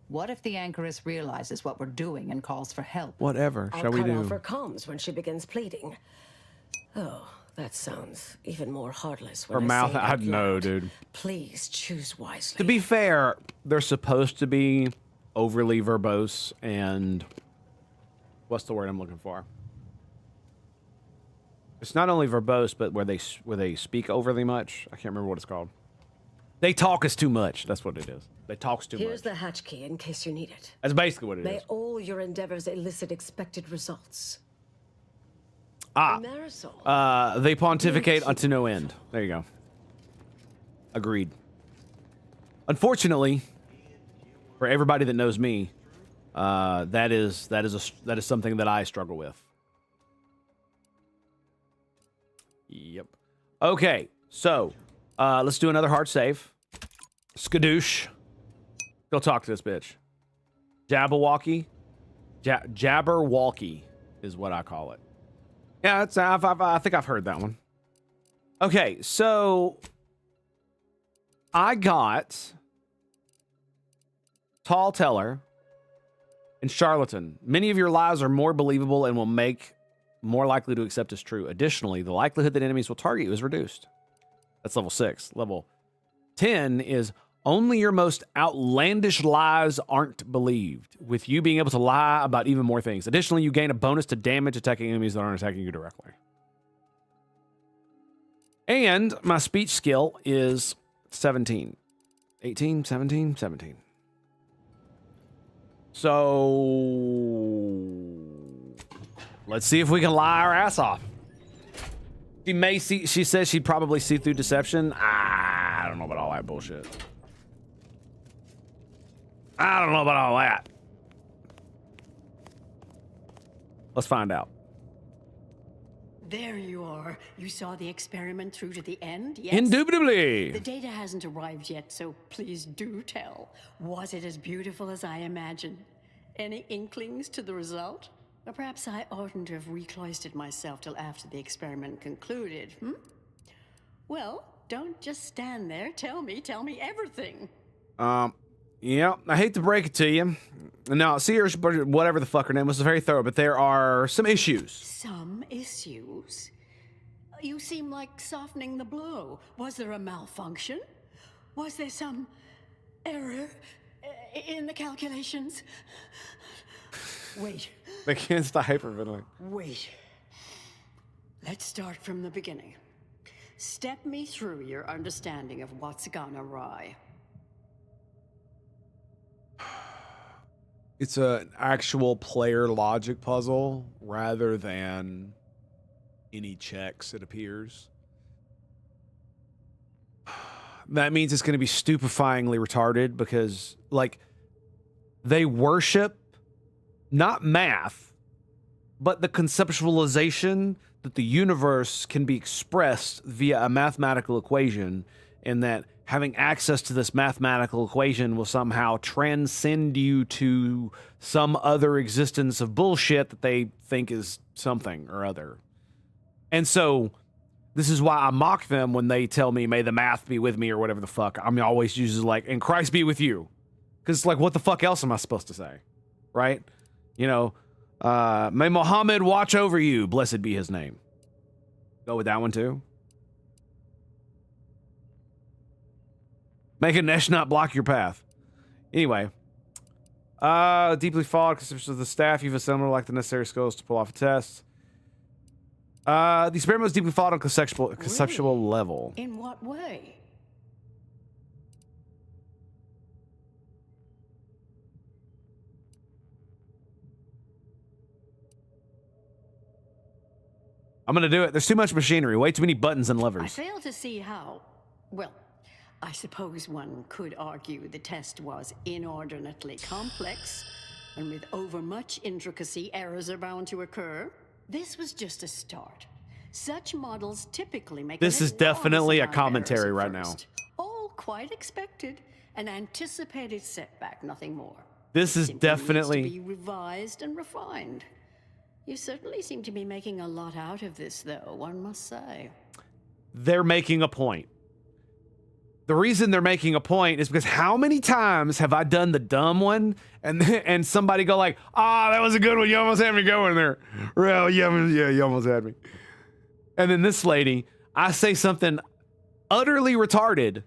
Speaker 2: What if the Anchoress realizes what we're doing and calls for help?
Speaker 1: Whatever. Shall we
Speaker 16: I'll cut
Speaker 1: do?
Speaker 16: off her comms when she begins pleading. Oh, that sounds even more heartless.
Speaker 1: Her
Speaker 16: When
Speaker 1: mouth.
Speaker 16: I
Speaker 1: I know, dude.
Speaker 16: Please choose wisely.
Speaker 1: To be fair, they're supposed to be overly verbose and what's the word I'm looking for? It's not only verbose, but where they speak overly much. I can't remember what it's called. They talk us too much. That's what it is. They talk too
Speaker 16: Here's
Speaker 1: much.
Speaker 16: the hatch key in case you need it.
Speaker 1: That's basically what it
Speaker 16: May
Speaker 1: is.
Speaker 16: all your endeavors elicit expected results.
Speaker 1: Ah.
Speaker 16: Marisol.
Speaker 1: They pontificate unto no end. There you go. Agreed. Unfortunately, for everybody that knows me, that is something that I struggle with. Yep. Okay, so let's do another hard save. Skadoosh. Go talk to this bitch. Jabberwocky. Jabberwocky is what I call it. Yeah, I think I've heard that one. Okay, so I got Tall Teller and Charlatan. Many of your lies are more believable and will make more likely to accept as true. Additionally, the likelihood that enemies will target you is reduced. That's level 6. Level 10 is only your most outlandish lies aren't believed, with you being able to lie about even more things. Additionally, you gain a bonus to damage attacking enemies that aren't attacking you directly. And my speech skill is 17. 18, 17, 17. So let's see if we can lie our ass off. She says she'd probably see through deception. I don't know about all that bullshit. I don't know about all that. Let's find out.
Speaker 14: There you are. You saw the experiment through to the end, yes?
Speaker 1: Indubitably.
Speaker 14: The data hasn't arrived yet, so please do tell. Was it as beautiful as I imagined? Any inklings to the result? Or perhaps I oughtn't to have recloistered myself till after the experiment concluded, Well, don't just stand there. Tell me everything.
Speaker 1: Yeah, I hate to break it to you. No, Sears, whatever the fuck her name was, very thorough, but there are some issues.
Speaker 14: Some issues? You seem like softening the blow. Was there a malfunction? Was there some error in the calculations? Wait.
Speaker 1: They can't stop hyperventilating.
Speaker 14: Wait. Let's start from the beginning. Step me through your understanding of what's gone awry.
Speaker 1: It's an actual player logic puzzle rather than any checks, it appears. That means it's going to be stupefyingly retarded because, like, they worship not math, but the conceptualization that the universe can be expressed via a mathematical equation, and that having access to this mathematical equation will somehow transcend you to some other existence of bullshit that they think is something or other. And so this is why I mock them when they tell me, may the math be with me or whatever the fuck. I'm always using like, and Christ be with you. Because it's like, what the fuck else am I supposed to say? Right? You know, may Muhammad watch over you. Blessed be his name. Go with that one too. Make a Nesh not block your path. Anyway. Deeply flawed because of the staff you've assembled lack the necessary skills to pull off a test. The experiment was deeply flawed on conceptual level.
Speaker 14: In what way?
Speaker 1: I'm gonna do it. There's too much machinery. Way too many buttons and
Speaker 14: I
Speaker 1: levers.
Speaker 14: fail to see how. Well, I suppose one could argue the test was inordinately complex, and with overmuch intricacy, errors are bound to occur. This was just a start. Such models typically make
Speaker 1: This is definitely a commentary right now.
Speaker 14: quite expected. An anticipated setback, nothing more.
Speaker 1: This is
Speaker 14: Simply
Speaker 1: definitely
Speaker 14: needs to be revised and refined. You certainly seem to be making a lot out of this, though, one must say.
Speaker 1: They're making a point. The reason they're making a point is because how many times have I done the dumb one and somebody go like, that was a good one. You almost had me going there. Well, yeah, you almost had me. And then this lady, I say something utterly retarded.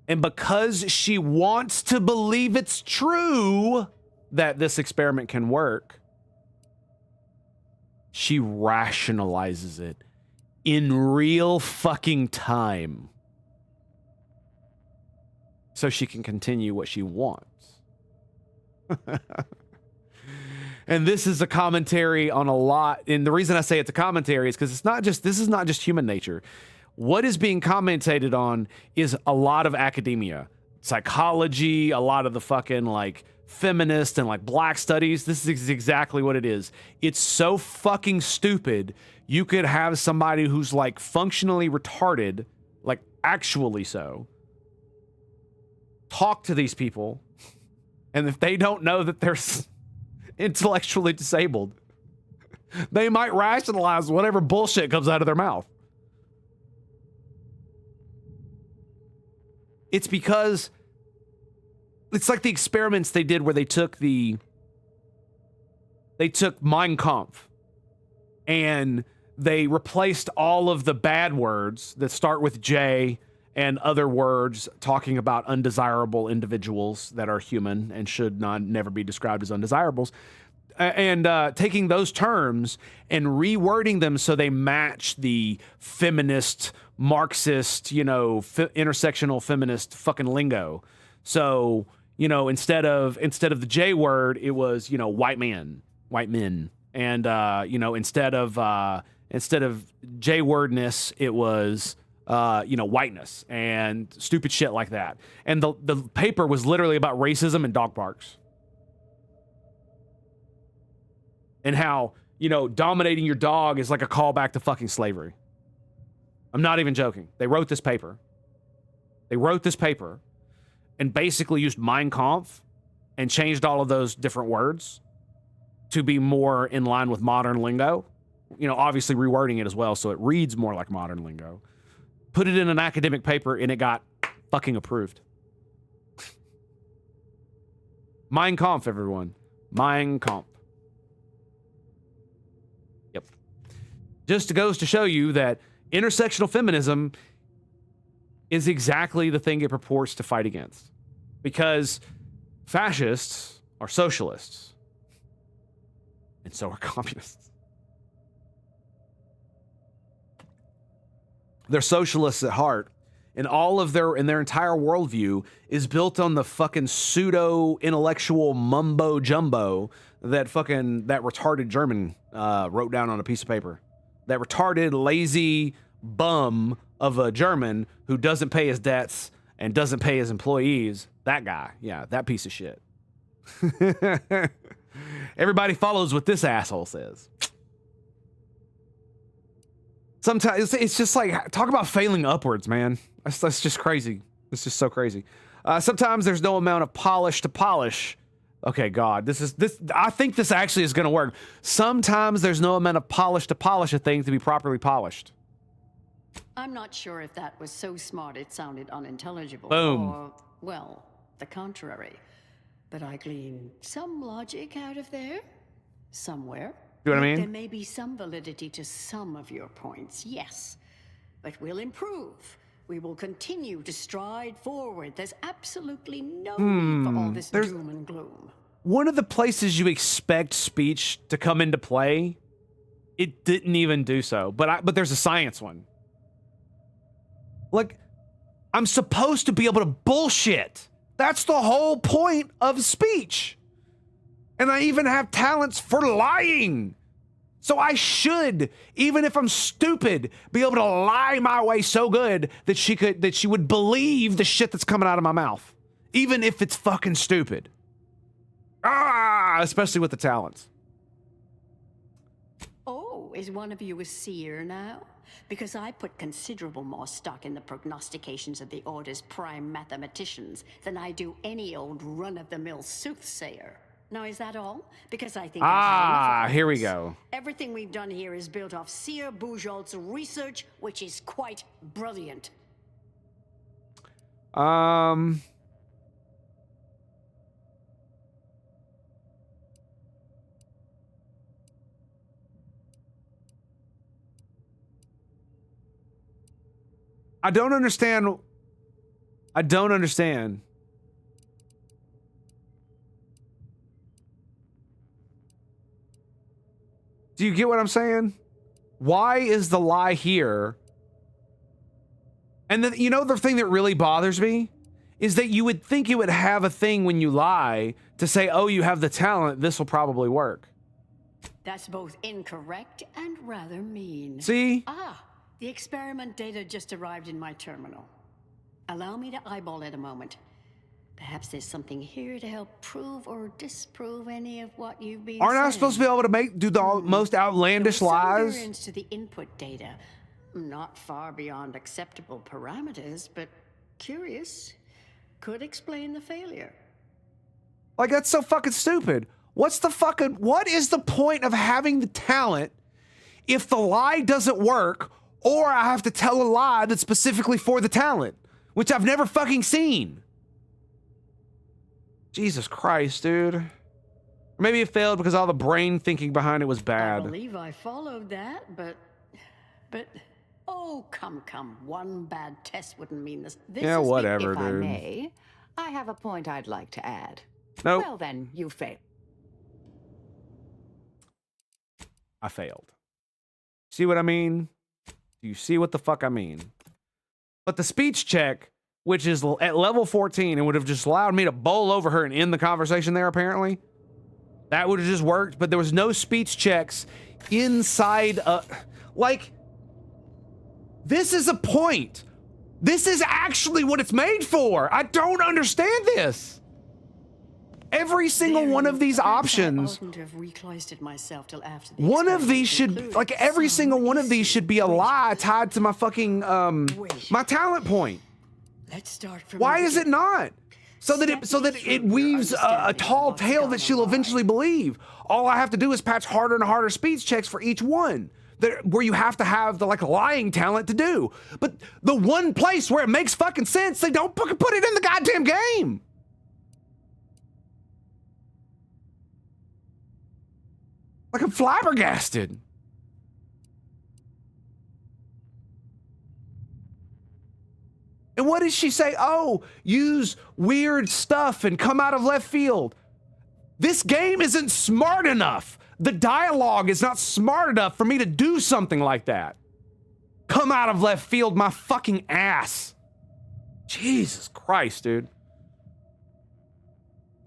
Speaker 1: And because she wants to believe it's true that this experiment can work, she rationalizes it in real fucking time so she can continue what she wants. And this is a commentary on a lot. And the reason I say it's a commentary is because this is not just human nature. What is being commentated on is a lot of academia, psychology, a lot of the fucking like feminist and like black studies. This is exactly what it is. It's so fucking stupid. You could have somebody who's like functionally retarded, like actually so, talk to these people. And if they don't know that they're intellectually disabled, they might rationalize whatever bullshit comes out of their mouth. It's because it's like the experiments they did where they took Mein Kampf and they replaced all of the bad words that start with J and other words talking about undesirable individuals that are human and should never be described as undesirables, and taking those terms and rewording them so they match the feminist, Marxist, intersectional feminist fucking lingo. So, instead of the J word, it was, white men. And, instead of J wordness, it was, whiteness and stupid shit like that. And the paper was literally about racism and dog parks. And how, dominating your dog is like a callback to fucking slavery. I'm not even joking. They wrote this paper. And basically used Mein Kampf and changed all of those different words to be more in line with modern lingo. Obviously rewording it as well so it reads more like modern lingo. Put it in an academic paper and it got fucking approved. Mein Kampf, everyone. Mein Kampf. Yep. Just goes to show you that intersectional feminism is exactly the thing it purports to fight against. Because fascists are socialists. And so are communists. They're socialists at heart. And all of their entire worldview is built on the fucking pseudo-intellectual mumbo-jumbo that retarded German wrote down on a piece of paper. That retarded, lazy bum of a German who doesn't pay his debts and doesn't pay his employees. That guy. Yeah, that piece of shit. Everybody follows what this asshole says. Sometimes it's just like, talk about failing upwards, man. That's just crazy. It's just so crazy. Sometimes there's no amount of polish to polish. Okay, God, I think this actually is going to work. Sometimes there's no amount of polish to polish a thing to be properly polished.
Speaker 14: I'm not sure if that was so smart it sounded unintelligible.
Speaker 1: Boom.
Speaker 14: Or, well, the contrary. But I glean some logic out of there. Somewhere.
Speaker 1: You know what I mean?
Speaker 14: There may be some validity to some of your points, yes. But we'll improve. We will continue to stride forward. There's absolutely no need for all this doom and gloom.
Speaker 1: One of the places you expect speech to come into play, it didn't even do so. But there's a science one. Like, I'm supposed to be able to bullshit. That's the whole point of speech. And I even have talents for lying. So I should, even if I'm stupid, be able to lie my way so good that she would believe the shit that's coming out of my mouth. Even if it's fucking stupid. Especially with the talents.
Speaker 14: Oh, is one of you a seer now? Because I put considerable more stock in the prognostications of the Order's prime mathematicians than I do any old run-of-the-mill soothsayer. Now, is that all? Because I think
Speaker 1: here we go.
Speaker 14: everything we've done here is built off Seer Bujold's research, which is quite brilliant.
Speaker 1: I don't understand. I don't understand. Do you get what I'm saying? Why is the lie here? And then, you know, the thing that really bothers me is that you would think you would have a thing when you lie to say, oh, you have the talent, this will probably work.
Speaker 14: That's both incorrect and rather mean.
Speaker 1: See?
Speaker 14: Ah, the experiment data just arrived in my terminal. Allow me to eyeball it a moment. Perhaps there's something here to help prove or disprove any of what you've been
Speaker 1: Aren't
Speaker 14: saying.
Speaker 1: I supposed to be able to do the most outlandish lies?
Speaker 14: Variance to the input data. Not far beyond acceptable parameters, but curious. Could explain the failure.
Speaker 1: Like, that's so fucking stupid. What is the point of having the talent if the lie doesn't work, or I have to tell a lie that's specifically for the talent, which I've never fucking seen? Jesus Christ, dude. Or maybe it failed because all the brain thinking behind it was bad.
Speaker 14: I believe I followed that, but oh, come. One bad test wouldn't mean this.
Speaker 1: Yeah, whatever,
Speaker 2: if
Speaker 1: dude.
Speaker 2: I may, I have a point I'd like to add.
Speaker 1: Nope.
Speaker 2: Well, then, you failed.
Speaker 1: I failed. See what I mean? Do you see what the fuck I mean? But the speech check, which is at level 14 and would have just allowed me to bowl over her and end the conversation there, apparently. That would have just worked, but there was no speech checks inside like, this is a point. This is actually what it's made for. I don't understand this. Every single one of these options, one of these should, like, every single one of these should be a lie tied to my fucking, my talent point.
Speaker 14: Let's start from
Speaker 1: Why is it not? So that it weaves a tall tale that she'll eventually believe. All I have to do is patch harder and harder speech checks for each one, where you have to have the, like, lying talent to do. But the one place where it makes fucking sense, they don't put it in the goddamn game. Like, I'm flabbergasted. And what does she say? Oh, use weird stuff and come out of left field. This game isn't smart enough. The dialogue is not smart enough for me to do something like that. Come out of left field, my fucking ass. Jesus Christ, dude.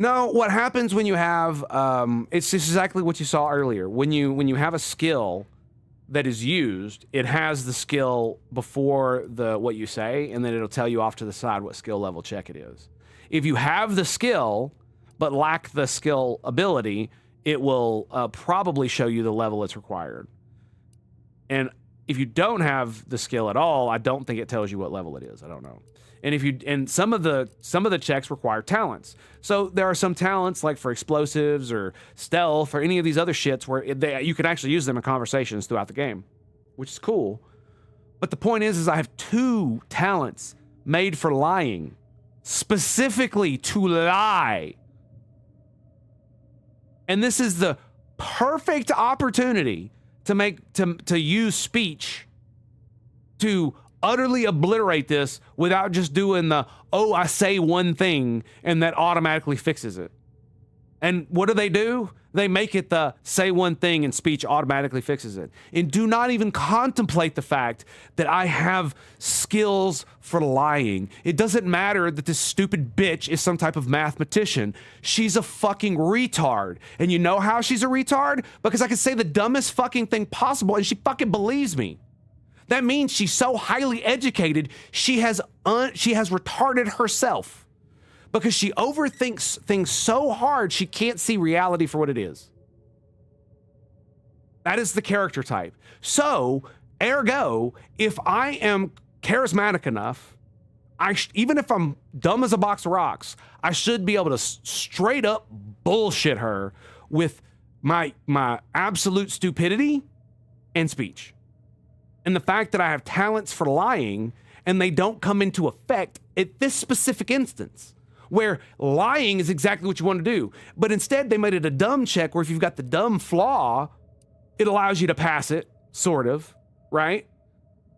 Speaker 1: No, what happens when you have, it's just exactly what you saw earlier. When you have a skill that is used, it has the skill before what you say, and then it'll tell you off to the side what skill level check it is. If you have the skill, but lack the skill ability, it will probably show you the level it's required. And if you don't have the skill at all, I don't think it tells you what level it is. I don't know. And some of the checks require talents. So there are some talents, like for explosives or stealth or any of these other shits, where you can actually use them in conversations throughout the game, which is cool. But the point is I have 2 talents made for lying, specifically to lie. And this is the perfect opportunity to use speech to utterly obliterate this without just doing I say one thing and that automatically fixes it. And what do? They make it the say one thing and speech automatically fixes it. And do not even contemplate the fact that I have skills for lying. It doesn't matter that this stupid bitch is some type of mathematician. She's a fucking retard. And you know how she's a retard? Because I can say the dumbest fucking thing possible and she fucking believes me. That means she's so highly educated, she has retarded herself because she overthinks things so hard she can't see reality for what it is. That is the character type. So, ergo, if I am charismatic enough, even if I'm dumb as a box of rocks, I should be able to straight up bullshit her with my absolute stupidity and speech. And the fact that I have talents for lying and they don't come into effect at this specific instance, where lying is exactly what you want to do. But instead, they made it a dumb check where if you've got the dumb flaw, it allows you to pass it, sort of, right?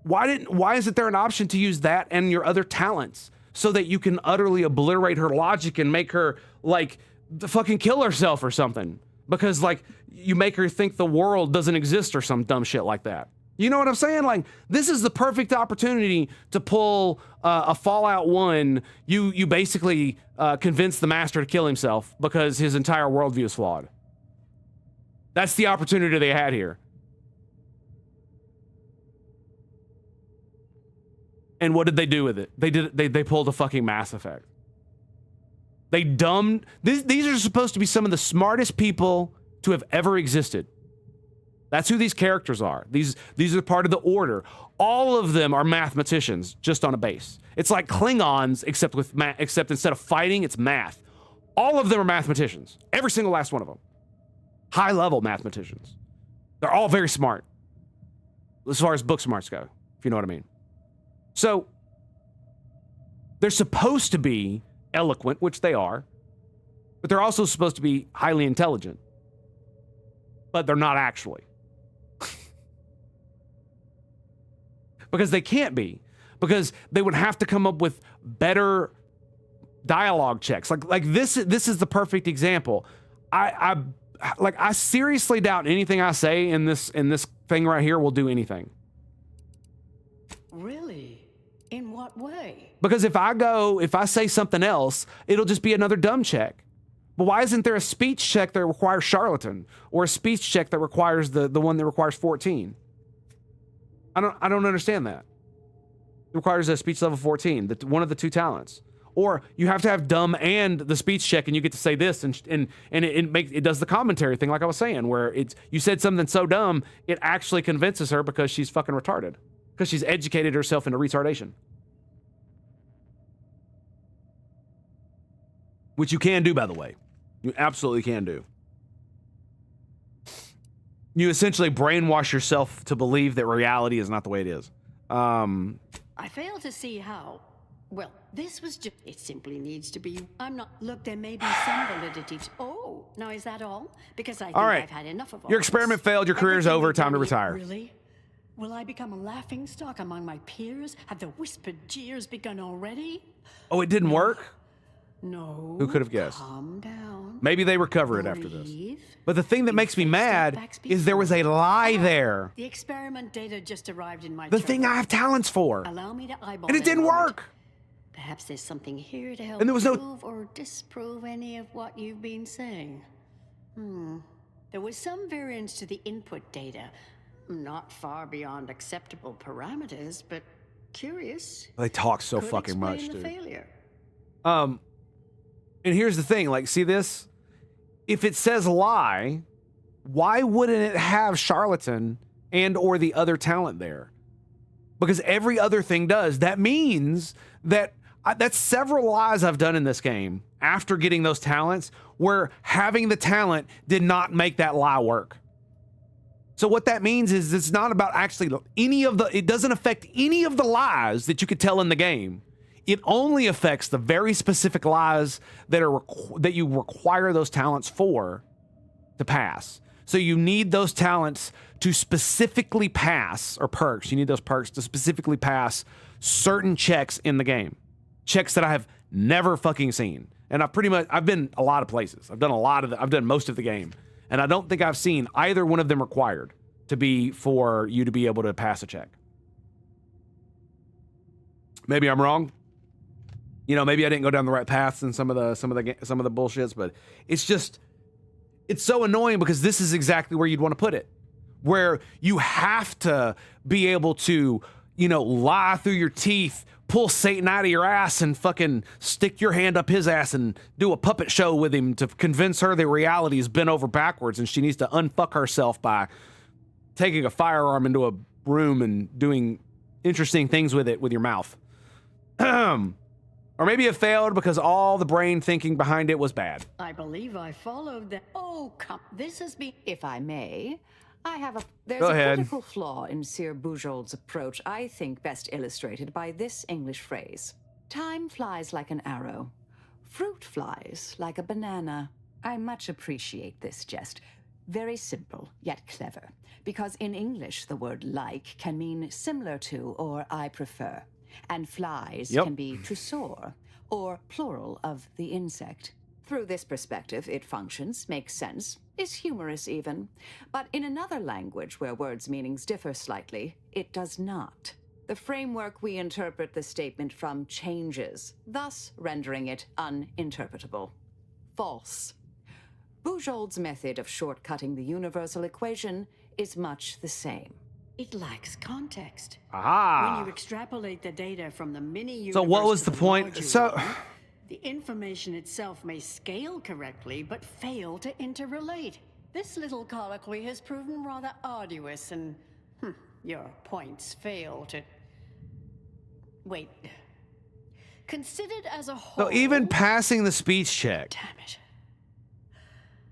Speaker 1: Why isn't there an option to use that and your other talents so that you can utterly obliterate her logic and make her, like, fucking kill herself or something? Because, like, you make her think the world doesn't exist or some dumb shit like that. You know what I'm saying? Like, this is the perfect opportunity to pull a Fallout 1. You basically convince the master to kill himself because his entire worldview is flawed. That's the opportunity they had here. And what did they do with it? They pulled a fucking Mass Effect. They dumbed... These are supposed to be some of the smartest people to have ever existed. That's who these characters are. These are part of the Order. All of them are mathematicians, just on a base. It's like Klingons, except instead of fighting, it's math. All of them are mathematicians. Every single last one of them. High-level mathematicians. They're all very smart. As far as book smarts go, if you know what I mean. So, they're supposed to be eloquent, which they are, but they're also supposed to be highly intelligent. But they're not actually. Because they can't be. Because they would have to come up with better dialogue checks. Like this is the perfect example. I seriously doubt anything I say in this thing right here will do anything.
Speaker 14: Really? In what way?
Speaker 1: Because if I say something else, it'll just be another dumb check. But why isn't there a speech check that requires charlatan, or a speech check that requires the one that requires 14? I don't understand that. It requires a speech level 14, one of the two talents. Or you have to have dumb and the speech check, and you get to say this, and it does the commentary thing, like I was saying, where you said something so dumb it actually convinces her because she's fucking retarded, because she's educated herself into retardation. Which you can do, by the way. You absolutely can do. You essentially brainwash yourself to believe that reality is not the way it is.
Speaker 14: I fail to see how. Well, this was just... It simply needs to be... I'm not... Look, there may be some validity to... Oh, now is that all? Because I think I've had enough of all
Speaker 1: your experiment
Speaker 14: this.
Speaker 1: failed. Your career's over. Time to retire.
Speaker 14: Really? Will I become a laughingstock among my peers? Have the whispered jeers begun already?
Speaker 1: Oh, it didn't work?
Speaker 14: No.
Speaker 1: Who could have guessed?
Speaker 14: Calm down.
Speaker 1: Maybe they recover it after this. But the thing that makes me mad is there was a lie there.
Speaker 14: The experiment data just arrived in my
Speaker 1: The thing I have talents for.
Speaker 14: Allow me to eyeball
Speaker 1: and it didn't work.
Speaker 14: Perhaps there's something here to help
Speaker 1: and there was
Speaker 14: prove or disprove any of what you've been saying. There was some variance to the input data. Not far beyond acceptable parameters, but curious.
Speaker 1: They talk so
Speaker 14: Could
Speaker 1: fucking much,
Speaker 14: explain the
Speaker 1: dude.
Speaker 14: failure.
Speaker 1: And here's the thing, like, see this? If it says lie, why wouldn't it have charlatan and or the other talent there? Because every other thing does. That means that that's several lies I've done in this game after getting those talents where having the talent did not make that lie work. So what that means is it's not about actually it doesn't affect any of the lies that you could tell in the game. It only affects the very specific lies that you require those talents for to pass. So you need those talents to specifically pass, or perks. You need those perks to specifically pass certain checks in the game. Checks that I have never fucking seen. And I've been a lot of places. I've done most of the game. And I don't think I've seen either one of them required for you to be able to pass a check. Maybe I'm wrong. You know, maybe I didn't go down the right paths in some of the bullshits, but it's so annoying because this is exactly where you'd want to put it. Where you have to be able to, lie through your teeth, pull Satan out of your ass and fucking stick your hand up his ass and do a puppet show with him to convince her that reality is bent over backwards and she needs to unfuck herself by taking a firearm into a room and doing interesting things with it with your mouth. Or maybe it failed because all the brain thinking behind it was bad.
Speaker 14: I believe I followed that. Oh, come. This has been.
Speaker 2: If I may, there's
Speaker 1: Go
Speaker 2: a
Speaker 1: ahead.
Speaker 2: critical flaw in Sir Bujold's approach, I think best illustrated by this English phrase. Time flies like an arrow. Fruit flies like a banana. I much appreciate this jest. Very simple, yet clever. Because in English, the word like can mean similar to or I prefer. And flies can be to soar, or plural of the insect. Through this perspective, it functions, makes sense, is humorous even. But in another language where words' meanings differ slightly, it does not. The framework we interpret the statement from changes, thus rendering it uninterpretable. False. Bujold's method of shortcutting the universal equation is much the same.
Speaker 14: It lacks context.
Speaker 1: Aha.
Speaker 14: When you extrapolate the data from the mini-universe
Speaker 1: So what was
Speaker 14: to
Speaker 1: the point?
Speaker 14: larger
Speaker 1: So
Speaker 14: one, the information itself may scale correctly, but fail to interrelate. This little colloquy has proven rather arduous, and your points fail to... Wait. Considered as a whole...
Speaker 1: So even passing the speech check.
Speaker 14: Damn it.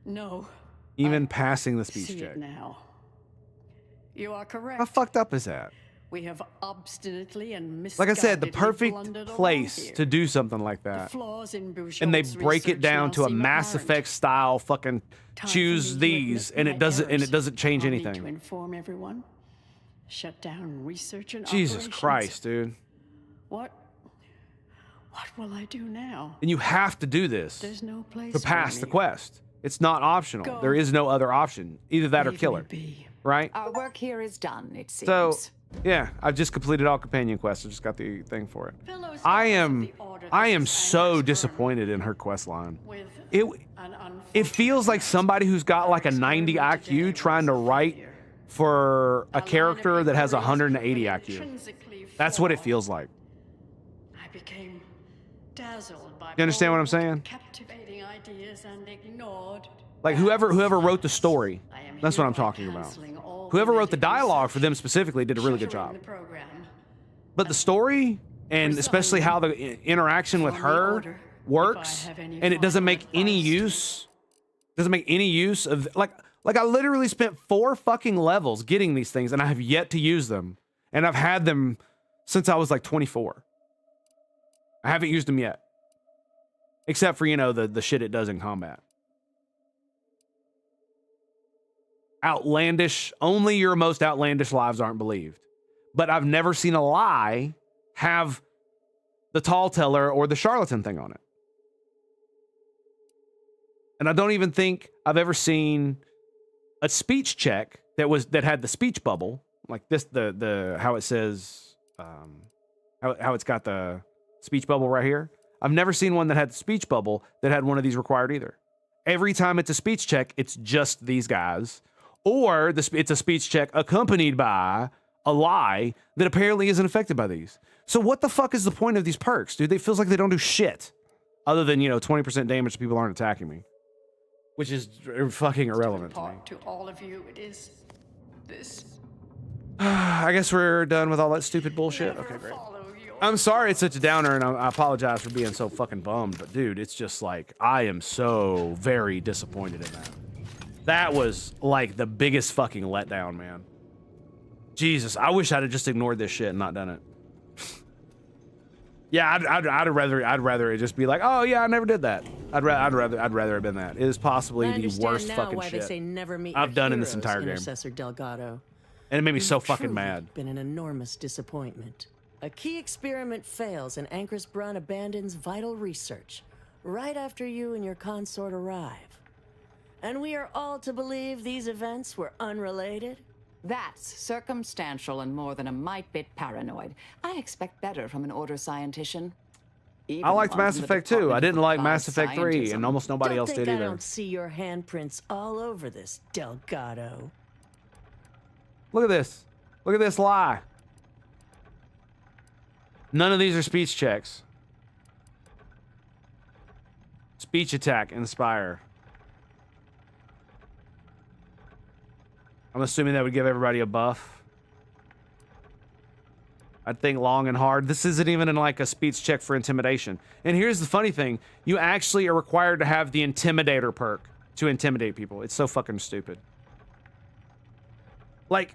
Speaker 14: No.
Speaker 1: Even passing the speech
Speaker 14: See
Speaker 1: check.
Speaker 14: it now. You are correct.
Speaker 1: How fucked up is that?
Speaker 14: We have obstinately and
Speaker 1: Like I said, the
Speaker 14: misguidedly
Speaker 1: perfect
Speaker 14: blundered along
Speaker 1: place
Speaker 14: here.
Speaker 1: to do something like
Speaker 14: The
Speaker 1: that.
Speaker 14: flaws in Bujold's
Speaker 1: And they break it
Speaker 14: research
Speaker 1: down
Speaker 14: now
Speaker 1: to a
Speaker 14: seem
Speaker 1: Mass
Speaker 14: apparent.
Speaker 1: Effect style fucking
Speaker 14: Time
Speaker 1: choose
Speaker 14: for me to
Speaker 1: these,
Speaker 14: admit
Speaker 1: and
Speaker 14: my
Speaker 1: it
Speaker 14: errors.
Speaker 1: doesn't change
Speaker 14: I'll need
Speaker 1: anything.
Speaker 14: to inform everyone. Shut down research and
Speaker 1: Jesus
Speaker 14: operations.
Speaker 1: Christ, dude.
Speaker 14: What will I do now?
Speaker 1: And you have to do this
Speaker 14: There's no place
Speaker 1: to pass
Speaker 14: for
Speaker 1: the
Speaker 14: me.
Speaker 1: quest. It's not optional.
Speaker 14: Go.
Speaker 1: There is no other option. Either that or
Speaker 14: Leave
Speaker 1: kill
Speaker 14: me
Speaker 1: her.
Speaker 14: be.
Speaker 1: Right?
Speaker 2: Our work here is done, it seems.
Speaker 1: So, yeah, I've just completed all companion quests. I just got the thing for it.
Speaker 14: Fellow
Speaker 1: I
Speaker 14: scholars of
Speaker 1: am
Speaker 14: the Order
Speaker 1: I am
Speaker 14: thinks
Speaker 1: so
Speaker 14: Angus
Speaker 1: disappointed in her quest line.
Speaker 14: with
Speaker 1: It
Speaker 14: an
Speaker 1: it feels like somebody who's got like a 90 IQ trying to write for a character that has 180 IQ.
Speaker 14: intrinsically
Speaker 1: That's what it
Speaker 14: flawed.
Speaker 1: feels like.
Speaker 14: I became dazzled by
Speaker 1: You understand what I'm
Speaker 14: bold,
Speaker 1: saying?
Speaker 14: captivating ideas and ignored.
Speaker 1: Like whoever wrote the story, that's what I'm talking about. Whoever wrote the dialogue for them specifically did a really good job.
Speaker 14: The program.
Speaker 1: But the story, and especially how the interaction with her works, and it doesn't make any use. Doesn't make any use of like I literally spent 4 fucking levels getting these things, and I have yet to use them, and I've had them since I was like 24. I haven't used them yet, except for the shit it does in combat. Outlandish. Only your most outlandish lives aren't believed. But I've never seen a lie have the tall teller or the charlatan thing on it. And I don't even think I've ever seen a speech check that had the speech bubble like this. The how it says how it's got the speech bubble right here. I've never seen one that had the speech bubble that had one of these required either. Every time it's a speech check, it's just these guys. Or it's a speech check accompanied by a lie that apparently isn't affected by these. So what the fuck is the point of these perks, dude? It feels like they don't do shit other than 20% damage to people aren't attacking me, which is fucking irrelevant to me.
Speaker 14: To all of you, it is this.
Speaker 1: I guess we're done with all that stupid bullshit. Okay, great. I'm sorry it's such a downer, and I apologize for being so fucking bummed. But dude, it's just like I am so very disappointed in that. That was like the biggest fucking letdown, man. Jesus, I wish I'd have just ignored this shit and not done it. Yeah, I'd rather it just be like, oh yeah, I never did that. I'd rather have been that. It is possibly
Speaker 12: I
Speaker 1: the
Speaker 12: understand
Speaker 1: worst
Speaker 12: now
Speaker 1: fucking
Speaker 12: why
Speaker 1: shit
Speaker 12: they say never meet
Speaker 1: I've
Speaker 12: your
Speaker 1: done in this
Speaker 12: heroes,
Speaker 1: entire game,
Speaker 12: Intercessor Delgado.
Speaker 1: and it made me so
Speaker 12: You've
Speaker 1: fucking
Speaker 12: truly
Speaker 1: mad.
Speaker 12: Been an enormous disappointment. A key experiment fails, and Anchor's Brun abandons vital research right after you and your consort arrive. And we are all to believe these events were unrelated?
Speaker 2: That's circumstantial and more than a mite bit paranoid. I expect better from an Order scientician. Even
Speaker 1: I liked
Speaker 2: one
Speaker 1: Mass
Speaker 2: from the
Speaker 1: Effect 2.
Speaker 2: Department
Speaker 1: I
Speaker 2: of
Speaker 1: didn't like
Speaker 2: Applied
Speaker 1: Mass Effect 3, and
Speaker 2: Scientism.
Speaker 1: almost nobody
Speaker 12: Don't
Speaker 1: else
Speaker 12: think
Speaker 1: did
Speaker 12: I
Speaker 1: either.
Speaker 12: don't see your handprints all over this, Delgado.
Speaker 1: Look at this. Look at this lie. None of these are speech checks. Speech attack, inspire. I'm assuming that would give everybody a buff. I'd think long and hard. This isn't even in like a speech check for intimidation. And here's the funny thing. You actually are required to have the intimidator perk to intimidate people. It's so fucking stupid. Like,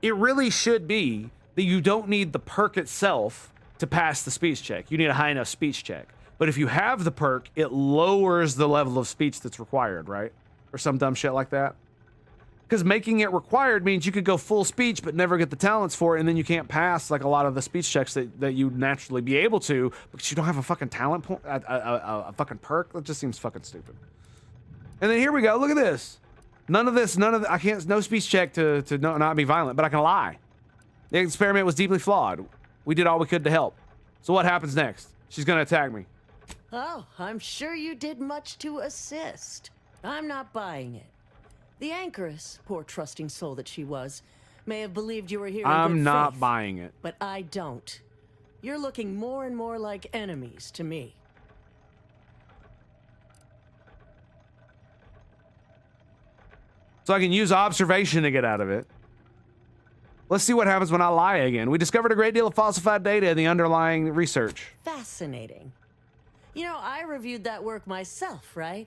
Speaker 1: it really should be that you don't need the perk itself to pass the speech check. You need a high enough speech check. But if you have the perk, it lowers the level of speech that's required, right? Or some dumb shit like that. Because making it required means you could go full speech but never get the talents for it, and then you can't pass like a lot of the speech checks that you'd naturally be able to because you don't have a fucking talent point, a fucking perk. That just seems fucking stupid. And then here we go. Look at this. None of I can't, no speech check to not be violent, but I can lie. The experiment was deeply flawed. We did all we could to help. So what happens next? She's gonna attack me.
Speaker 12: Oh, I'm sure you did much to assist. I'm not buying it. The Anchoress, poor trusting soul that she was, may have believed you were here in
Speaker 1: I'm
Speaker 12: good
Speaker 1: not
Speaker 12: faith,
Speaker 1: buying it.
Speaker 12: but I don't. You're looking more and more like enemies to me.
Speaker 1: So I can use observation to get out of it. Let's see what happens when I lie again. We discovered a great deal of falsified data in the underlying research.
Speaker 12: Fascinating. You know, I reviewed that work myself, right?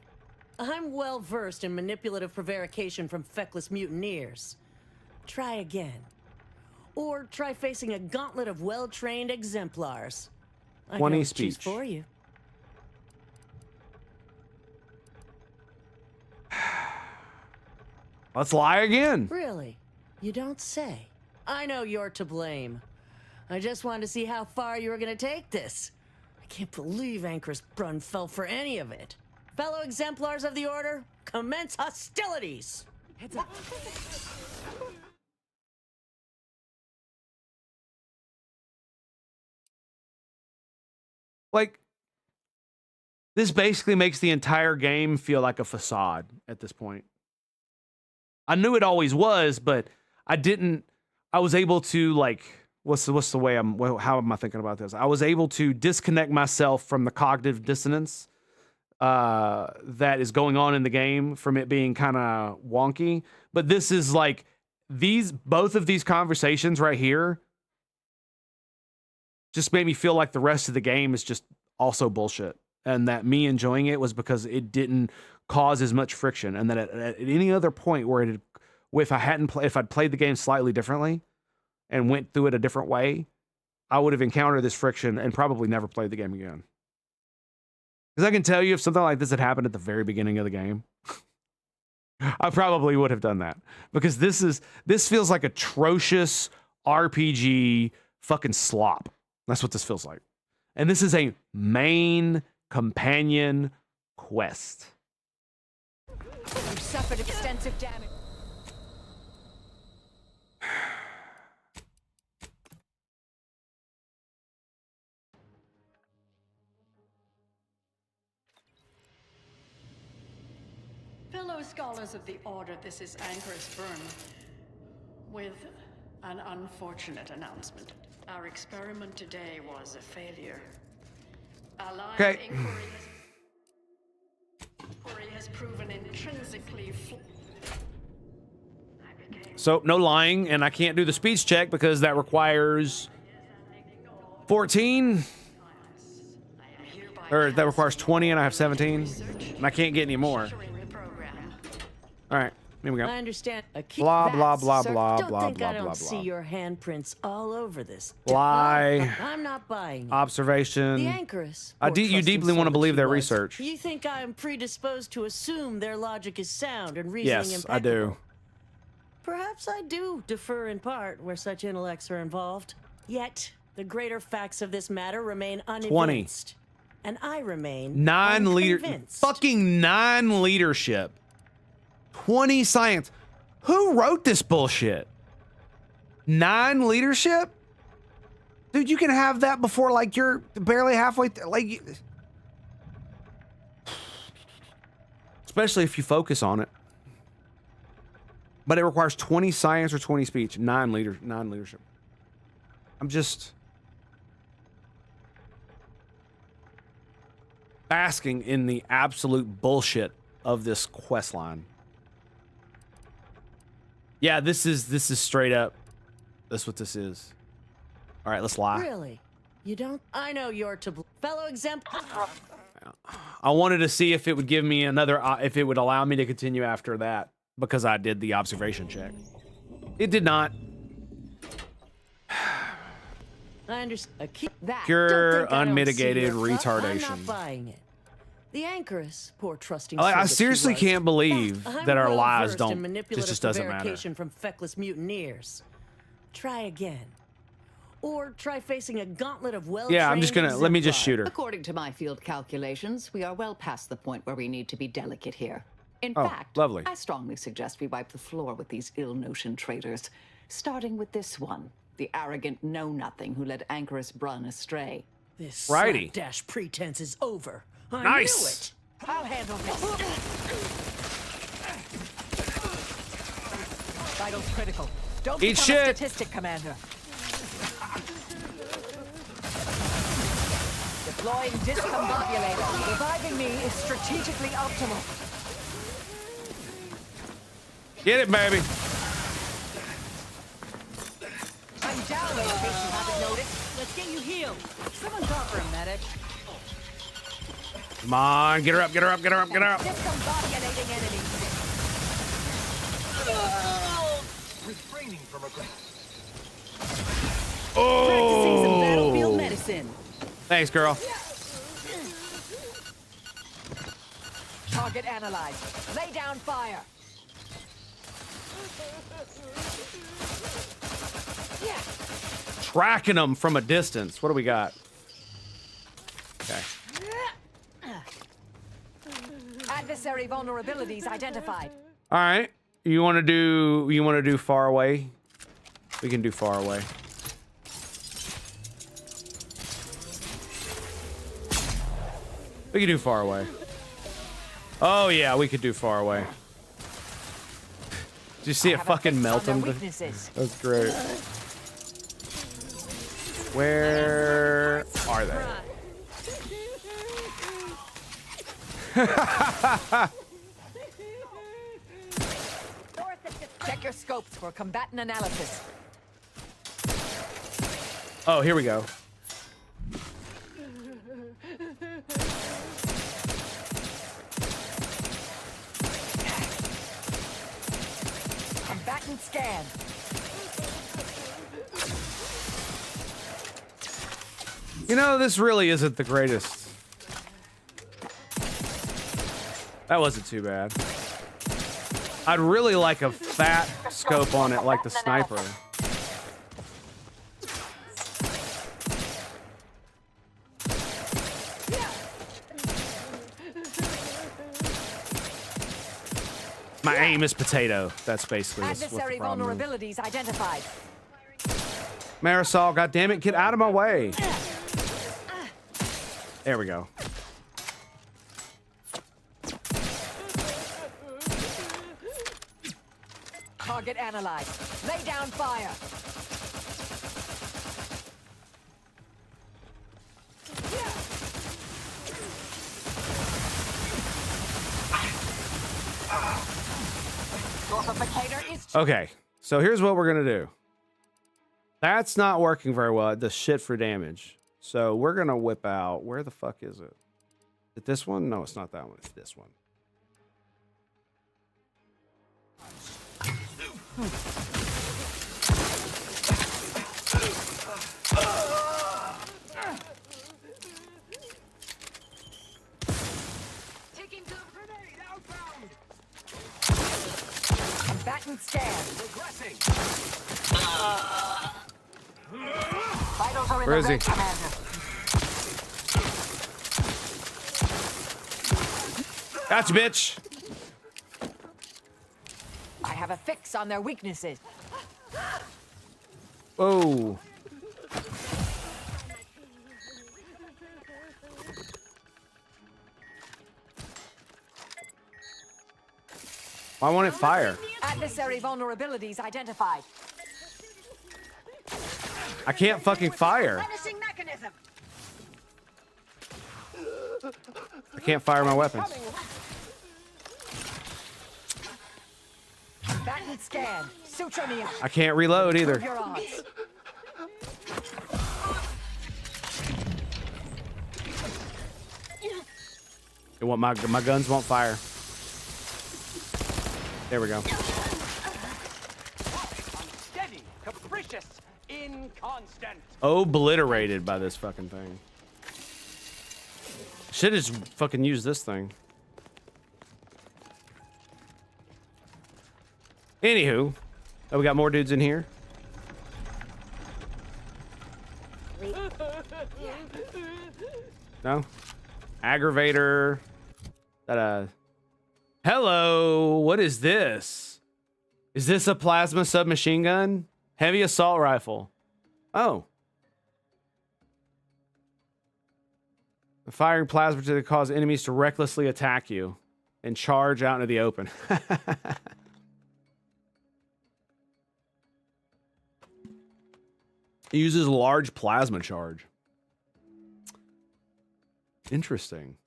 Speaker 12: I'm well versed in manipulative prevarication from feckless mutineers. Try again. Or try facing a gauntlet of well-trained exemplars. I
Speaker 1: 20
Speaker 12: can choose
Speaker 1: speech.
Speaker 12: for you.
Speaker 1: Let's lie again.
Speaker 12: Really? You don't say. I know you're to blame. I just wanted to see how far you were going to take this. I can't believe Anchoress Brunn fell for any of it. Fellow exemplars of the Order, commence hostilities!
Speaker 13: Heads up.
Speaker 1: Like, this basically makes the entire game feel like a facade at this point. I knew it always was, but I was able to, like, how am I thinking about this? I was able to disconnect myself from the cognitive dissonance that is going on in the game, from it being kind of wonky. But this is like, both of these conversations right here just made me feel like the rest of the game is just also bullshit. And that me enjoying it was because it didn't cause as much friction. And that at any other point where if I'd played the game slightly differently and went through it a different way, I would have encountered this friction and probably never played the game again. Because I can tell you, if something like this had happened at the very beginning of the game, I probably would have done that. Because this feels like atrocious RPG fucking slop. That's what this feels like. And this is a main companion quest.
Speaker 2: You suffered extensive damage.
Speaker 14: Fellow scholars of the Order, this is Anchoress Brunn with an unfortunate announcement. Our experiment today was a failure. Our line of inquiry has proven intrinsically flawed.
Speaker 1: So, no lying, and I can't do the speech check because that requires 14. Or that requires 20 and I have 17. And I can't get any more. Alright, here we go.
Speaker 12: I understand.
Speaker 1: Blah, blah, blah,
Speaker 12: sir.
Speaker 1: blah,
Speaker 12: Don't
Speaker 1: blah,
Speaker 12: think
Speaker 1: blah,
Speaker 12: I don't
Speaker 1: blah,
Speaker 12: see
Speaker 1: blah.
Speaker 12: your handprints all over this.
Speaker 1: Lie.
Speaker 12: I'm not buying it.
Speaker 1: Observation.
Speaker 12: The Anchoress.
Speaker 1: You deeply want to believe their research.
Speaker 12: You think I am predisposed to assume their logic is sound and reasoning
Speaker 1: Yes,
Speaker 12: impeccable?
Speaker 1: I do.
Speaker 12: Perhaps I do defer in part where such intellects are involved. Yet, the greater facts of this matter remain unevinced. And I remain unconvinced.
Speaker 1: Fucking 9 leadership. 20 science. Who wrote this bullshit? 9 leadership? Dude, you can have that before, like, you're barely halfway especially if you focus on it. But it requires 20 science or 20 speech. 9 leadership. I'm just basking in the absolute bullshit of this quest line. Yeah, this is straight up. That's what this is. All right, let's lie.
Speaker 12: Really? You don't? I know you're to fellow exempt.
Speaker 1: I wanted to see if it would give me another, if it would allow me to continue after that, because I did the observation check. It did not.
Speaker 12: I understand.
Speaker 1: Pure unmitigated retardation.
Speaker 12: I'm not buying it. The anchoress, poor trusting.
Speaker 1: I seriously can't believe that our lives don't.
Speaker 12: It
Speaker 1: just doesn't matter.
Speaker 12: From feckless mutineers. Try again. Or try facing a gauntlet of well-trained.
Speaker 1: Yeah, I'm just gonna let me just shoot her.
Speaker 2: According to my field calculations, we are well past the point where we need to be delicate here. In
Speaker 1: Oh,
Speaker 2: fact,
Speaker 1: lovely.
Speaker 2: I strongly suggest we wipe the floor with these ill-notioned traitors, starting with this one, the arrogant know-nothing who led Anchoress Brunn astray.
Speaker 12: This
Speaker 1: righty
Speaker 12: dash pretense is over. I
Speaker 1: nice.
Speaker 12: knew it.
Speaker 2: I'll handle this. Vitals critical. Don't
Speaker 1: Eat
Speaker 2: become
Speaker 1: shit.
Speaker 2: a statistic, Commander. Deploying discombobulator. Reviving me is strategically optimal.
Speaker 1: Get it, baby.
Speaker 2: I'm down there, in case you haven't noticed.
Speaker 13: Let's get you healed. Someone call for a medic.
Speaker 1: Come on, get her up, get her up, get her up, get her up.
Speaker 2: Discombobulating enemy.
Speaker 5: Refraining from aggression.
Speaker 13: Practicing some
Speaker 1: Oh.
Speaker 13: battlefield medicine.
Speaker 1: Thanks, girl.
Speaker 2: Target analyzed. Lay down fire.
Speaker 1: Tracking them from a distance. What do we got? Okay.
Speaker 2: Adversary vulnerabilities identified.
Speaker 1: All right. You want to do far away? We can do far away. We can do far away. Oh yeah, we could do far away. Did you see it fucking melt him? That's great. Where are they?
Speaker 2: Check your scopes for combatant analysis.
Speaker 1: Oh, here we go.
Speaker 2: Combatant scan.
Speaker 1: You know, this really isn't the greatest. That wasn't too bad. I'd really like a fat scope on it, like the sniper. My aim is potato. That's basically what the
Speaker 2: Adversary
Speaker 1: problem is.
Speaker 2: vulnerabilities identified.
Speaker 1: Marisol, goddammit, get out of my way. There we go.
Speaker 2: Target analyzed. Lay down fire.
Speaker 1: Okay, so here's what we're gonna do. That's not working very well. It does shit for damage. So we're gonna whip out. Where the fuck is it? Is it this one? No, it's not that one. It's this one.
Speaker 2: Combatant scan. Progressing. Vitals are in
Speaker 1: Where
Speaker 2: the
Speaker 1: is he?
Speaker 2: red, Commander.
Speaker 1: Gotcha, bitch.
Speaker 2: I have a fix on their weaknesses.
Speaker 1: Whoa. Why won't it fire?
Speaker 2: Adversary vulnerabilities identified.
Speaker 1: I can't fucking fire.
Speaker 2: Finishing mechanism.
Speaker 1: I can't fire my weapons.
Speaker 2: Combatant scan. Suture me up.
Speaker 1: I can't reload either.
Speaker 2: Prove your odds.
Speaker 1: It won't, my guns won't fire. There we go.
Speaker 5: Unsteady, capricious, inconstant.
Speaker 1: Obliterated by this fucking thing. Should have just fucking used this thing. Anywho, oh, we got more dudes in here. No? Aggravator. That hello, what is this? Is this a plasma submachine gun? Heavy assault rifle. Oh. The firing plasma to cause enemies to recklessly attack you and charge out into the open. It uses large plasma charge. Interesting.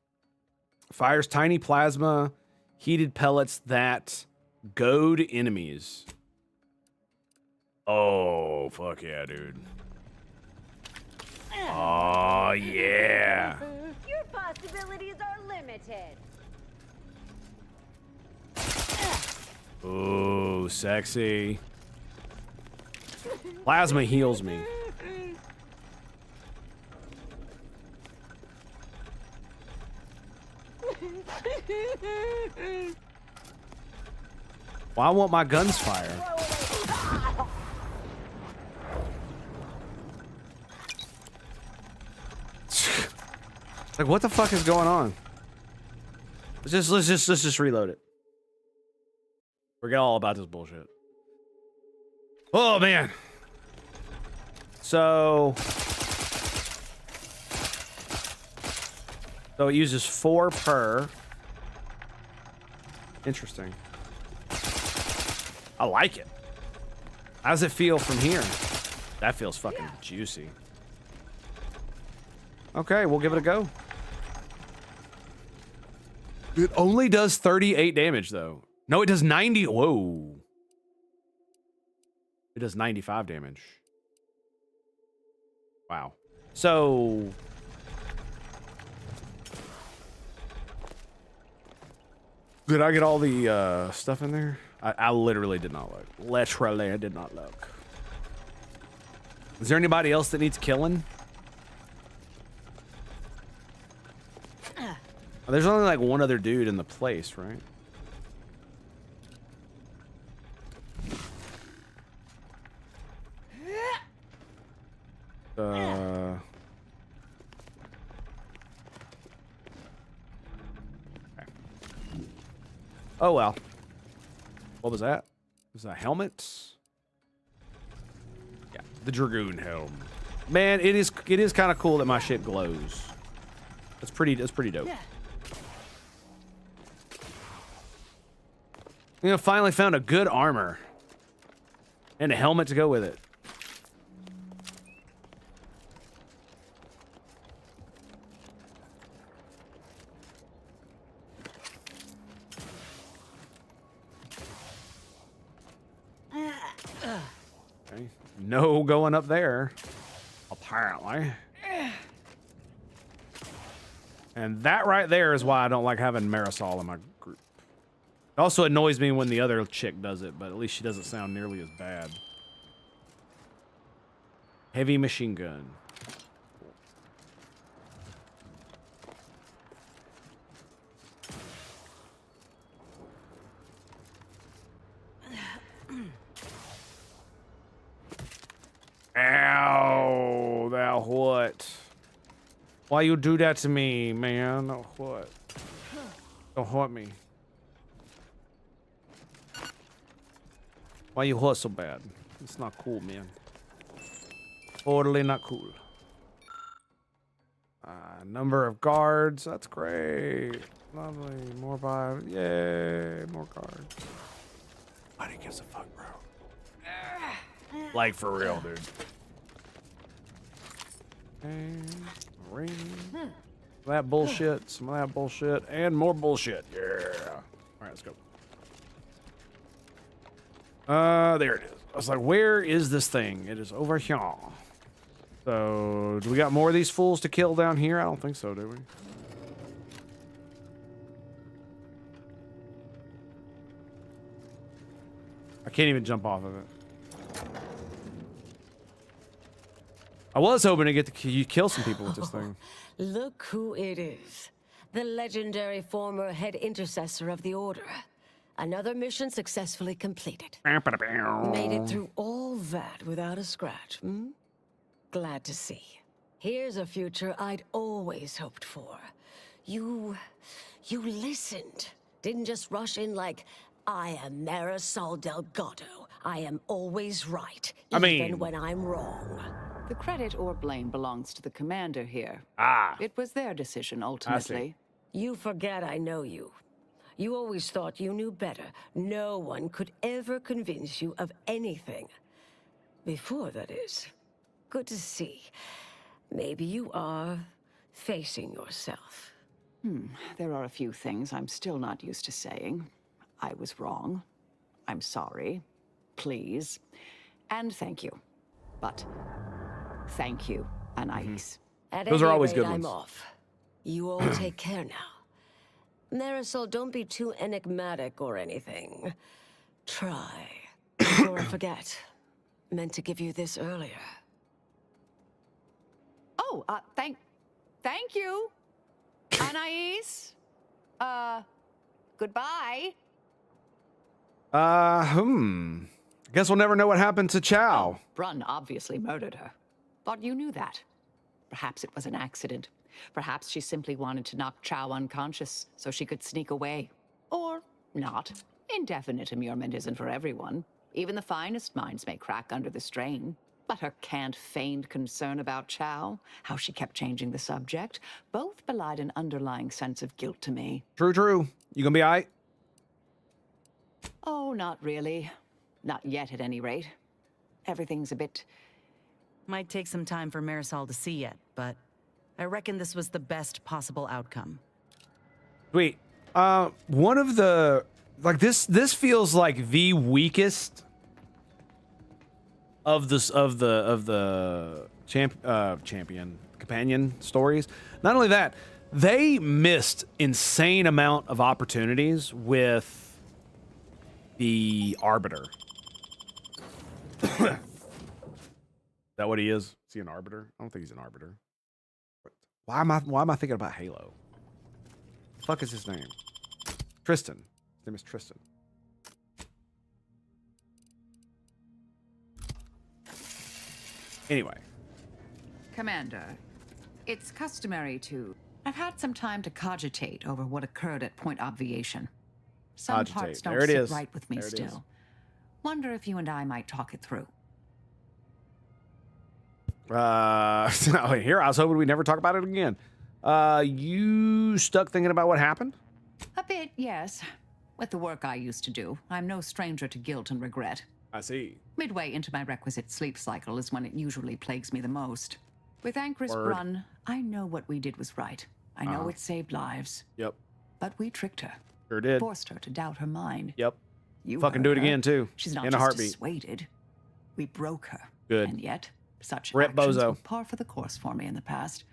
Speaker 1: Fires tiny plasma heated pellets that goad enemies. Oh, fuck yeah, dude. Oh, yeah.
Speaker 6: Your possibilities are limited.
Speaker 1: Ooh, sexy. Plasma heals me. Why won't my guns fire? Like, what the fuck is going on? Let's just reload it. Forget all about this bullshit. Oh man. So it uses 4 per. Interesting. I like it. How does it feel from here? That feels fucking juicy. Okay, we'll give it a go. It only does 38 damage though. No, it does 90. Whoa. It does 95 damage. Wow. So did I get all the stuff in there? I literally did not look. Literally, I did not look. Is there anybody else that needs killing? There's only like one other dude in the place, right? Okay. Oh well. What was that? Was that helmets? Yeah, the Dragoon helm. Man, it is kind of cool that my shit glows. That's pretty dope. Yeah. You know, finally found a good armor and a helmet to go with it. Okay. No going up there, apparently. And that right there is why I don't like having Marisol in my group. It also annoys me when the other chick does it, but at least she doesn't sound nearly as bad. Heavy machine gun. Ow, that what? Why you do that to me, man? What? Don't hurt me. Why you hurt so bad? It's not cool, man. Totally not cool. Number of guards. That's great. Lovely. More by. Yay. More guards. Nobody gives a fuck, bro. Like for real, dude. And ring. That bullshit. Some of that bullshit. And more bullshit. Yeah. Alright, let's go. There it is. I was like, where is this thing? It is over here. So, do we got more of these fools to kill down here? I don't think so, do we? I can't even jump off of it. I was hoping to get to kill some people with this thing.
Speaker 16: Look who it is. The legendary former head intercessor of the Order. Another mission successfully completed. Made it through all that without a scratch, hmm? Glad to see. Here's a future I'd always hoped for. You listened. Didn't just rush in like, I am Marisol Delgado. I am always right, even when I'm wrong.
Speaker 2: The credit or blame belongs to the commander here. It was their decision, ultimately.
Speaker 16: You forget I know you. You always thought you knew better. No one could ever convince you of anything. Before, that is. Good to see. Maybe you are facing yourself.
Speaker 2: There are a few things I'm still not used to saying. I was wrong. I'm sorry. Please. And thank you. But thank you, Anais.
Speaker 1: Those are always good ones.
Speaker 16: I'm off. You all take care now. Marisol, don't be too enigmatic or anything. Try. Before I forget. Meant to give you this earlier.
Speaker 2: Oh, thank you, Anais. Goodbye.
Speaker 1: Guess we'll never know what happened to Chow.
Speaker 2: Brun obviously murdered her. But you knew that. Perhaps it was an accident. Perhaps she simply wanted to knock Chow unconscious so she could sneak away. Or not. Indefinite immurement isn't for everyone. Even the finest minds may crack under the strain. But her canned, feigned concern about Chow, how she kept changing the subject, both belied an underlying sense of guilt to me.
Speaker 1: True. You gonna be all right?
Speaker 2: Oh, not really. Not yet, at any rate. Everything's a bit...
Speaker 13: Might take some time for Marisol to see yet, but I reckon this was the best possible outcome.
Speaker 1: Sweet. One of the... Like, this feels like the weakest of the companion stories. Not only that, they missed insane amount of opportunities with the Arbiter. Is that what he is? Is he an Arbiter? I don't think he's an Arbiter. Why am I thinking about Halo? The fuck is his name? Tristan. His name is Tristan. Anyway.
Speaker 2: Commander, it's customary to... I've had some time to cogitate over what occurred at Point Obviation. Some parts don't sit right with me still. Wonder if you and I might talk it through.
Speaker 1: Here, I was hoping we'd never talk about it again. You stuck thinking about what happened?
Speaker 2: A bit, yes. With the work I used to do, I'm no stranger to guilt and regret.
Speaker 1: I see.
Speaker 2: Midway into my requisite sleep cycle is when it usually plagues me the most. With Anchor's Brun, I know what we did was right. I know it saved lives.
Speaker 1: Yep.
Speaker 2: But we tricked her.
Speaker 1: Sure did.
Speaker 2: Forced her to doubt her mind.
Speaker 1: Yep.
Speaker 2: You
Speaker 1: fucking do it again, too.
Speaker 2: She's not
Speaker 1: in
Speaker 2: just
Speaker 1: a heartbeat.
Speaker 2: dissuaded. We broke her.
Speaker 1: Good.
Speaker 2: And yet, such
Speaker 1: Rip
Speaker 2: actions
Speaker 1: Bozo.
Speaker 2: were par for the course for me in the past.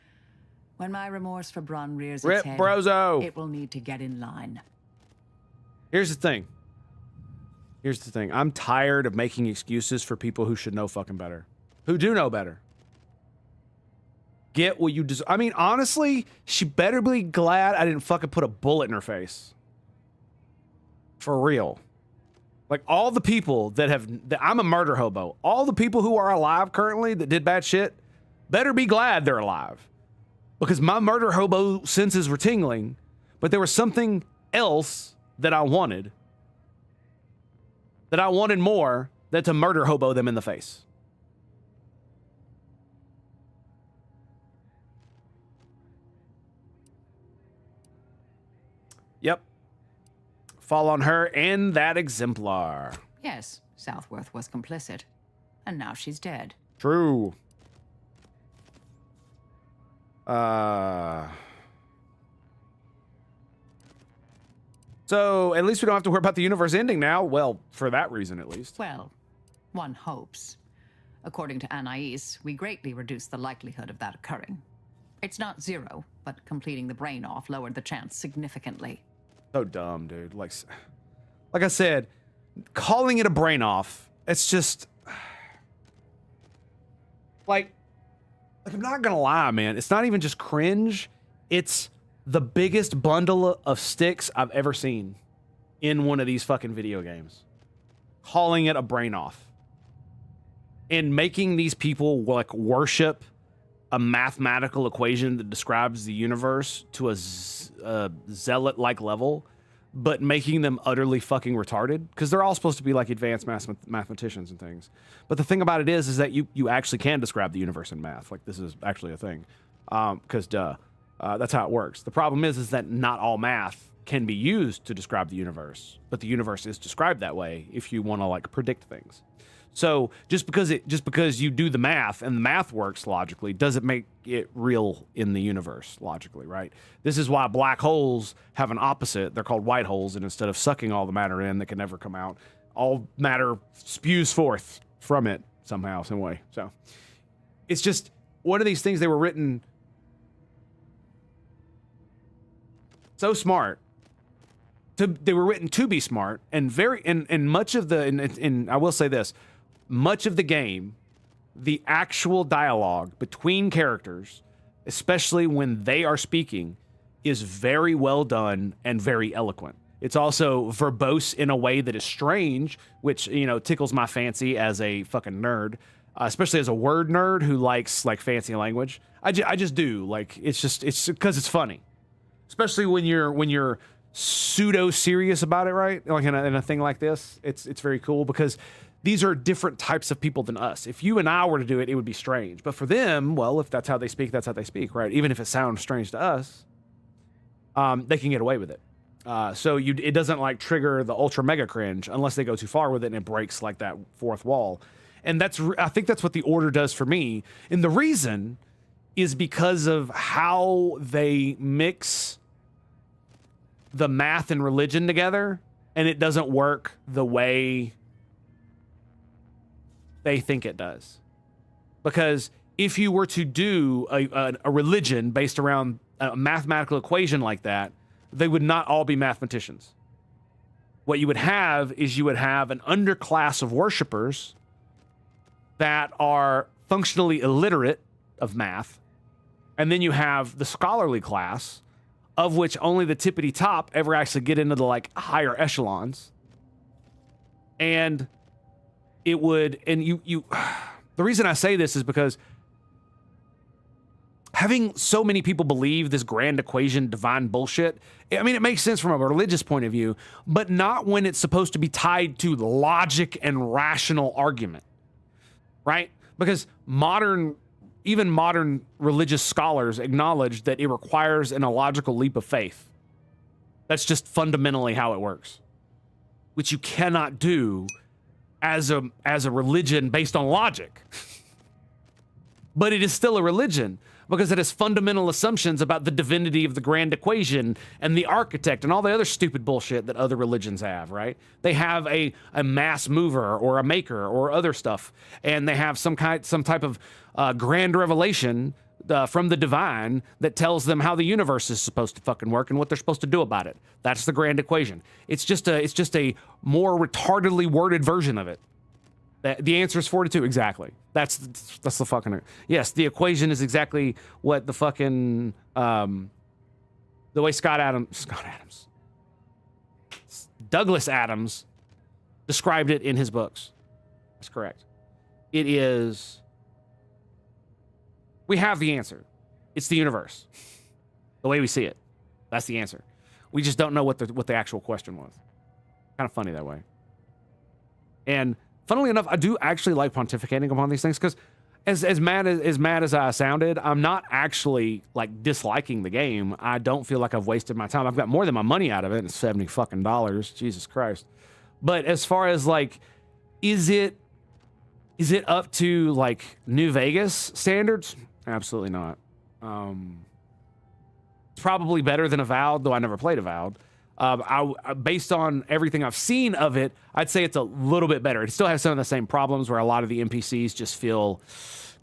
Speaker 2: When my remorse for Brun rears
Speaker 1: Rip
Speaker 2: its head,
Speaker 1: Brozo.
Speaker 2: it will need to get in line.
Speaker 1: Here's the thing. I'm tired of making excuses for people who should know fucking better. Who do know better. Get what you deserve. I mean, honestly, she better be glad I didn't fucking put a bullet in her face. For real. Like, all the people I'm a murder hobo. All the people who are alive currently that did bad shit better be glad they're alive. Because my murder hobo senses were tingling, but there was something else that I wanted more than to murder hobo them in the face. Yep. Fall on her and that exemplar.
Speaker 2: Yes, Southworth was complicit. And now she's dead.
Speaker 1: True. So at least we don't have to worry about the universe ending now. Well, for that reason, at least.
Speaker 2: Well, one hopes. According to Anais, we greatly reduced the likelihood of that occurring. It's not zero, but completing the brain off lowered the chance significantly.
Speaker 1: So dumb, dude. Like I said, calling it a brain off, it's just... Like, I'm not gonna lie, man. It's not even just cringe. It's the biggest bundle of sticks I've ever seen in one of these fucking video games. Calling it a brain off. And making these people, like, worship a mathematical equation that describes the universe to a zealot-like level, but making them utterly fucking retarded, because they're all supposed to be like advanced mathematicians and things. But the thing about it is that you actually can describe the universe in math. Like, this is actually a thing, because that's how it works. The problem is that not all math can be used to describe the universe, but the universe is described that way if you want to, like, predict things. So just because you do the math and the math works logically doesn't make it real in the universe logically, right? This is why black holes have an opposite. They're called white holes, and instead of sucking all the matter in that can never come out, all matter spews forth from it somehow, some way. So it's just one of these things. They were written so smart. They were written to be smart, and much of the I will say this. Much of the game, the actual dialogue between characters, especially when they are speaking, is very well done and very eloquent. It's also verbose in a way that is strange, which, you know, tickles my fancy as a fucking nerd, especially as a word nerd who likes, like, fancy language. I just do. Like, it's because it's funny, especially when you're pseudo serious about it, right? Like in a thing like this, it's very cool because these are different types of people than us. If you and I were to do it, it would be strange. But for them, well, if that's how they speak, that's how they speak, right? Even if it sounds strange to us, they can get away with it. So it doesn't, like, trigger the ultra mega cringe unless they go too far with it and it breaks, like, that fourth wall. And I think that's what The Order does for me. And the reason is because of how they mix the math and religion together, and it doesn't work the way they think it does. Because if you were to do a religion based around a mathematical equation like that, they would not all be mathematicians. What you would have is you would have an underclass of worshipers that are functionally illiterate of math, and then you have the scholarly class, of which only the tippity top ever actually get into the, like, higher echelons. And it would, and you the reason I say this is because having so many people believe this grand equation divine bullshit, I mean, it makes sense from a religious point of view, but not when it's supposed to be tied to logic and rational argument, right? Because even modern religious scholars acknowledge that it requires an illogical leap of faith. That's just fundamentally how it works, which you cannot do as a religion based on logic. But it is still a religion because it has fundamental assumptions about the divinity of the grand equation and the architect and all the other stupid bullshit that other religions have, right? They have a mass mover or a maker or other stuff, and they have some type of grand revelation from the divine that tells them how the universe is supposed to fucking work and what they're supposed to do about it. That's the grand equation. It's just a more retardedly worded version of it. The answer is 42. Exactly. That's the fucking... Yes, the equation is exactly what the fucking... the way Douglas Adams described it in his books. That's correct. It is... We have the answer. It's the universe. The way we see it. That's the answer. We just don't know what the actual question was. Kind of funny that way. And funnily enough, I do actually like pontificating upon these things because as mad as I sounded, I'm not actually, like, disliking the game. I don't feel like I've wasted my time. I've got more than my money out of it. It's $70 fucking. Jesus Christ. But as far as, like, is it up to, like, New Vegas standards? Absolutely not. It's probably better than Avowed, though I never played Avowed. Based on everything I've seen of it, I'd say it's a little bit better. It still has some of the same problems where a lot of the NPCs just feel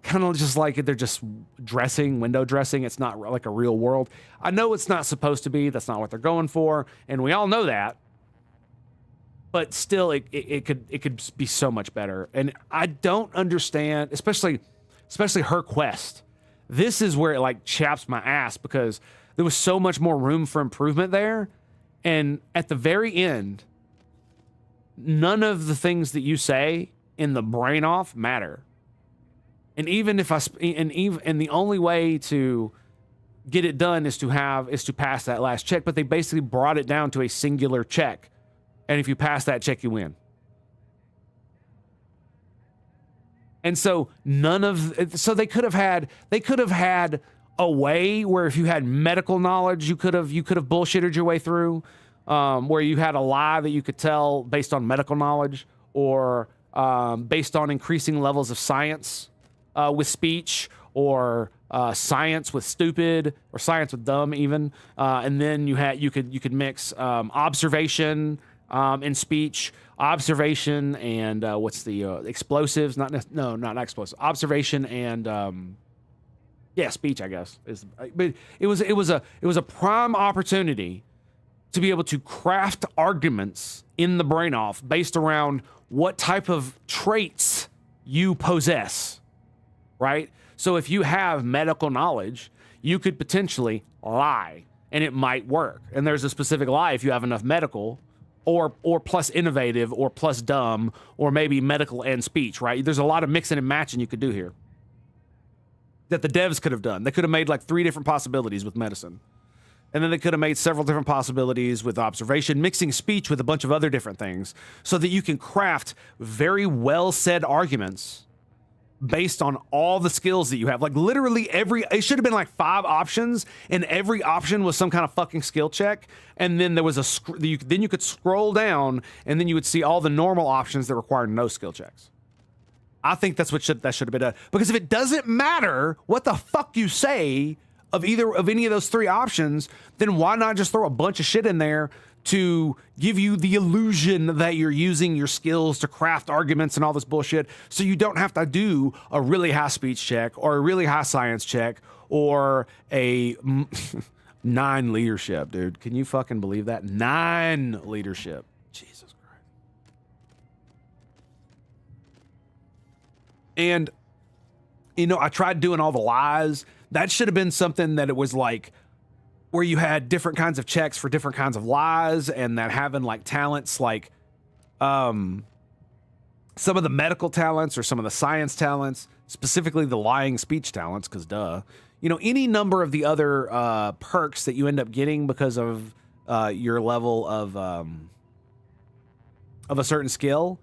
Speaker 1: kind of just like they're just window dressing. It's not like a real world. I know it's not supposed to be. That's not what they're going for, and we all know that. But still, it could be so much better. And I don't understand, especially her quest. This is where it like chaps my ass because there was so much more room for improvement there. And at the very end, none of the things that you say in the brain off matter. And even if and the only way to get it done is to pass that last check, but they basically brought it down to a singular check. And if you pass that check, you win. And so they could have had a way where if you had medical knowledge, you could have bullshitted your way through, where you had a lie that you could tell based on medical knowledge or based on increasing levels of science with speech or science with stupid or science with dumb even, and then you could mix observation and speech, observation and what's the explosives? Not explosives. Observation and speech, I guess. But it was a prime opportunity to be able to craft arguments in the brain off based around what type of traits you possess, right? So if you have medical knowledge, you could potentially lie and it might work. And there's a specific lie if you have enough medical or plus innovative or plus dumb or maybe medical and speech, right? There's a lot of mixing and matching you could do here that the devs could have done. They could have made like 3 different possibilities with medicine. And then they could have made several different possibilities with observation, mixing speech with a bunch of other different things so that you can craft very well said arguments based on all the skills that you have. Like literally it should have been like 5 options and every option was some kind of fucking skill check. And then there was then you could scroll down and then you would see all the normal options that require no skill checks. I think that should have been done. Because if it doesn't matter what the fuck you say of any of those 3 options, then why not just throw a bunch of shit in there to give you the illusion that you're using your skills to craft arguments and all this bullshit so you don't have to do a really high speech check or a really high science check or a 9 leadership, dude. Can you fucking believe that? 9 leadership. Jesus Christ. And, I tried doing all the lies. That should have been something that it was like where you had different kinds of checks for different kinds of lies and that having like talents like some of the medical talents or some of the science talents, specifically the lying speech talents, because duh. Any number of the other perks that you end up getting because of your level of a certain skill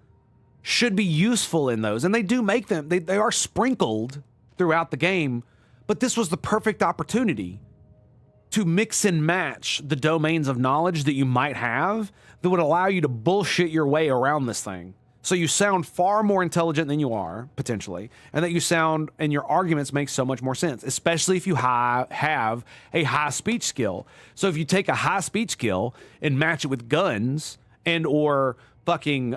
Speaker 1: should be useful in those. And they do make them. They are sprinkled throughout the game. But this was the perfect opportunity to mix and match the domains of knowledge that you might have that would allow you to bullshit your way around this thing. So you sound far more intelligent than you are, potentially, and that you sound and your arguments make so much more sense, especially if you have a high speech skill. So if you take a high speech skill and match it with guns and or fucking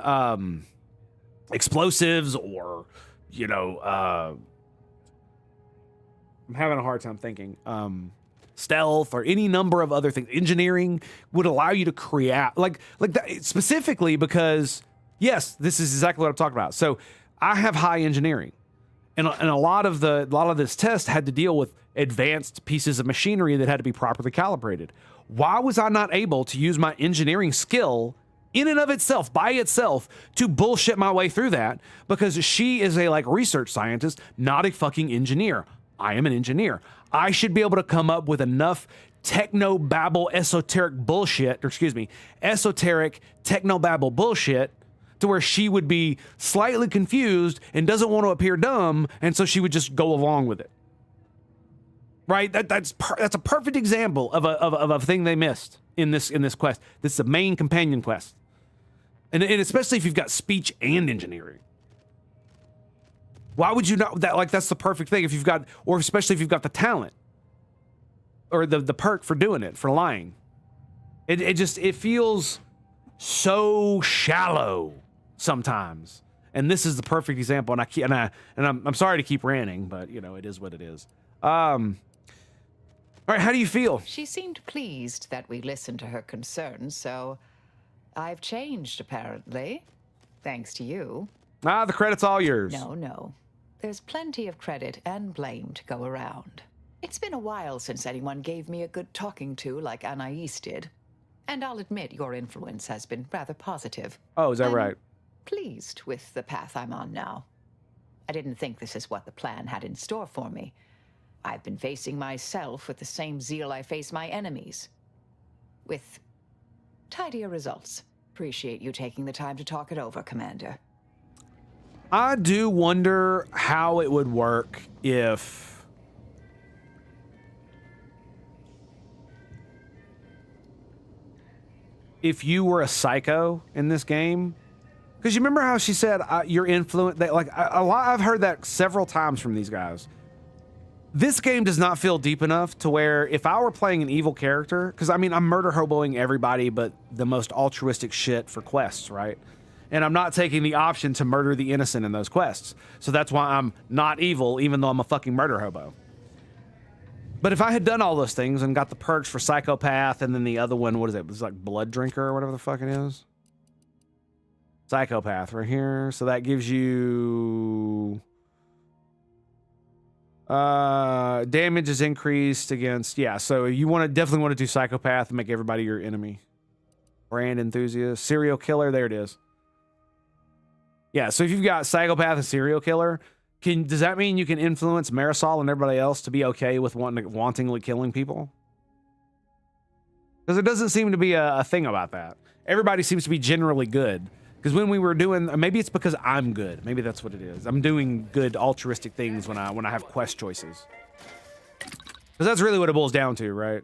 Speaker 1: explosives or, I'm having a hard time thinking. Stealth or any number of other things. Engineering would allow you to create like that specifically because yes, this is exactly what I'm talking about. So I have high engineering, and a lot of this test had to deal with advanced pieces of machinery that had to be properly calibrated. Why was I not able to use my engineering skill in and of itself, by itself, to bullshit my way through that? Because she is a research scientist, not a fucking engineer. I am an engineer. I should be able to come up with enough techno-babble esoteric bullshit, esoteric techno-babble bullshit to where she would be slightly confused and doesn't want to appear dumb, and so she would just go along with it. Right? That's a perfect example of a thing they missed in this quest. This is the main companion quest. And especially if you've got speech and engineering. Why would you not? That's the perfect thing if you've got, or especially if you've got the talent or the perk for doing it, for lying. It feels so shallow sometimes. And this is the perfect example. And I'm sorry to keep ranting, but you know, it is what it is. All right, how do you feel?
Speaker 2: She seemed pleased that we listened to her concerns, so I've changed, apparently. Thanks to you.
Speaker 1: Ah, the credit's all yours.
Speaker 2: No. There's plenty of credit and blame to go around. It's been a while since anyone gave me a good talking to like Anais did. And I'll admit your influence has been rather positive.
Speaker 1: Oh, is that right?
Speaker 2: Pleased with the path I'm on now. I didn't think this is what the plan had in store for me. I've been facing myself with the same zeal I face my enemies. With tidier results. Appreciate you taking the time to talk it over, Commander.
Speaker 1: I do wonder how it would work if you were a psycho in this game. Because you remember how she said your influence, I've heard that several times from these guys. This game does not feel deep enough to where if I were playing an evil character, because I mean, I'm murder hoboing everybody but the most altruistic shit for quests, right? And I'm not taking the option to murder the innocent in those quests. So that's why I'm not evil, even though I'm a fucking murder hobo. But if I had done all those things and got the perks for psychopath and then the other one, what is it? It was like blood drinker or whatever the fuck it is. Psychopath right here. So that gives you damage is increased against, yeah, so you definitely want to do psychopath and make everybody your enemy. Brand enthusiast, serial killer, there it is. Yeah, so if you've got psychopath and serial killer, does that mean you can influence Marisol and everybody else to be okay with wantingly killing people? Because it doesn't seem to be a thing about that. Everybody seems to be generally good. Because when we were doing, maybe it's because I'm good. Maybe that's what it is. I'm doing good altruistic things when I have quest choices. Because that's really what it boils down to, right?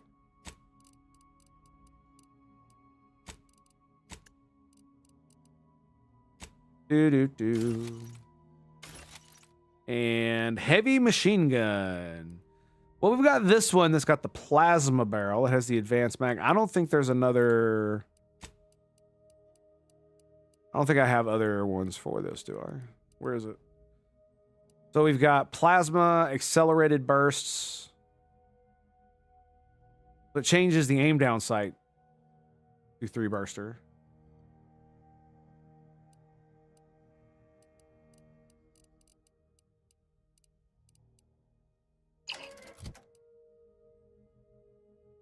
Speaker 1: And heavy machine gun. Well, we've got this one that's got the plasma barrel. It has the advanced mag. I don't think there's another. I don't think I have other ones for this, do I? Where is it? So we've got plasma, accelerated bursts. But changes the aim down sight to 3 burster.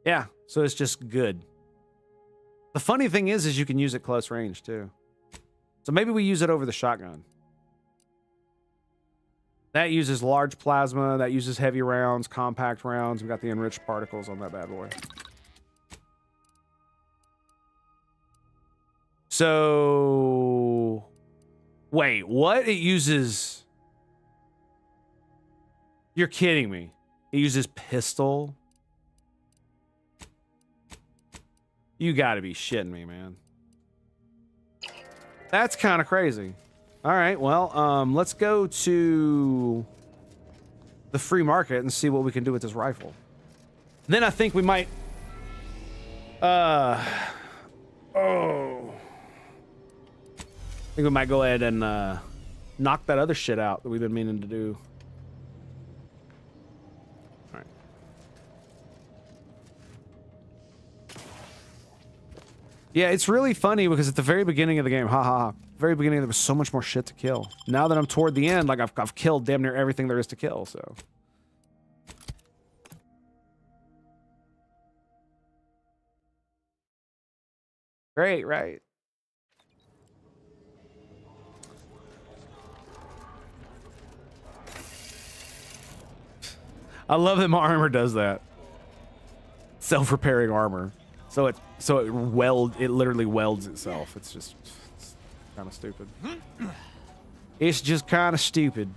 Speaker 1: Yeah, so it's just good. The funny thing is you can use it close range too. So maybe we use it over the shotgun. That uses large plasma, that uses heavy rounds, compact rounds. We got the enriched particles on that bad boy. So, wait, what? It uses... You're kidding me. It uses pistol? You gotta be shitting me, man. That's kind of crazy. All right, well, let's go to the free market and see what we can do with this rifle. Then I think we might... I think we might go ahead and knock that other shit out that we've been meaning to do. All right. Yeah, it's really funny because at the very beginning of the game, very beginning, there was so much more shit to kill. Now that I'm toward the end, like I've killed damn near everything there is to kill, so. Great, right? I love that my armor does that. Self-repairing armor. So it literally welds itself. It's just kind of stupid. It's just kind of stupid.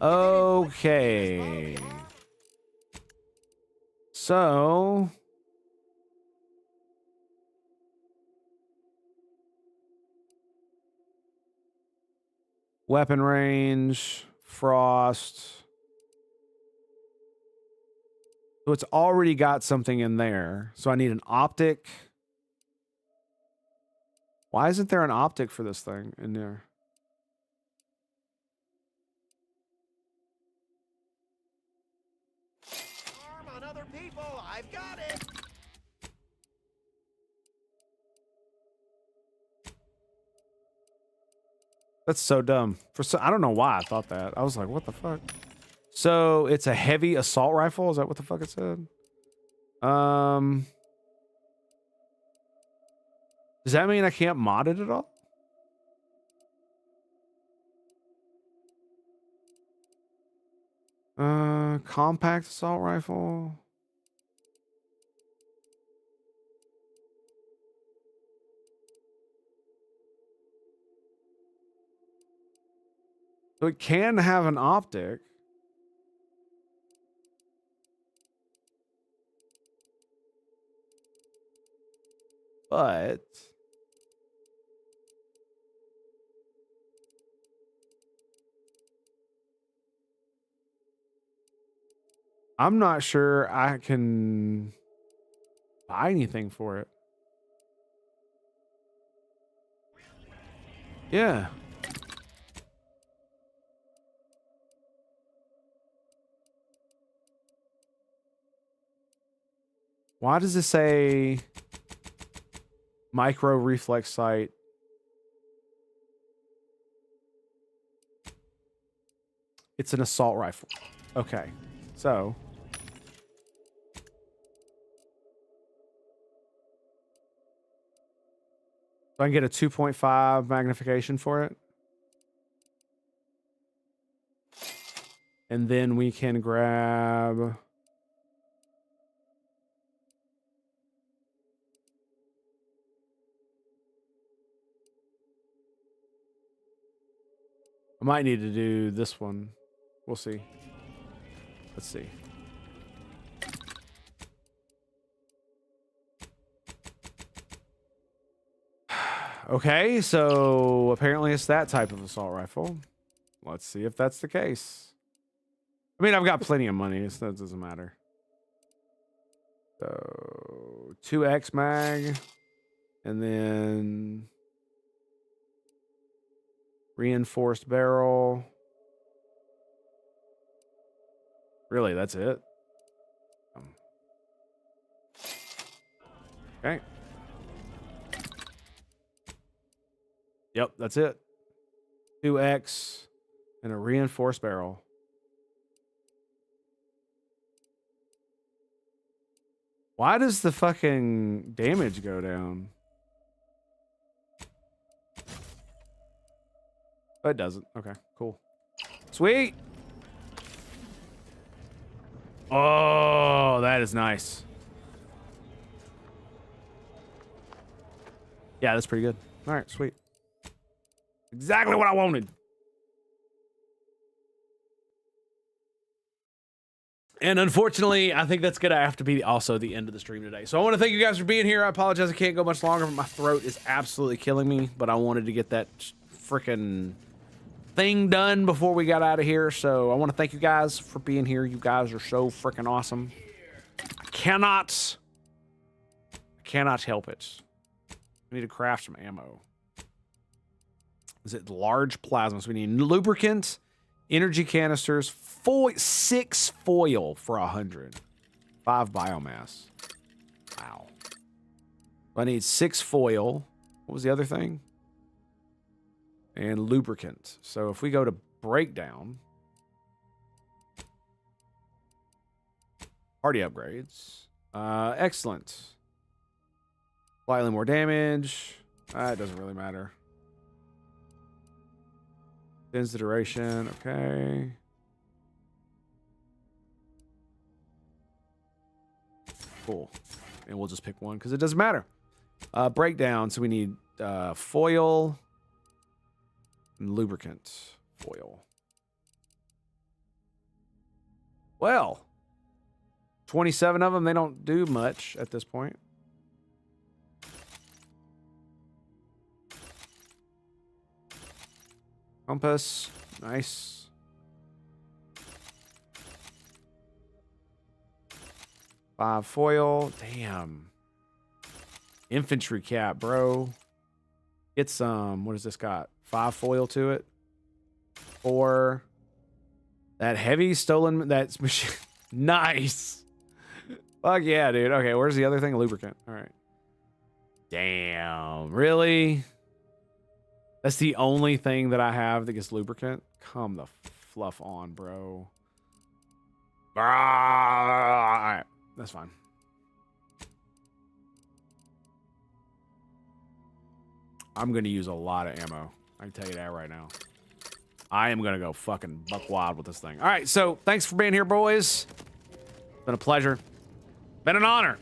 Speaker 1: Okay. So weapon range, frost. So it's already got something in there. So I need an optic. Why isn't there an optic for this thing in there?
Speaker 5: Arm on other people. I've got it.
Speaker 1: That's so dumb. I don't know why I thought that. I was like, what the fuck? So it's a heavy assault rifle. Is that what the fuck it said? Does that mean I can't mod it at all? Compact assault rifle. So it can have an optic. But I'm not sure I can buy anything for it. Yeah. Why does it say micro reflex sight? It's an assault rifle. Okay. So I can get a 2.5 magnification for it. And then we can grab I might need to do this one. We'll see. Let's see. Okay, so apparently it's that type of assault rifle. Let's see if that's the case. I mean, I've got plenty of money, so that doesn't matter. So 2x mag, and then reinforced barrel. Really, that's it? Okay. Yep, that's it. 2x and a reinforced barrel. Why does the fucking damage go down? Oh, it doesn't. Okay, cool. Sweet. Oh, that is nice. Yeah, that's pretty good. All right, sweet. Exactly what I wanted. And unfortunately, I think that's going to have to be also the end of the stream today. So I want to thank you guys for being here. I apologize I can't go much longer, but my throat is absolutely killing me. But I wanted to get that freaking thing done before we got out of here. So I want to thank you guys for being here. You guys are so freaking awesome. I cannot help it. I need to craft some ammo. Is it large plasma? So we need lubricant, energy canisters, 6 foil for 100. 5 biomass. Wow. I need 6 foil. What was the other thing? And lubricant. So if we go to breakdown, party upgrades. Excellent. Slightly more damage. It doesn't really matter. Extends the duration. Okay. Cool. And we'll just pick one because it doesn't matter. Breakdown. So we need foil and lubricant. Foil. Well, 27 of them. They don't do much at this point. Compass. Nice. 5 foil. Damn. Infantry cap, bro. Get some. What has this got? 5 foil to it. 4. That heavy stolen. That's machine. Nice. Fuck yeah, dude. Okay, where's the other thing? Lubricant. All right. Damn. Really? That's the only thing that I have that gets lubricant? Come the fluff on, bro. All right. That's fine. I'm going to use a lot of ammo. I can tell you that right now. I am going to go fucking buck wild with this thing. All right, so thanks for being here, boys. It's been a pleasure. Been an honor.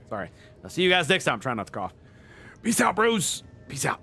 Speaker 1: Sorry. I'll see you guys next time. Try not to cough. Peace out, bros. Peace out.